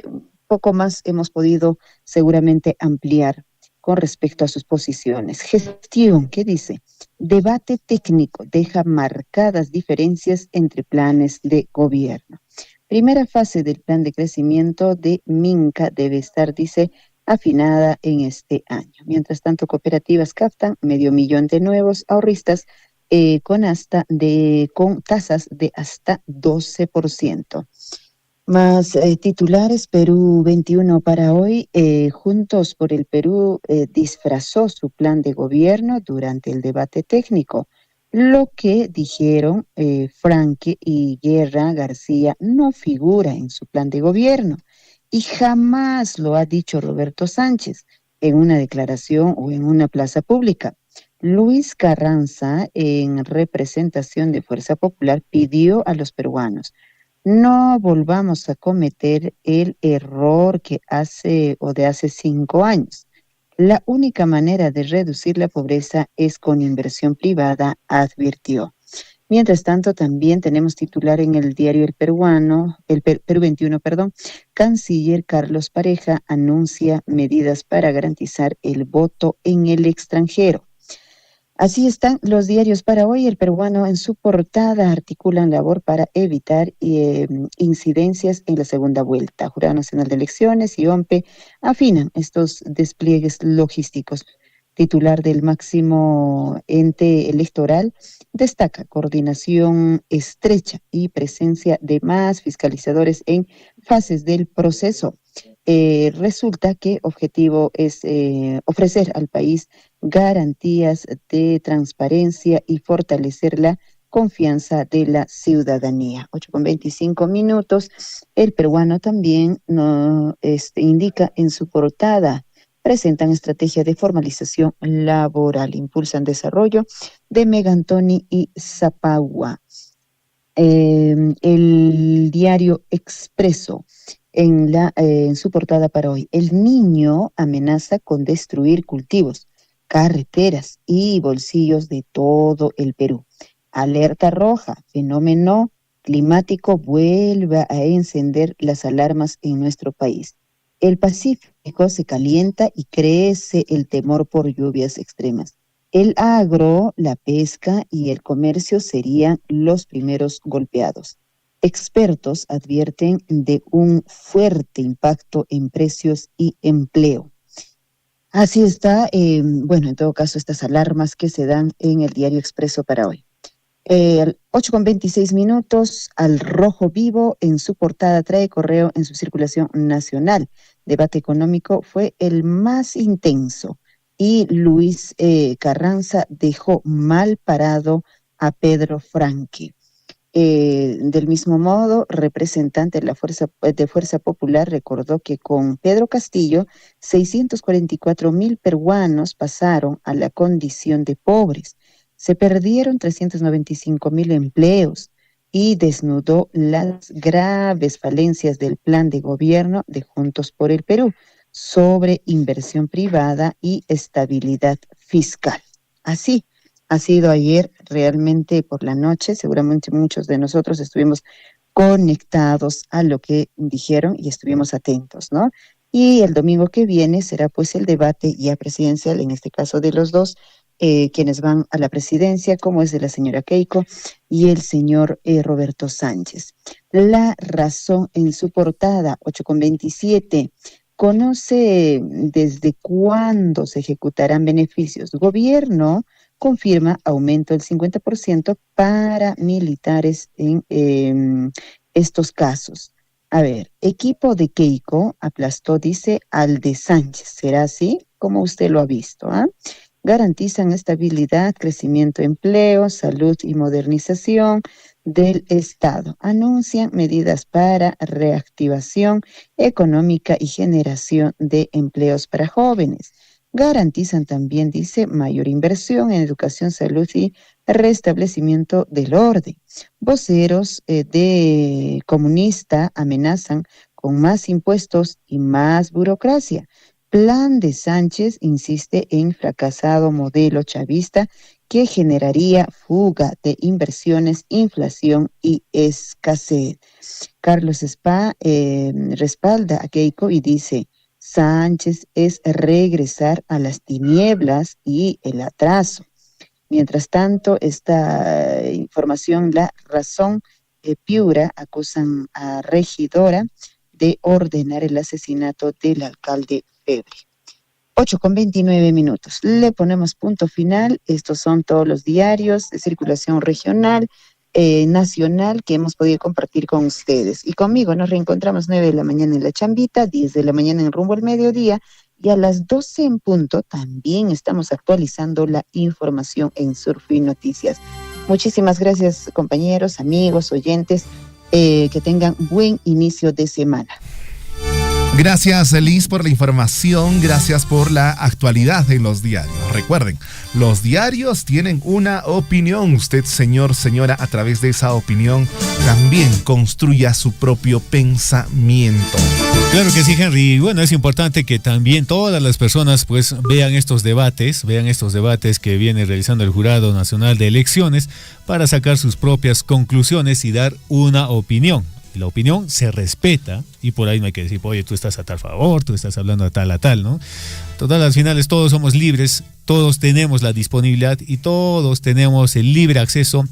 poco más hemos podido seguramente ampliar con respecto a sus posiciones. Gestión, ¿qué dice? Debate técnico deja marcadas diferencias entre planes de gobierno. Primera fase del plan de crecimiento de Minca debe estar, dice, afinada en este año. Mientras tanto, cooperativas captan 500,000 de nuevos ahorristas con tasas de hasta 12%. Más titulares, Perú 21 para hoy. Juntos por el Perú disfrazó su plan de gobierno durante el debate técnico. Lo que dijeron Franque y Guerra García no figura en su plan de gobierno y jamás lo ha dicho Roberto Sánchez. en una declaración o en una plaza pública. Luis Carranza, en representación de Fuerza Popular, pidió a los peruanos: no volvamos a cometer el error que hace 5 años. La única manera de reducir la pobreza es con inversión privada, advirtió. Mientras tanto, también tenemos titular en el diario El Peruano, Perú 21, Canciller Carlos Pareja anuncia medidas para garantizar el voto en el extranjero. Así están los diarios para hoy. El Peruano en su portada articulan labor para evitar incidencias en la segunda vuelta. Jurado Nacional de Elecciones y OMPE afinan estos despliegues logísticos. Titular del máximo ente electoral destaca coordinación estrecha y presencia de más fiscalizadores en fases del proceso. Resulta que objetivo es ofrecer al país garantías de transparencia y fortalecer la confianza de la ciudadanía. 8:25. El Peruano también indica en su portada: presentan estrategia de formalización laboral, impulsan desarrollo de Megantoni y Zapagua. El diario Expreso, en su portada para hoy: el niño amenaza con destruir cultivos, carreteras y bolsillos de todo el Perú. Alerta roja, fenómeno climático vuelve a encender las alarmas en nuestro país. El Pacífico se calienta y crece el temor por lluvias extremas. El agro, la pesca y el comercio serían los primeros golpeados. Expertos advierten de un fuerte impacto en precios y empleo. Así está, en todo caso, estas alarmas que se dan en el diario Expreso para hoy. 8:26, Al Rojo Vivo en su portada trae correo en su circulación nacional. Debate económico fue el más intenso y Luis Carranza dejó mal parado a Pedro Franque. Del mismo modo, representante de Fuerza Popular recordó que con Pedro Castillo, 644,000 peruanos pasaron a la condición de pobres. Se perdieron 395,000 empleos y desnudó las graves falencias del plan de gobierno de Juntos por el Perú sobre inversión privada y estabilidad fiscal. Así ha sido ayer, realmente por la noche. Seguramente muchos de nosotros estuvimos conectados a lo que dijeron y estuvimos atentos, ¿no? Y el domingo que viene será pues el debate ya presidencial, en este caso de los dos, quienes van a la presidencia, como es de la señora Keiko y el señor Roberto Sánchez. La Razón en su portada, 8:27, conoce desde cuándo se ejecutarán beneficios. Gobierno confirma aumento del 50% para militares en estos casos. A ver, equipo de Keiko aplastó, dice, al de Sánchez. ¿Será así? Como usted lo ha visto, ¿ah? Garantizan estabilidad, crecimiento de empleo, salud y modernización del Estado. Anuncian medidas para reactivación económica y generación de empleos para jóvenes. Garantizan también, dice, mayor inversión en educación, salud y restablecimiento del orden. Voceros de comunista amenazan con más impuestos y más burocracia. Plan de Sánchez insiste en fracasado modelo chavista que generaría fuga de inversiones, inflación y escasez. Carlos Spa respalda a Keiko y dice: Sánchez es regresar a las tinieblas y el atraso. Mientras tanto, esta información, La Razón, Piura, acusan a regidora de ordenar el asesinato del alcalde Febre. 8:29. Le ponemos punto final. Estos son todos los diarios de circulación regional, nacional, que hemos podido compartir con ustedes. Y conmigo nos reencontramos 9 de la mañana en La Chambita, 10 de la mañana en Rumbo al Mediodía, y a las 12 en punto también estamos actualizando la información en Surfing Noticias. Muchísimas gracias, compañeros, amigos, oyentes, que tengan buen inicio de semana. Gracias, Liz, por la información, gracias por la actualidad en los diarios. Recuerden, los diarios tienen una opinión. Usted, señor, señora, a través de esa opinión también construya su propio pensamiento. Claro que sí, Henry. Bueno, es importante que también todas las personas pues vean estos debates que viene realizando el Jurado Nacional de Elecciones para sacar sus propias conclusiones y dar una opinión. La opinión se respeta y por ahí no hay que decir, oye, tú estás a tal favor, tú estás hablando a tal, ¿no? Total, al final todos somos libres, todos tenemos la disponibilidad y todos tenemos el libre acceso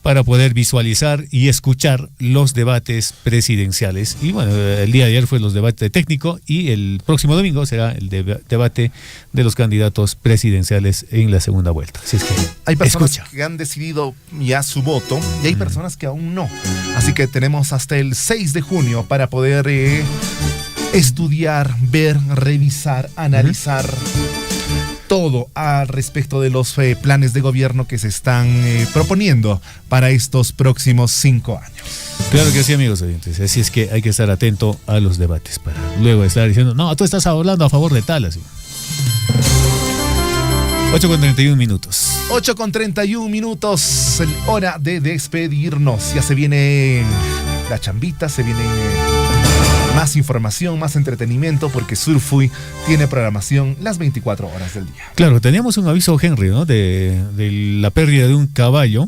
para poder visualizar y escuchar los debates presidenciales. Y bueno, el día de ayer fue los debates de técnico y el próximo domingo será el debate de los candidatos presidenciales en la segunda vuelta. Así es que hay personas que han decidido ya su voto y hay personas que aún no. Así que tenemos hasta el 6 de junio para poder estudiar, ver, revisar, analizar todo al respecto de los planes de gobierno que se están proponiendo para estos próximos 5 años. Claro que sí, amigos oyentes. Así es que hay que estar atento a los debates para luego estar diciendo, no, tú estás hablando a favor de tal, así. 8:31 minutos. 8:31, hora de despedirnos. Ya se viene la chambita, se viene más información, más entretenimiento, porque Surfui tiene programación las 24 horas del día. Claro, teníamos un aviso, Henry, ¿no? De la pérdida de un caballo.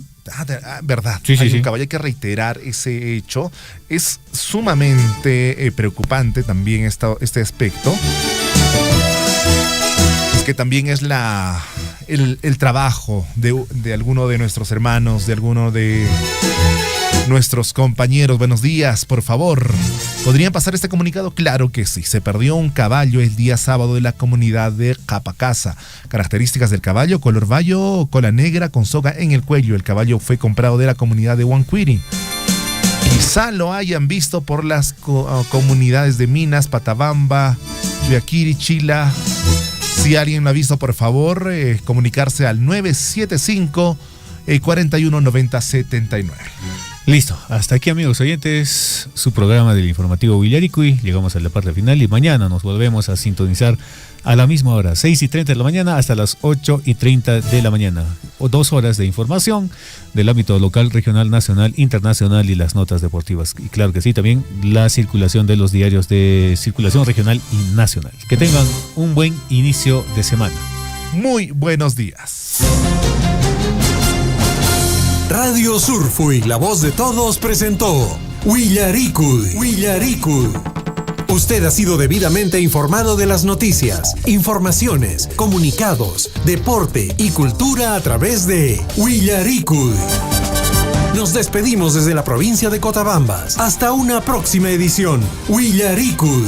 Verdad, sí, hay sí. un caballo, hay que reiterar ese hecho. Es sumamente preocupante también este aspecto. Es que también es el trabajo de alguno de nuestros hermanos, de alguno de nuestros compañeros. Buenos días, por favor. ¿Podrían pasar este comunicado? Claro que sí. Se perdió un caballo el día sábado en la comunidad de Japacasa. Características del caballo: color bayo, cola negra con soga en el cuello. El caballo fue comprado de la comunidad de Huancuiri. Quizá lo hayan visto por las comunidades de Minas, Patabamba, Chuyaquiri, Chila. Si alguien lo ha visto, por favor, comunicarse al 975 41 90 79. Listo, hasta aquí, amigos oyentes, su programa del informativo Villaricui. Llegamos a la parte final y mañana nos volvemos a sintonizar a la misma hora, 6:30 de la mañana hasta las 8:30 de la mañana. 2 horas de información del ámbito local, regional, nacional, internacional y las notas deportivas. Y claro que sí, también la circulación de los diarios de circulación regional y nacional. Que tengan un buen inicio de semana. Muy buenos días. Radio Surfui, la voz de todos, presentó Villaricui. Usted ha sido debidamente informado de las noticias, informaciones, comunicados, deporte y cultura a través de Villaricui. Nos despedimos desde la provincia de Cotabambas. Hasta una próxima edición. Villaricui.